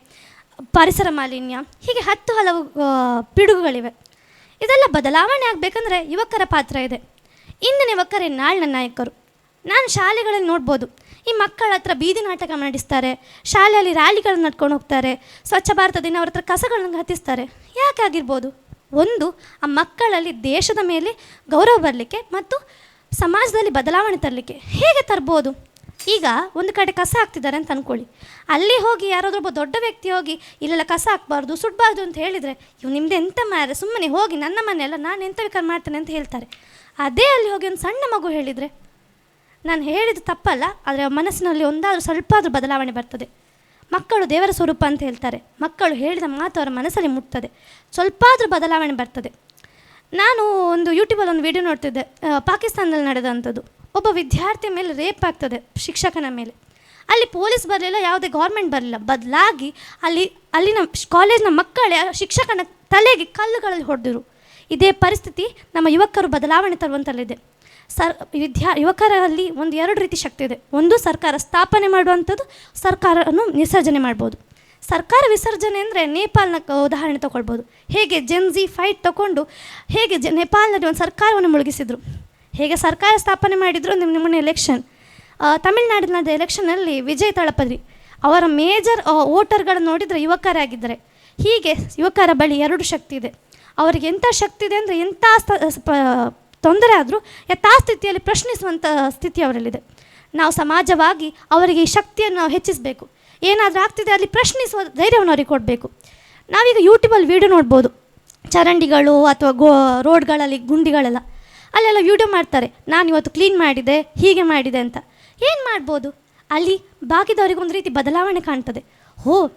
S7: ಪರಿಸರ ಮಾಲಿನ್ಯ, ಹೀಗೆ 10 ಹಲವು ಪಿಡುಗುಗಳಿವೆ. ಇದೆಲ್ಲ ಬದಲಾವಣೆ ಆಗಬೇಕಂದ್ರೆ ಯುವಕರ ಪಾತ್ರ ಇದೆ. ಇಂದಿನ ಯುವಕರೇ ನಾಳಿನ ನಾಯಕರು. ನಾನು ಶಾಲೆಗಳಲ್ಲಿ ನೋಡ್ಬೋದು, ಈ ಮಕ್ಕಳ ಹತ್ರ ಬೀದಿ ನಾಟಕ ನಡೆಸ್ತಾರೆ, ಶಾಲೆಯಲ್ಲಿ ರ್ಯಾಲಿಗಳನ್ನು ನಡ್ಕೊಂಡು ಹೋಗ್ತಾರೆ, ಸ್ವಚ್ಛ ಭಾರತ ದಿನ ಅವ್ರ ಹತ್ರ ಕಸಗಳನ್ನು ಹತ್ತಿಸ್ತಾರೆ. ಯಾಕಾಗಿರ್ಬೋದು? ಒಂದು, ಆ ಮಕ್ಕಳಲ್ಲಿ ದೇಶದ ಮೇಲೆ ಗೌರವ ಬರಲಿಕ್ಕೆ ಮತ್ತು ಸಮಾಜದಲ್ಲಿ ಬದಲಾವಣೆ ತರಲಿಕ್ಕೆ. ಹೇಗೆ ತರ್ಬೋದು? ಈಗ ಒಂದು ಕಡೆ ಕಸ ಹಾಕ್ತಿದ್ದಾರೆ ಅಂತ ಅಂದ್ಕೊಳ್ಳಿ, ಅಲ್ಲಿ ಹೋಗಿ ಯಾರಾದ್ರೂ ಒಬ್ಬ ದೊಡ್ಡ ವ್ಯಕ್ತಿ ಹೋಗಿ ಇಲ್ಲೆಲ್ಲ ಕಸ ಹಾಕ್ಬಾರ್ದು, ಸುಡಬಾರ್ದು ಅಂತ ಹೇಳಿದರೆ, ಇವು ನಿಮ್ಮದು ಎಂತ ಮಾರೆ, ಸುಮ್ಮನೆ ಹೋಗಿ, ನನ್ನ ಮನೆಯಲ್ಲ, ನಾನು ಎಂತ ಬೇಕಾದ್ರೆ ಮಾಡ್ತೇನೆ ಅಂತ ಹೇಳ್ತಾರೆ. ಅದೇ ಅಲ್ಲಿ ಹೋಗಿ ಒಂದು ಸಣ್ಣ ಮಗು ಹೇಳಿದರೆ, ನಾನು ಹೇಳಿದ್ದು ತಪ್ಪಲ್ಲ, ಆದರೆ ಮನಸ್ಸಿನಲ್ಲಿ ಒಂದಾದರೂ ಸ್ವಲ್ಪ ಆದರೂ ಬದಲಾವಣೆ ಬರ್ತದೆ. ಮಕ್ಕಳು ದೇವರ ಸ್ವರೂಪ ಅಂತ ಹೇಳ್ತಾರೆ. ಮಕ್ಕಳು ಹೇಳಿದ ಮಾತು ಅವರ ಮನಸ್ಸಲ್ಲಿ ಮುಟ್ತದೆ, ಸ್ವಲ್ಪ ಆದರೂ ಬದಲಾವಣೆ ಬರ್ತದೆ. ನಾನು ಒಂದು ಯೂಟ್ಯೂಬಲ್ಲಿ ಒಂದು ವಿಡಿಯೋ ನೋಡ್ತಿದ್ದೆ, ಪಾಕಿಸ್ತಾನದಲ್ಲಿ ನಡೆದಂಥದ್ದು. ಒಬ್ಬ ವಿದ್ಯಾರ್ಥಿ ಮೇಲೆ ರೇಪ್ ಆಗ್ತದೆ, ಶಿಕ್ಷಕನ ಮೇಲೆ. ಅಲ್ಲಿ ಪೊಲೀಸ್ ಬರಲಿಲ್ಲ, ಯಾವುದೇ ಗೌರ್ಮೆಂಟ್ ಬರಲಿಲ್ಲ, ಬದಲಾಗಿ ಅಲ್ಲಿನ ಕಾಲೇಜ್ನ ಮಕ್ಕಳೇ ಶಿಕ್ಷಕನ ತಲೆಗೆ ಕಲ್ಲುಗಳಲ್ಲಿ ಹೊಡೆದರು. ಇದೇ ಪರಿಸ್ಥಿತಿ ನಮ್ಮ ಯುವಕರು ಬದಲಾವಣೆ ತರುವಂತಲ್ಲಿದೆ. ಯುವಕರಲ್ಲಿ ಒಂದು 2 ರೀತಿ ಶಕ್ತಿ ಇದೆ. ಒಂದು ಸರ್ಕಾರ ಸ್ಥಾಪನೆ ಮಾಡುವಂಥದ್ದು, ಸರ್ಕಾರವನ್ನು ವಿಸರ್ಜನೆ ಮಾಡ್ಬೋದು. ಸರ್ಕಾರ ವಿಸರ್ಜನೆ ಅಂದರೆ ನೇಪಾಲ್ನ ಉದಾಹರಣೆ ತೊಗೊಳ್ಬೋದು. ಹೇಗೆ ಜೆನ್ಜಿ ಫೈಟ್ ತಗೊಂಡು ಹೇಗೆ ನೇಪಾಲ್ನಲ್ಲಿ ಒಂದು ಸರ್ಕಾರವನ್ನು ಮುಳುಗಿಸಿದ್ರು, ಹೇಗೆ ಸರ್ಕಾರ ಸ್ಥಾಪನೆ ಮಾಡಿದ್ರು. ನಿಮ್ಮನ್ನ ಎಲೆಕ್ಷನ್ ತಮಿಳುನಾಡಿನ ಎಲೆಕ್ಷನ್ನಲ್ಲಿ ವಿಜಯ್ ತಳಪದಿ ಅವರ ಮೇಜರ್ ವೋಟರ್ಗಳನ್ನು ನೋಡಿದರೆ ಯುವಕರಾಗಿದ್ದಾರೆ. ಹೀಗೆ ಯುವಕರ ಬಳಿ 2 ಶಕ್ತಿ ಇದೆ. ಅವರಿಗೆ ಎಂಥ ಶಕ್ತಿ ಇದೆ ಅಂದರೆ ಎಂಥ ತೊಂದರೆ ಆದರೂ ಯಥಾ ಸ್ಥಿತಿಯಲ್ಲಿ ಪ್ರಶ್ನಿಸುವಂಥ ಸ್ಥಿತಿ ಅವರಲ್ಲಿದೆ. ನಾವು ಸಮಾಜವಾಗಿ ಅವರಿಗೆ ಈ ಶಕ್ತಿಯನ್ನು ನಾವು ಹೆಚ್ಚಿಸಬೇಕು. ಏನಾದರೂ ಆಗ್ತಿದೆ ಅಲ್ಲಿ ಪ್ರಶ್ನಿಸುವ ಧೈರ್ಯವನ್ನು ಅವ್ರಿಗೆ ಕೊಡಬೇಕು. ನಾವೀಗ ಯೂಟ್ಯೂಬಲ್ಲಿ ವೀಡಿಯೋ ನೋಡ್ಬೋದು, ಚರಂಡಿಗಳು ಅಥವಾ ರೋಡ್ಗಳಲ್ಲಿ ಗುಂಡಿಗಳೆಲ್ಲ, ಅಲ್ಲೆಲ್ಲ ವೀಡಿಯೋ ಮಾಡ್ತಾರೆ, ನಾನು ಇವತ್ತು ಕ್ಲೀನ್ ಮಾಡಿದೆ, ಹೀಗೆ ಮಾಡಿದೆ ಅಂತ. ಏನು ಮಾಡ್ಬೋದು ಅಲ್ಲಿ? ಬಾಕಿದವರಿಗೆ ಒಂದು ರೀತಿ ಬದಲಾವಣೆ ಕಾಣ್ತದೆ.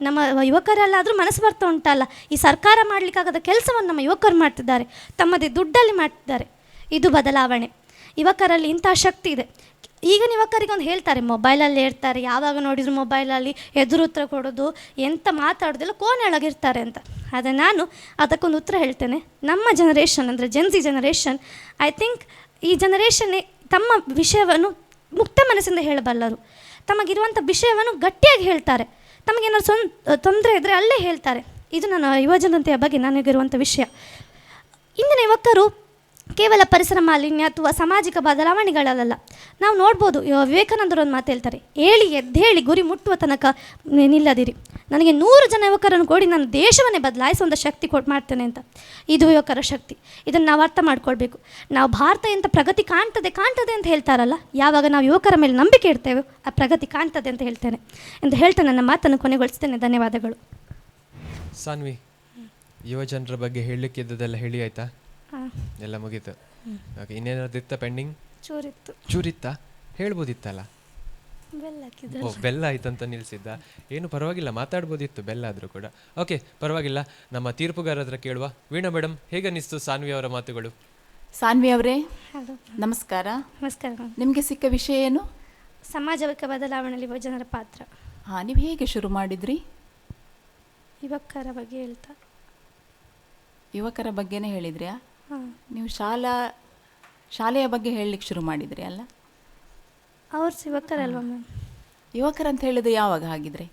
S7: ನಮ್ಮ ಯುವಕರೆಲ್ಲಾದರೂ ಮನಸ್ಸು ಬರ್ತಾ ಉಂಟಲ್ಲ, ಈ ಸರ್ಕಾರ ಮಾಡಲಿಕ್ಕಾಗದ ಕೆಲಸವನ್ನು ನಮ್ಮ ಯುವಕರು ಮಾಡ್ತಿದ್ದಾರೆ, ತಮ್ಮದೇ ದುಡ್ಡಲ್ಲಿ ಮಾಡ್ತಿದ್ದಾರೆ. ಇದು ಬದಲಾವಣೆ. ಯುವಕರಲ್ಲಿ ಇಂಥ ಶಕ್ತಿ ಇದೆ. ಈಗಿನ ಯುವಕರಿಗೆ ಒಂದು ಹೇಳ್ತಾರೆ, ಮೊಬೈಲಲ್ಲಿ ಇರ್ತಾರೆ, ಯಾವಾಗ ನೋಡಿದ್ರು ಮೊಬೈಲಲ್ಲಿ ಎದುರು ಉತ್ತರ ಕೊಡೋದು, ಎಂತ ಮಾತಾಡೋದಿಲ್ಲ, ಕೋಣೆಯೊಳಗಿರ್ತಾರೆ ಅಂತ. ಆದರೆ ನಾನು ಅದಕ್ಕೊಂದು ಉತ್ತರ ಹೇಳ್ತೇನೆ. ನಮ್ಮ ಜನರೇಷನ್ ಅಂದರೆ ಜೆನ್ಜಿ ಜನರೇಷನ್, ಐ ಥಿಂಕ್ ಈ ಜನರೇಷನ್ನೇ ತಮ್ಮ ವಿಷಯವನ್ನು ಮುಕ್ತ ಮನಸ್ಸಿಂದ ಹೇಳಬಲ್ಲರು. ತಮಗಿರುವಂಥ ವಿಷಯವನ್ನು ಗಟ್ಟಿಯಾಗಿ ಹೇಳ್ತಾರೆ. ತಮಗೇನಾದ್ರು ತೊಂದರೆ ಇದ್ದರೆ ಅಲ್ಲೇ ಹೇಳ್ತಾರೆ. ಇದು ನನ್ನ ಯುವಜನತೆಯ ಬಗ್ಗೆ ನನಗಿರುವಂಥ ವಿಷಯ. ಇಂದಿನ ಯುವಕರು ಕೇವಲ ಪರಿಸರ ಮಾಲಿನ್ಯ ಅಥವಾ ಸಾಮಾಜಿಕ ಬದಲಾವಣೆಗಳಲ್ಲ. ನಾವು ನೋಡ್ಬೋದು, ವಿವೇಕಾನಂದರು ಒಂದು ಮಾತು ಹೇಳ್ತಾರೆ, ಎದ್ದೇಳಿ ಗುರಿ ಮುಟ್ಟುವ ತನಕ ನಿಲ್ಲದಿರಿ. ನನಗೆ 100 ಜನ ಯುವಕರನ್ನು ಕೊಡಿ, ನಾನು ದೇಶವನ್ನೇ ಬದಲಾಯಿಸುವಂಥ ಶಕ್ತಿ ಮಾಡ್ತೇನೆ ಅಂತ. ಇದು ಯುವಕರ ಶಕ್ತಿ. ಇದನ್ನು ನಾವು ಅರ್ಥ ಮಾಡ್ಕೊಳ್ಬೇಕು. ನಾವು ಭಾರತ ಎಂಥ ಪ್ರಗತಿ ಕಾಣ್ತದೆ ಅಂತ ಹೇಳ್ತಾರಲ್ಲ, ಯಾವಾಗ ನಾವು ಯುವಕರ ಮೇಲೆ ನಂಬಿಕೆ ಇಡ್ತೇವೆ, ಆ ಪ್ರಗತಿ ಕಾಣ್ತದೆ ಅಂತ ಹೇಳ್ತೇನೆ ಎಂದು ಹೇಳ್ತಾ ನನ್ನ ಮಾತನ್ನು ಕೊನೆಗೊಳಿಸ್ತೇನೆ. ಧನ್ಯವಾದಗಳು.
S2: ಸಾನ್ವಿ, ಯುವ ಜನರ ಬಗ್ಗೆ ಹೇಳಲಿಕ್ಕೆ ಇದ್ದದೆಲ್ಲ ಹೇಳಿ ಆಯ್ತಾ? ಎಲ್ಲ ಮುಗೀತು. ಓಕೆ, ಇನ್ನೇನಾದ್ರು ಇತ್ತ ಪೆಂಡಿಂಗ್? ಚೂರಿತ್ತಾ? ಹೇಳ್ಬೋದಿತ್ತಲ್ಲ. ಬೆಲ್ಲ ಆಯ್ತಂತ ನಿಲ್ಸಿದ್ದ. ಏನು ಪರವಾಗಿಲ್ಲ, ಮಾತಾಡ್ಬೋದಿತ್ತು ಬೆಲ್ಲ ಆದರೂ ಕೂಡ. ಓಕೆ, ಪರವಾಗಿಲ್ಲ. ನಮ್ಮ ತೀರ್ಪುಗಾರ ಹತ್ರ ಕೇಳುವ. ವೀಣಾ ಮೇಡಮ್, ಹೇಗನ್ನಿಸ್ತು ಸಾನ್ವಿ ಅವರ ಮಾತುಗಳು?
S3: ಸಾನ್ವಿ ಅವರೇ ನಮಸ್ಕಾರ.
S7: ನಮಸ್ಕಾರ.
S3: ನಿಮಗೆ ಸಿಕ್ಕ ವಿಷಯ ಏನು?
S7: ಸಮಾಜಕ್ಕೆ ಬದಲಾವಣೆಯಲ್ಲಿ ಯುವಜನರ ಪಾತ್ರ.
S3: ನೀವು ಹೇಗೆ ಶುರು ಮಾಡಿದ್ರಿ?
S7: ಯುವಕರ ಬಗ್ಗೆ ಹೇಳ್ತಾ.
S3: ಯುವಕರ ಬಗ್ಗೆನೇ ಹೇಳಿದ್ರ್ಯಾ? ನೀವು ಶಾಲೆಯ ಬಗ್ಗೆ ಹೇಳಲಿಕ್ಕೆ ಶುರು ಮಾಡಿದ್ರಿ ಅಲ್ಲ?
S7: ಅವ್ರು ಯುವಕರಲ್ವ ಮ್ಯಾಮ್?
S3: ಯುವಕರಂತ ಹೇಳಿದ್ರೆ ಯಾವಾಗ ಹಾಗಿದ್ರೆ?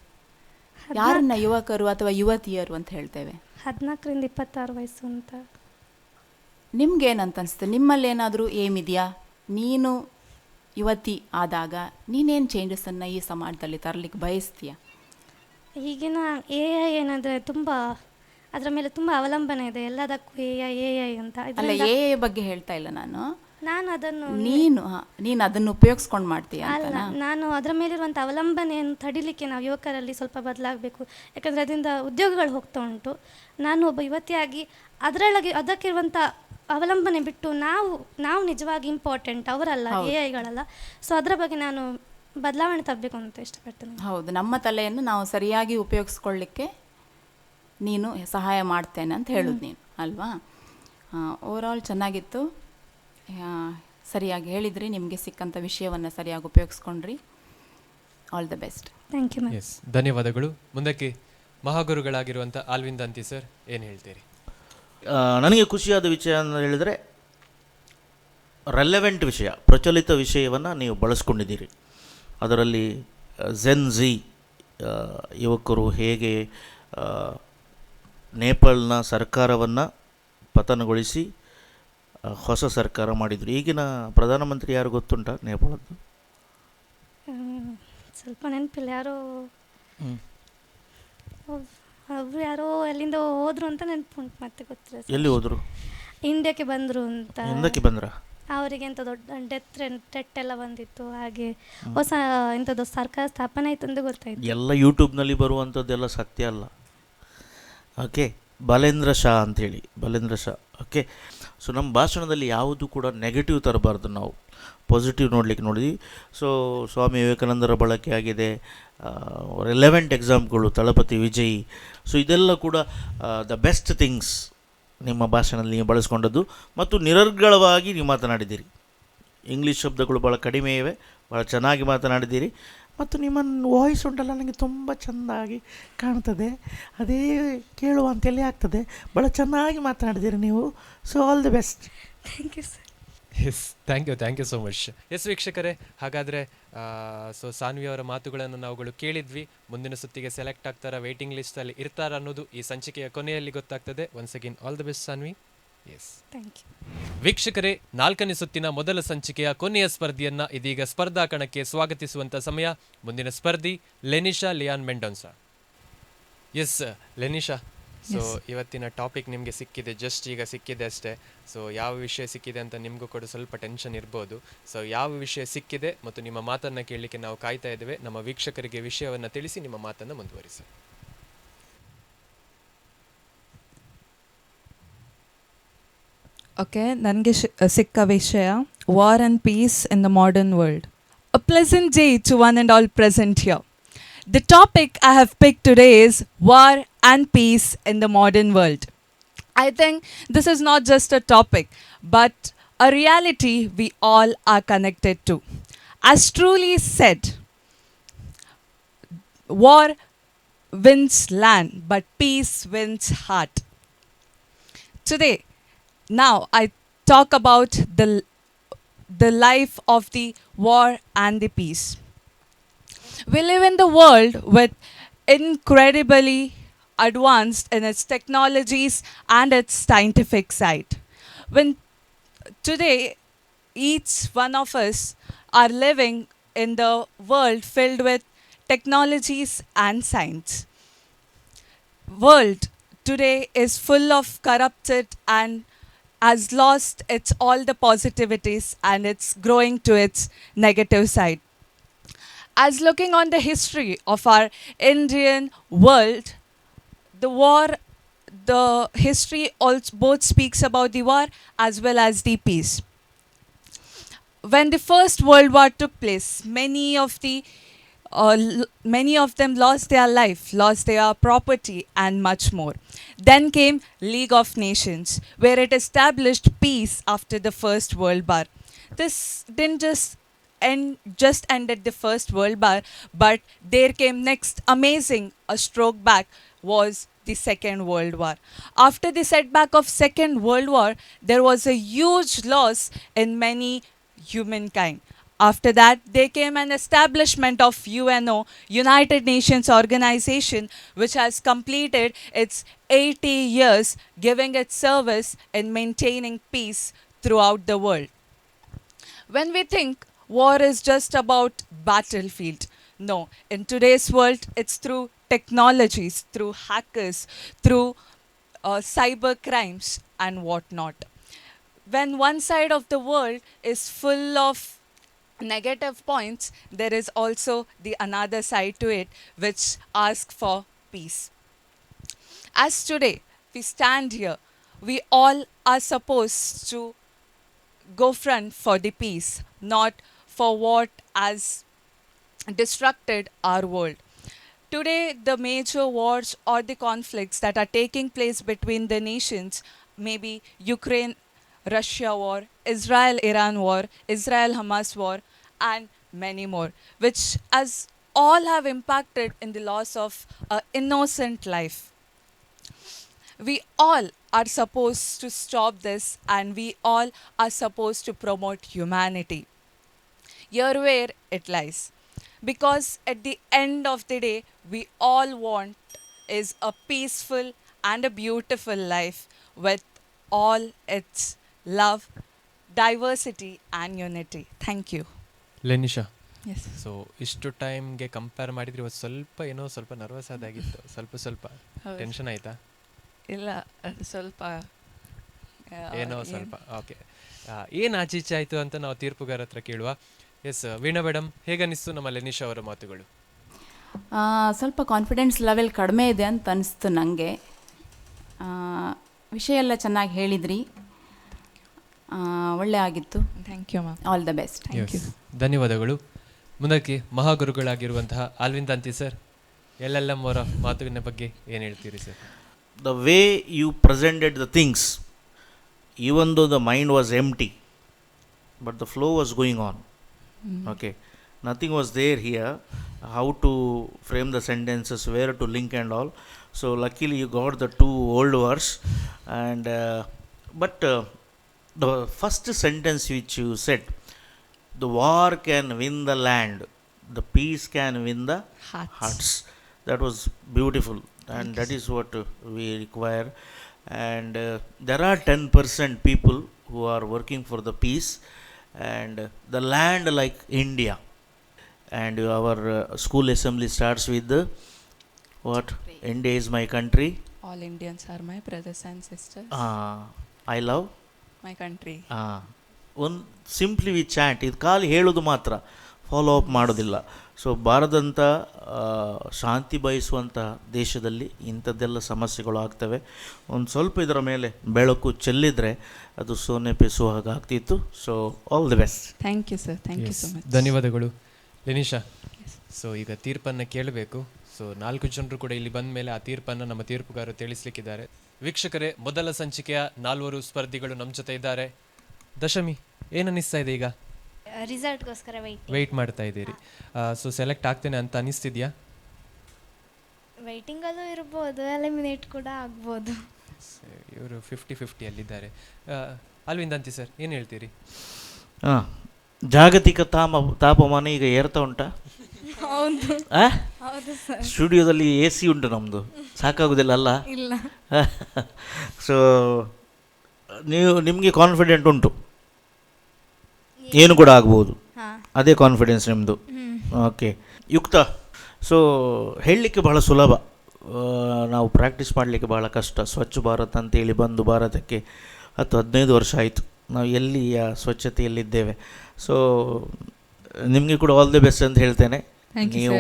S3: ಯಾರನ್ನ ಯುವಕರು ಅಥವಾ ಯುವತಿಯರು ಅಂತ ಹೇಳ್ತೇವೆ?
S7: 14ರಿಂದ 26 ವಯಸ್ಸು ಅಂತ.
S3: ನಿಮ್ಗೇನಂತ ಅನಿಸುತ್ತೆ? ನಿಮ್ಮಲ್ಲಿ ಏನಾದರೂ ಏಮ್ ಇದೆಯಾ? ನೀನು ಯುವತಿ ಆದಾಗ ನೀನೇನು ಚೇಂಜಸನ್ನು ಈ ಸಮಾಜದಲ್ಲಿ ತರಲಿಕ್ಕೆ ಬಯಸ್ತೀಯಾ?
S7: ಈಗಿನ AI ಏನಂದರೆ ತುಂಬ ಅದರ ಮೇಲೆ ತುಂಬ ಅವಲಂಬನೆ ಇದೆ. ಎಲ್ಲದಕ್ಕೂ AI ಅಂತ.
S3: ಅಲ್ಲ, AI ಬಗ್ಗೆ ಹೇಳ್ತಾ ಇಲ್ಲ ನಾನು
S7: ಅದನ್ನು
S3: ನೀನು ಅದನ್ನು ಉಪಯೋಗಿಸ್ಕೊಂಡು ಮಾಡ್ತೀಯ
S7: ಅಲ್ಲ, ನಾನು ಅದರ ಮೇಲಿರುವಂಥ ಅವಲಂಬನೆಯನ್ನು ತಡಿಲಿಕ್ಕೆ ನಾವು ಯುವಕರಲ್ಲಿ ಸ್ವಲ್ಪ ಬದಲಾಗಬೇಕು. ಯಾಕಂದರೆ ಅದರಿಂದ ಉದ್ಯೋಗಗಳು ಹೋಗ್ತಾ ಉಂಟು. ನಾನು ಒಬ್ಬ ಯುವತಿಯಾಗಿ ಅದಕ್ಕಿರುವಂಥ ಅವಲಂಬನೆ ಬಿಟ್ಟು ನಾವು ನಿಜವಾಗಿ ಇಂಪಾರ್ಟೆಂಟ್, ಅವರಲ್ಲ, AI-ಗಳಲ್ಲ. ಸೊ ಅದರ ಬಗ್ಗೆ ನಾನು ಬದಲಾವಣೆ ತರಬೇಕು ಅಂತ ಇಷ್ಟಪಡ್ತೇನೆ.
S3: ಹೌದು, ನಮ್ಮ ತಲೆಯನ್ನು ನಾವು ಸರಿಯಾಗಿ ಉಪಯೋಗಿಸ್ಕೊಳ್ಳಿಕ್ಕೆ ನೀನು ಸಹಾಯ ಮಾಡ್ತೇನೆ ಅಂತ ಹೇಳೋದು ನೀನು ಅಲ್ವಾ? ಓವರಾಲ್ ಚೆನ್ನಾಗಿತ್ತು. ಸರಿಯಾಗಿ ಹೇಳಿದ್ರಿ. ನಿಮಗೆ ಸಿಕ್ಕಂಥ ವಿಷಯವನ್ನು ಸರಿಯಾಗಿ ಉಪಯೋಗಿಸ್ಕೊಂಡ್ರಿ. All the best.
S7: Thank you.
S2: Yes, ಧನ್ಯವಾದಗಳು. ಮುಂದಕ್ಕೆ ಮಹಾಗುರುಗಳಾಗಿರುವಂಥ ಆಲ್ವಿನ್ ದಂತಿ ಸರ್, ಏನು ಹೇಳ್ತೀರಿ?
S4: ನನಗೆ ಖುಷಿಯಾದ ವಿಷಯ ಅಂತ ಹೇಳಿದರೆ, ರೆಲೆವೆಂಟ್ ವಿಷಯ, ಪ್ರಚಲಿತ ವಿಷಯವನ್ನು ನೀವು ಬಳಸ್ಕೊಂಡಿದ್ದೀರಿ. ಅದರಲ್ಲಿ ಜೆನ್ಜಿ ಯುವಕರು ಹೇಗೆ ನೇಪಾಳನ ಸರ್ಕಾರವನ್ನು ಪತನಗೊಳಿಸಿ ಹೊಸ ಸರ್ಕಾರ ಮಾಡಿದರು. ಈಗಿನ ಪ್ರಧಾನಮಂತ್ರಿ ಯಾರು ಗೊತ್ತುಂಟಾ ನೇಪಾಳದ್ದು?
S7: ಸ್ವಲ್ಪ ನೆನಪಿಲ್ಲ. ಯಾರೋ ಎಲ್ಲಿಂದ ಹೋದ್ರು ಅಂತ ನೆನಪುಂಟು, ಮತ್ತೆ ಗೊತ್ತಿಲ್ಲ.
S4: ಎಲ್ಲಿ ಹೋದರು?
S7: ಇಂಡಿಯಾಕ್ಕೆ ಬಂದರು ಅಂತ.
S4: ಎಂದಕ್ಕೆ ಬಂದ್ರ?
S7: ಅವರಿಗೆ ಎಂಥ ದೊಡ್ಡ ಟೆಟ್ ಎಲ್ಲ ಬಂದಿತ್ತು. ಹಾಗೆ ಹೊಸ ಎಂಥದ್ದು ಸರ್ಕಾರ ಸ್ಥಾಪನೆ ಆಯ್ತು ಅಂತ ಗೊತ್ತಾಯ್ತು.
S4: ಎಲ್ಲ ಯೂಟ್ಯೂಬ್ನಲ್ಲಿ ಬರುವಂಥದ್ದೆಲ್ಲ ಸತ್ಯ ಅಲ್ಲ. ಓಕೆ, ಬಲೇಂದ್ರ ಶಾ ಅಂಥೇಳಿ, ಬಲೇಂದ್ರ ಶಾ. ಓಕೆ, ಸೊ ನಮ್ಮ ಭಾಷಣದಲ್ಲಿ ಯಾವುದು ಕೂಡ ನೆಗೆಟಿವ್ ತರಬಾರ್ದು, ನಾವು ಪಾಸಿಟಿವ್ ನೋಡಲಿಕ್ಕೆ ನೋಡಿದ್ವಿ. ಸೊ ಸ್ವಾಮಿ ವಿವೇಕಾನಂದರ ಬಳಕೆ ಆಗಿದೆ, ರೆಲೆವೆಂಟ್ ಎಕ್ಸಾಂಪ್ಗಳು ತಳಪತಿ ವಿಜಯ್. ಸೊ ಇದೆಲ್ಲ ಕೂಡ ದ ಬೆಸ್ಟ್ ಥಿಂಗ್ಸ್ ನಿಮ್ಮ ಭಾಷಣದಲ್ಲಿ ನೀವು ಬಳಸ್ಕೊಂಡದ್ದು. ಮತ್ತು ನಿರರ್ಗಳವಾಗಿ ನೀವು ಮಾತನಾಡಿದ್ದೀರಿ. ಇಂಗ್ಲೀಷ್ ಶಬ್ದಗಳು ಭಾಳ ಕಡಿಮೆ ಇವೆ, ಭಾಳ ಚೆನ್ನಾಗಿ ಮಾತನಾಡಿದ್ದೀರಿ. ಮತ್ತು ನಿಮ್ಮ ವಾಯ್ಸ್ ಉಂಟಲ್ಲ, ನನಗೆ ತುಂಬ ಚೆಂದಾಗಿ ಕಾಣ್ತದೆ, ಅದೇ ಕೇಳುವಂತೆಲ್ಲೇ ಆಗ್ತದೆ. ಭಾಳ ಚೆನ್ನಾಗಿ ಮಾತನಾಡಿದ್ದೀರಿ ನೀವು. So all the best.
S7: Thank you sir.
S2: Yes, thank you so much. Yes ವೀಕ್ಷಕರೇ, ಹಾಗಾದರೆ ಸೊ ಸಾನ್ವಿ ಅವರ ಮಾತುಗಳನ್ನು ನಾವುಗಳು ಕೇಳಿದ್ವಿ. ಮುಂದಿನ ಸುತ್ತಿಗೆ ಸೆಲೆಕ್ಟ್ ಆಗ್ತಾರಾ, ವೇಟಿಂಗ್ ಲಿಸ್ಟಲ್ಲಿ ಇರ್ತಾರ ಅನ್ನೋದು ಈ ಸಂಚಿಕೆಯ ಕೊನೆಯಲ್ಲಿ ಗೊತ್ತಾಗ್ತದೆ. Once again all the best Saanvi. Yes,
S7: thank you.
S2: ವೀಕ್ಷಕರೇ, 4ನೇ ಸುತ್ತಿನ ಮೊದಲ ಸಂಚಿಕೆಯ ಕೊನೆಯ ಸ್ಪರ್ಧಿಯನ್ನ ಇದೀಗ ಸ್ಪರ್ಧಾ ಕಣಕ್ಕೆ ಸ್ವಾಗತಿಸುವಂತ ಸಮಯ. ಮುಂದಿನ ಸ್ಪರ್ಧಿ ಲೆನಿಶಾ ಲಿಯಾನ್ ಮೆಂಡೋನ್ಸಾ. ಎಸ್ ಲೆನಿಶಾ, ಸೊ ಇವತ್ತಿನ ಟಾಪಿಕ್ ನಿಮಗೆ ಸಿಕ್ಕಿದೆ, ಜಸ್ಟ್ ಈಗ ಸಿಕ್ಕಿದೆ ಅಷ್ಟೇ. ಸೊ ಯಾವ ವಿಷಯ ಸಿಕ್ಕಿದೆ ಅಂತ ನಿಮಗೂ ಕೂಡ ಸ್ವಲ್ಪ ಟೆನ್ಷನ್ ಇರ್ಬೋದು. ಸೊ ಯಾವ ವಿಷಯ ಸಿಕ್ಕಿದೆ ಮತ್ತು ನಿಮ್ಮ ಮಾತನ್ನು ಕೇಳಲಿಕ್ಕೆ ನಾವು ಕಾಯ್ತಾ ಇದ್ದೇವೆ. ನಮ್ಮ ವೀಕ್ಷಕರಿಗೆ ವಿಷಯವನ್ನು ತಿಳಿಸಿ ನಿಮ್ಮ ಮಾತನ್ನು ಮುಂದುವರಿಸಿ.
S8: ಓಕೆ, ನನಗೆ ಸಿಕ್ಕ ವಿಷಯ war and peace in the modern world. A pleasant day to one and all present here. The topic I have picked today is war and peace in the modern world. I think this is not just a topic, but a reality we all are connected to. As truly said, war wins land, but peace wins heart. Today, now I talk about the life of the war and the peace. We live in the world with incredibly advanced in its technologies and its scientific side. When today each one of us are living in the world filled with technologies and science. World today is full of corrupted and has lost its all the positivities and it's growing to its negative side. As looking on the history of our Indian world, the history also both speaks about the war as well as the peace. When the First World War took place, many of them lost their life, lost their property and much more. Then came League of Nations, where it established peace after the First World War. This didn't just ended the First World War, but there came next amazing a stroke back was the Second World War. After the setback of Second World War, there was a huge loss in many humankind. After that, there came an establishment of UNO, United Nations Organization, which has completed its 80 years, giving its service in maintaining peace throughout the world. When we think war is just about battlefield, no. In today's world, it's through technologies, through hackers, through cyber crimes and whatnot. When one side of the world is full of negative points, there is also the another side to it which asks for peace. As today we stand here, we all are supposed to go front for the peace, not for what has disrupted our world. Today, the major wars or the conflicts that are taking place between the nations, maybe Ukraine-Russia war, Israel-Iran war, Israel-Hamas war, and many more, which as all have impacted in the loss of an innocent life. We all are supposed to stop this, and we all are supposed to promote humanity. Here where it lies. Because at the end of the day, we all want is a peaceful and a beautiful life with all its love, diversity and unity. Thank you.
S2: ಲೆನಿಶಾ,
S8: Yes.
S2: So ಇಷ್ಟು ಟೈಮ್ಗೆ compare ಮಾಡಿದ್ರೆ ಇವತ್ತು ಸ್ವಲ್ಪ nervous ಆದಾಗಿತ್ತು, ಸ್ವಲ್ಪ tension ಆಯ್ತಾ?
S8: ಇಲ್ಲ, ಅದು ಸ್ವಲ್ಪ
S2: ಸ್ವಲ್ಪ ಓಕೆ. ಏನು ಆಚೀಚೆ ಆಯಿತು ಅಂತ ನಾವು ತೀರ್ಪುಗಾರ ಹತ್ರ ಕೇಳುವ. ಎಸ್ ವೀಣಾ ಮೇಡಮ್, ಹೇಗನ್ನಿಸ್ತು ನಮ್ಮ ಲೆನಿಶಾ ಅವರ ಮಾತುಗಳು?
S3: ಸ್ವಲ್ಪ ಕಾನ್ಫಿಡೆನ್ಸ್ ಲೆವೆಲ್ ಕಡಿಮೆ ಇದೆ ಅಂತ ಅನಿಸ್ತು ನನಗೆ. ವಿಷಯ ಎಲ್ಲ ಚೆನ್ನಾಗಿ ಹೇಳಿದ್ರಿ, ಒಳ್ಳೆ ಆಗಿತ್ತು.
S8: Thank you ma'am.
S3: All the best. Thank you.
S2: ಧನ್ಯವಾದಗಳು. ಮುಂದಕ್ಕೆ ಮಹಾಗುರುಗಳಾಗಿರುವಂತಹ ಅಲ್ವಿಂದ್ ಸರ್, LLM ಅವರ ಮಾತುವಿನ ಬಗ್ಗೆ ಏನು ಹೇಳ್ತೀರಿ sir?
S4: The way you presented the things, even though the mind was empty, but the flow was going on. Okay, nothing was there here, how to frame the sentences, where to link and all. So luckily you got the two old words, and but the first sentence which you said, the war can win the land, the peace can win the hearts. That was beautiful, and that is what we require. And there are 10% people who are working for the peace and the land like India. And our school assembly starts with the what? India is my country.
S8: All Indians are my brothers and sisters.
S4: I love
S8: My country.
S4: ಒಂದು simply V chant, ಇದು ಖಾಲಿ ಹೇಳೋದು ಮಾತ್ರ, follow up ಮಾಡೋದಿಲ್ಲ. So ಭಾರತದಂಥ ಶಾಂತಿ ಬಯಸುವಂಥ ದೇಶದಲ್ಲಿ ಇಂಥದ್ದೆಲ್ಲ ಸಮಸ್ಯೆಗಳು ಆಗ್ತವೆ. ಒಂದು ಸ್ವಲ್ಪ ಇದರ ಮೇಲೆ ಬೆಳಕು ಚೆಲ್ಲಿದರೆ ಅದು ಸೋನೆ ಪೆಸು ಹಾಗಾಗ್ತಿತ್ತು. So all the best.
S8: Thank you, sir. Thank you so much.
S2: ಧನ್ಯವಾದಗಳು. ಲೆನಿಶಾ, ಸೊ ಈಗ ತೀರ್ಪನ್ನು ಕೇಳಬೇಕು. ಸೊ 4 ಜನರು ಕೂಡ ಇಲ್ಲಿ ಬಂದ ಮೇಲೆ ಆ ತೀರ್ಪನ್ನು ನಮ್ಮ ತೀರ್ಪುಗಾರರು ತಿಳಿಸ್ಲಿಕ್ಕಿದ್ದಾರೆ. ವೀಕ್ಷಕರೇ, ಮೊದಲ ಸಂಚಿಕೆಯ 4 ಸ್ಪರ್ಧಿಗಳು ನಮ್ಮ ಜೊತೆ ಇದ್ದಾರೆ. ದಶಮಿ, ಏನನ್ನಿಸ್ತಾ ಇದೆ ಈಗ?
S5: ರಿಸಲ್ಟ್ಗೋಸ್ಕರ
S2: ವೆಯ್ಟ್ ಮಾಡ್ತಾ ಇದ್ದೀರಿ. ಸೊ ಸೆಲೆಕ್ಟ್ ಆಗ್ತೇನೆ ಅಂತ ಅನಿಸ್ತಿದ್ಯಾ?
S5: ವೈಟಿಂಗಲ್ಲೂ ಇರ್ಬೋದು, ಎಲಿಮಿನೇಟ್ ಕೂಡ ಆಗ್ಬೋದು.
S2: ಇವರು 50-50 ಅಲ್ಲಿದ್ದಾರೆ. ಅಲ್ವಿಂದಂತಿ ಸರ್, ಏನು ಹೇಳ್ತೀರಿ?
S4: ಜಾಗತಿಕ ತಾಪಮಾನ ಈಗ ಏರ್ತಾ ಉಂಟಾ?
S5: ಹೌದು ಹೌದು ಸರ್.
S4: ಸ್ಟುಡಿಯೋದಲ್ಲಿ AC ಉಂಟು ನಮ್ಮದು, ಸಾಕಾಗೋದಿಲ್ಲ ಅಲ್ಲ?
S5: ಇಲ್ಲ.
S4: ಸೊ ನಿಮಗೆ ಕಾನ್ಫಿಡೆಂಟ್ ಉಂಟು, ಏನು ಕೂಡ ಆಗ್ಬೋದು, ಅದೇ ಕಾನ್ಫಿಡೆನ್ಸ್ ನಿಮ್ಮದು. ಓಕೆ ಯುಕ್ತ. ಸೊ ಹೇಳಲಿಕ್ಕೆ ಬಹಳ ಸುಲಭ, ನಾವು ಪ್ರಾಕ್ಟೀಸ್ ಮಾಡಲಿಕ್ಕೆ ಬಹಳ ಕಷ್ಟ. ಸ್ವಚ್ಛ ಭಾರತ್ ಅಂತೇಳಿ ಬಂದು ಭಾರತಕ್ಕೆ 10-15 ವರ್ಷ ಆಯಿತು. ನಾವು ಎಲ್ಲಿಯ ಸ್ವಚ್ಛತೆಯಲ್ಲಿದ್ದೇವೆ. ಸೊ ನಿಮಗೆ ಕೂಡ ಆಲ್ ದಿ ಬೆಸ್ಟ್ ಅಂತ ಹೇಳ್ತೇನೆ. ನೀವು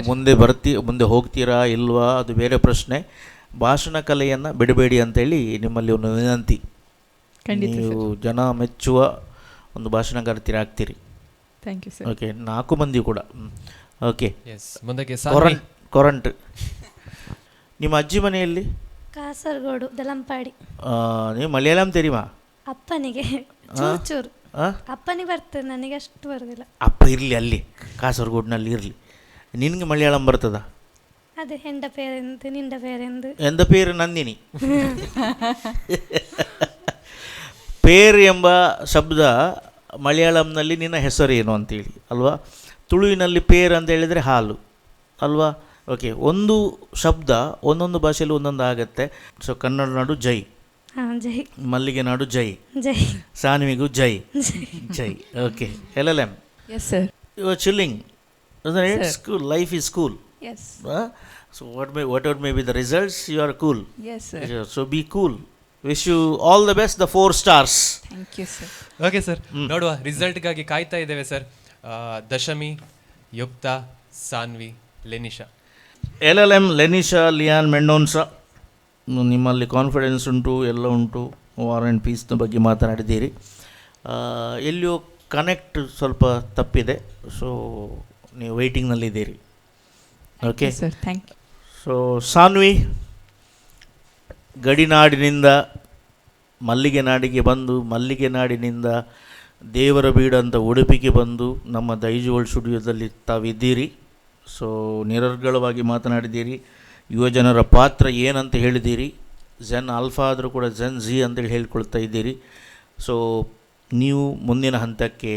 S4: ಮುಂದೆ ಹೋಗ್ತೀರಾ ಇಲ್ವಾ ಅದು ಬೇರೆ ಪ್ರಶ್ನೆ. ಭಾಷಣ ಕಲೆಯನ್ನು ಬಿಡಬೇಡಿ ಅಂತೇಳಿ ನಿಮ್ಮಲ್ಲಿ ಒಂದು ವಿನಂತಿ. ನೀವು ಜನ ಮೆಚ್ಚುವ ಒಂದು ಭಾಷಣಗಾರ್ತಿರ ಆಗ್ತೀರಿ.
S6: Thank you sir.
S4: ಓಕೆ, 4 ಮಂದಿ ಕೂಡ. ಓಕೆ,
S2: ಮುಂದಕ್ಕೆ
S4: ಕೊರಂಟ್. ನಿಮ್ಮ ಅಜ್ಜಿ ಮನೆಯಲ್ಲಿ?
S7: ಕಾಸರಗೋಡು, ದಲಂಪಾಡಿ.
S4: ನೀವು ಮಲಯಾಳಂ ತೆರಿಮಾ?
S7: ಅಪ್ಪನಿಗೆ ಚೂರು ಅಪ್ಪನಿಗೆ ಬರ್ತದೆ, ನನಗೆ ಅಷ್ಟು ಬರೋದಿಲ್ಲ.
S4: ಅಪ್ಪ ಇರಲಿ ಅಲ್ಲಿ ಕಾಸರಗೋಡಿನಲ್ಲಿ ಇರಲಿ. ನಿನಗೆ ಮಲಯಾಳಂ ಬರ್ತದ?
S7: ಅದೇ ಹೆಂಡ ಪೇರೆಂದು ನಿಂಡ ಪೇರೆಂದು.
S4: ಎಂದ ಪೇರು ನಂದಿನಿ. ಪೇರ್ ಎಂಬ ಶಬ್ದ ಮಲಯಾಳಂನಲ್ಲಿ ನಿನ್ನ ಹೆಸರು ಏನು ಅಂತೇಳಿ ಅಲ್ವಾ? ತುಳುವಿನಲ್ಲಿ ಪೇರ್ ಅಂತ ಹೇಳಿದರೆ ಹಾಲು ಅಲ್ವಾ? ಓಕೆ, ಒಂದು ಶಬ್ದ ಒಂದೊಂದು ಭಾಷೆಯಲ್ಲಿ ಒಂದೊಂದು ಆಗುತ್ತೆ. ಸೊ ಕನ್ನಡ ನಾಡು ಜೈ,
S7: ಜೈ.
S4: ಮಲ್ಲಿಗೆ ನಾಡು ಜೈ,
S7: ಜೈ.
S4: ಸಾನ್ವಿಗೂ ಜೈ, ಜೈ. Okay, LLM.
S8: Yes, sir.
S4: You are chilling. Isn't it? School life is cool.
S8: Yes.
S4: So whatever may be the results, you are cool.
S8: Yes, sir.
S4: Yeah, so be cool. Wish you all the best, the 4 stars.
S8: Thank you, sir.
S2: Okay sir, ನೋಡುವ. ರಿಸಲ್ಟ್ಗಾಗಿ ಕಾಯ್ತಾ ಇದ್ದೇವೆ sir. ದಶಮಿ, ಯುಕ್ತ, Saanvi, ಲೆನಿಶಾ.
S4: LLM, ಲೆನಿಶಾ, Lyon Mendonsa, ನಿಮ್ಮಲ್ಲಿ confidence ಉಂಟು, ಎಲ್ಲ ಉಂಟು. War and ಪೀಸ್ನ ಬಗ್ಗೆ ಮಾತನಾಡಿದ್ದೀರಿ. ಎಲ್ಲಿಯೋ ಕನೆಕ್ಟ್ ಸ್ವಲ್ಪ ತಪ್ಪಿದೆ. ಸೊ ನೀವು ವೆಯ್ಟಿಂಗ್ನಲ್ಲಿದ್ದೀರಿ. Okay
S8: sir, thank you.
S4: So Saanvi, ಗಡಿನಾಡಿನಿಂದ ಮಲ್ಲಿಗೆ ನಾಡಿಗೆ ಬಂದು, ಮಲ್ಲಿಗೆ ನಾಡಿನಿಂದ ದೇವರ ಬೀಡಂತ ಉಡುಪಿಗೆ ಬಂದು ನಮ್ಮ ದೈಜುವಲ್ ಸ್ಟುಡಿಯೋದಲ್ಲಿ ತಾವಿದ್ದೀರಿ. ಸೊ ನಿರರ್ಗಳವಾಗಿ ಮಾತನಾಡಿದ್ದೀರಿ. ಯುವಜನರ ಪಾತ್ರ ಏನಂತ ಹೇಳಿದ್ದೀರಿ. ಜೆನ್ ಆಲ್ಫಾ ಆದರೂ ಕೂಡ ಜೆನ್ ಝಿ ಅಂತೇಳಿ ಹೇಳ್ಕೊಳ್ತಾ ಇದ್ದೀರಿ. ಸೊ ನೀವು ಮುಂದಿನ ಹಂತಕ್ಕೆ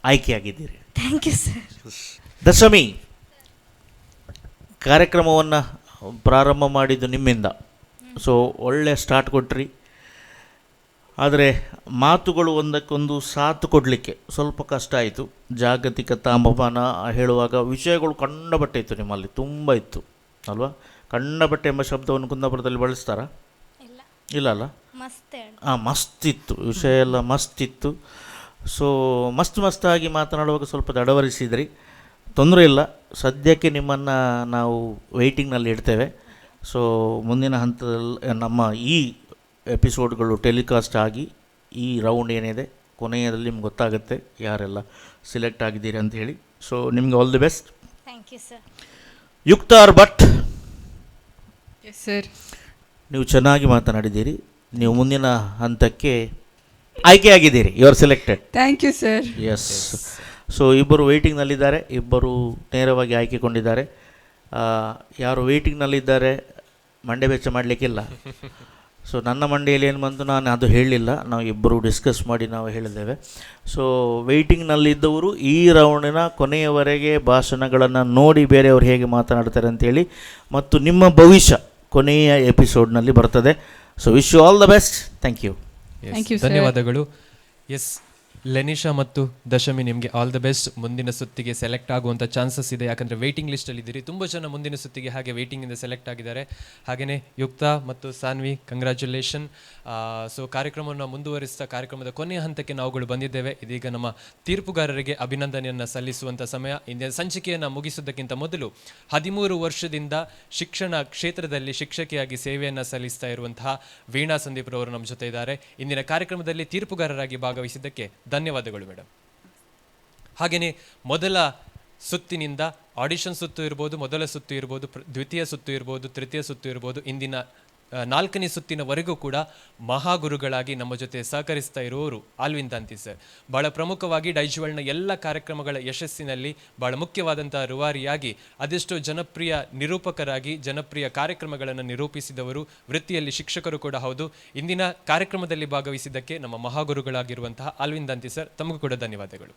S4: ಆಯ್ಕೆಯಾಗಿದ್ದೀರಿ.
S7: Thank you sir.
S4: ದಶಮಿ, ಕಾರ್ಯಕ್ರಮವನ್ನು ಪ್ರಾರಂಭ ಮಾಡಿದ್ದು ನಿಮ್ಮಿಂದ. ಸೊ ಒಳ್ಳೆಯ ಸ್ಟಾರ್ಟ್ ಕೊಟ್ರಿ. ಆದರೆ ಮಾತುಗಳು ಒಂದಕ್ಕೊಂದು ಸಾಥ್ ಕೊಡಲಿಕ್ಕೆ ಸ್ವಲ್ಪ ಕಷ್ಟ ಆಯಿತು. ಜಾಗತಿಕ ತಾಪಮಾನ ಹೇಳುವಾಗ ವಿಷಯಗಳು ಕಂಡಬಟ್ಟೆ ಇತ್ತು, ನಿಮ್ಮಲ್ಲಿ ತುಂಬ ಇತ್ತು ಅಲ್ವಾ? ಕಂಡಬಟ್ಟೆ ಎಂಬ ಶಬ್ದವನ್ನು ಕುಂದಾಪುರದಲ್ಲಿ ಬಳಸ್ತಾರಾ? ಇಲ್ಲ ಅಲ್ಲ? ಮಸ್ತಿತ್ತು, ವಿಷಯ ಎಲ್ಲ ಮಸ್ತಿತ್ತು. ಸೊ ಮಸ್ತಾಗಿ ಮಾತನಾಡುವಾಗ ಸ್ವಲ್ಪ ದಡವರಿಸಿದ್ರಿ. ತೊಂದರೆ ಇಲ್ಲ, ಸದ್ಯಕ್ಕೆ ನಿಮ್ಮನ್ನು ನಾವು ವೆಯ್ಟಿಂಗ್ನಲ್ಲಿ ಇಡ್ತೇವೆ. ಸೊ ಮುಂದಿನ ಹಂತದಲ್ಲಿ ನಮ್ಮ ಈ ಎಪಿಸೋಡ್ಗಳು ಟೆಲಿಕಾಸ್ಟ್ ಆಗಿ ಈ ರೌಂಡ್ ಏನಿದೆ ಕೊನೆಯದಲ್ಲಿ ನಿಮ್ಗೆ ಗೊತ್ತಾಗುತ್ತೆ ಯಾರೆಲ್ಲ ಸಿಲೆಕ್ಟ್ ಆಗಿದ್ದೀರಿ ಅಂತ ಹೇಳಿ. ಸೊ ನಿಮಗೆ all the best.
S5: Thank you sir.
S4: ಯುಕ್ತಾರ್ ಭಟ್,
S6: ಎಸ್ ಸರ್.
S4: ನೀವು ಚೆನ್ನಾಗಿ ಮಾತನಾಡಿದ್ದೀರಿ. ನೀವು ಮುಂದಿನ ಹಂತಕ್ಕೆ ಆಯ್ಕೆಯಾಗಿದ್ದೀರಿ. You are selected.
S6: Thank you sir.
S4: Yes. So ಇಬ್ಬರು ವೆಯ್ಟಿಂಗ್ನಲ್ಲಿದ್ದಾರೆ, ಇಬ್ಬರು ನೇರವಾಗಿ ಆಯ್ಕೆಗೊಂಡಿದ್ದಾರೆ. ಯಾರು ವೆಯ್ಟಿಂಗ್ನಲ್ಲಿದ್ದಾರೆ ಮಂಡೆ ಬೆಚ್ಚ ಮಾಡಲಿಕ್ಕಿಲ್ಲ. ಸೊ ನನ್ನ ಮಂಡೆಯಲ್ಲಿ ಏನು ಬಂತು, ನಾನು ಅದು ಹೇಳಲಿಲ್ಲ, ನಾವು ಇಬ್ಬರು ಡಿಸ್ಕಸ್ ಮಾಡಿ ನಾವು ಹೇಳಿದ್ದೇವೆ. ಸೊ ವೆಯ್ಟಿಂಗ್ನಲ್ಲಿದ್ದವರು ಈ ರೌಂಡಿನ ಕೊನೆಯವರೆಗೆ ಭಾಷಣಗಳನ್ನು ನೋಡಿ ಬೇರೆಯವರು ಹೇಗೆ ಮಾತನಾಡ್ತಾರೆ ಅಂತೇಳಿ, ಮತ್ತು ನಿಮ್ಮ ಭವಿಷ್ಯ ಕೊನೆಯ ಎಪಿಸೋಡ್ನಲ್ಲಿ ಬರ್ತದೆ. So wish you all the best. Thank you.
S6: Thank you, sir.
S2: ಧನ್ಯವಾದಗಳು. ಎಸ್, ಲೆನಿಶಾ ಮತ್ತು ದಶಮಿ, ನಿಮಗೆ ಆಲ್ ದ ಬೆಸ್ಟ್. ಮುಂದಿನ ಸುತ್ತಿಗೆ ಸೆಲೆಕ್ಟ್ ಆಗುವಂಥ ಚಾನ್ಸಸ್ ಇದೆ, ಯಾಕಂದರೆ ವೆಯ್ಟಿಂಗ್ ಲಿಸ್ಟಲ್ಲಿ ಇದ್ದೀರಿ. ತುಂಬ ಜನ ಮುಂದಿನ ಸುತ್ತಿಗೆ ಹಾಗೆ ವೆಯ್ಟಿಂಗಿಂದ ಸೆಲೆಕ್ಟ್ ಆಗಿದ್ದಾರೆ. ಹಾಗೆಯೇ ಯುಕ್ತಾ ಮತ್ತು ಸಾನ್ವಿ, ಕಂಗ್ರ್ಯಾಚುಲೇಷನ್. ಸೊ ಕಾರ್ಯಕ್ರಮವನ್ನು ಮುಂದುವರಿಸ್ತಾ ಕಾರ್ಯಕ್ರಮದ ಕೊನೆಯ ಹಂತಕ್ಕೆ ನಾವುಗಳು ಬಂದಿದ್ದೇವೆ. ಇದೀಗ ನಮ್ಮ ತೀರ್ಪುಗಾರರಿಗೆ ಅಭಿನಂದನೆಯನ್ನು ಸಲ್ಲಿಸುವಂಥ ಸಮಯ. ಇಂದಿನ ಸಂಚಿಕೆಯನ್ನು ಮುಗಿಸುವುದಕ್ಕಿಂತ ಮೊದಲು 13 ವರ್ಷದಿಂದ ಶಿಕ್ಷಣ ಕ್ಷೇತ್ರದಲ್ಲಿ ಶಿಕ್ಷಕಿಯಾಗಿ ಸೇವೆಯನ್ನು ಸಲ್ಲಿಸ್ತಾ ಇರುವಂತಹ ವೀಣಾ ಸಂದೀಪ್ ರವರು ನಮ್ಮ ಜೊತೆ ಇದ್ದಾರೆ. ಇಂದಿನ ಕಾರ್ಯಕ್ರಮದಲ್ಲಿ ತೀರ್ಪುಗಾರರಾಗಿ ಭಾಗವಹಿಸಿದ್ದಕ್ಕೆ ಧನ್ಯವಾದಗಳು ಮೇಡಮ್. ಹಾಗೆಯೇ ಮೊದಲ ಸುತ್ತಿನಿಂದ ಆಡಿಷನ್ ಸುತ್ತು ಇರ್ಬೋದು, ಮೊದಲ ಸುತ್ತು ಇರ್ಬೋದು, ದ್ವಿತೀಯ ಸುತ್ತು ಇರ್ಬೋದು, ತೃತೀಯ ಸುತ್ತು ಇರ್ಬೋದು, ಇಂದಿನ 4ನೇ ಸುತ್ತಿನವರೆಗೂ ಕೂಡ ಮಹಾಗುರುಗಳಾಗಿ ನಮ್ಮ ಜೊತೆ ಸಹಕರಿಸ್ತಾ ಇರುವವರು ಆಲ್ವಿನ್ ದಾಂತಿ ಸರ್. ಭಾಳ ಪ್ರಮುಖವಾಗಿ ಡೈಜ್ವಲ್ನ ಎಲ್ಲ ಕಾರ್ಯಕ್ರಮಗಳ ಯಶಸ್ಸಿನಲ್ಲಿ ಭಾಳ ಮುಖ್ಯವಾದಂಥ ರೂವಾರಿಯಾಗಿ ಅದೆಷ್ಟೋ ಜನಪ್ರಿಯ ನಿರೂಪಕರಾಗಿ ಜನಪ್ರಿಯ ಕಾರ್ಯಕ್ರಮಗಳನ್ನು ನಿರೂಪಿಸಿದವರು, ವೃತ್ತಿಯಲ್ಲಿ ಶಿಕ್ಷಕರು ಕೂಡ ಹೌದು. ಇಂದಿನ ಕಾರ್ಯಕ್ರಮದಲ್ಲಿ ಭಾಗವಹಿಸಿದ್ದಕ್ಕೆ ನಮ್ಮ ಮಹಾಗುರುಗಳಾಗಿರುವಂತಹ ಆಲ್ವಿನ್ ದಾಂತಿ ಸರ್, ತಮಗೂ ಕೂಡ ಧನ್ಯವಾದಗಳು.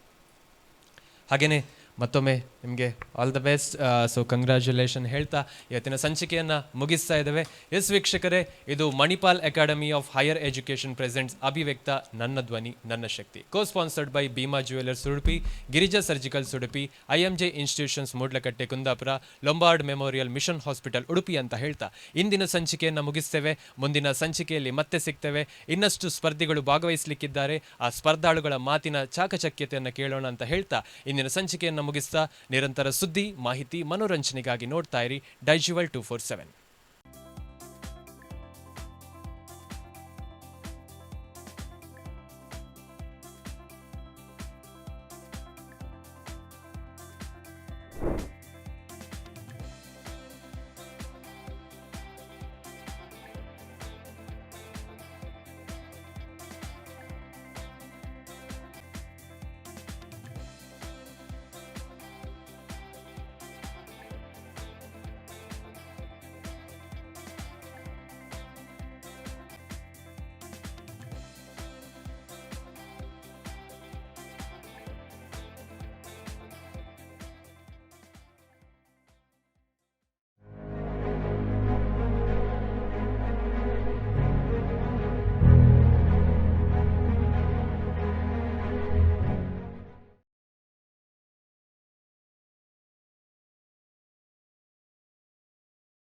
S2: ಹಾಗೆಯೇ ಮತ್ತೊಮ್ಮೆ ನಿಮಗೆ all the best. So congratulation ಹೇಳ್ತಾ ಇವತ್ತಿನ ಸಂಚಿಕೆಯನ್ನು ಮುಗಿಸ್ತಾ ಇದ್ದೇವೆ. ಎಸ್ ವೀಕ್ಷಕರೇ, ಇದು Manipal academy of higher education presents ಅಭಿವ್ಯಕ್ತ ನನ್ನ ಧ್ವನಿ ನನ್ನ ಶಕ್ತಿ, co sponsored by Bhima jewellers Udupi, Girija surgicals Udupi, IMJ institutions Moodlakatte Kundapura, Lombard memorial mission hospital Udupi ಅಂತ ಹೇಳ್ತಾ ಇಂದಿನ ಸಂಚಿಕೆಯನ್ನು ಮುಗಿಸ್ತೇವೆ. ಮುಂದಿನ ಸಂಚಿಕೆಯಲ್ಲಿ ಮತ್ತೆ ಸಿಗ್ತೇವೆ. ಇನ್ನಷ್ಟು ಸ್ಪರ್ಧಿಗಳು ಭಾಗವಹಿಸಲಿಕ್ಕಿದ್ದಾರೆ. ಆ ಸ್ಪರ್ಧಾಳುಗಳ ಮಾತಿನ ಚಾಕಚಕ್ಯತೆಯನ್ನು ಕೇಳೋಣ ಅಂತ ಹೇಳ್ತಾ ಇಂದಿನ ಸಂಚಿಕೆಯನ್ನು ಮುಗಿಸ್ತಾ ನಿರಂತರ ಸುದ್ದಿ, ಮಾಹಿತಿ, ಮನೋರಂಜನೆಗಾಗಿ ನೋಡ್ತಾ ಇರಿ ಡೈಜ್ವಲ್ 247.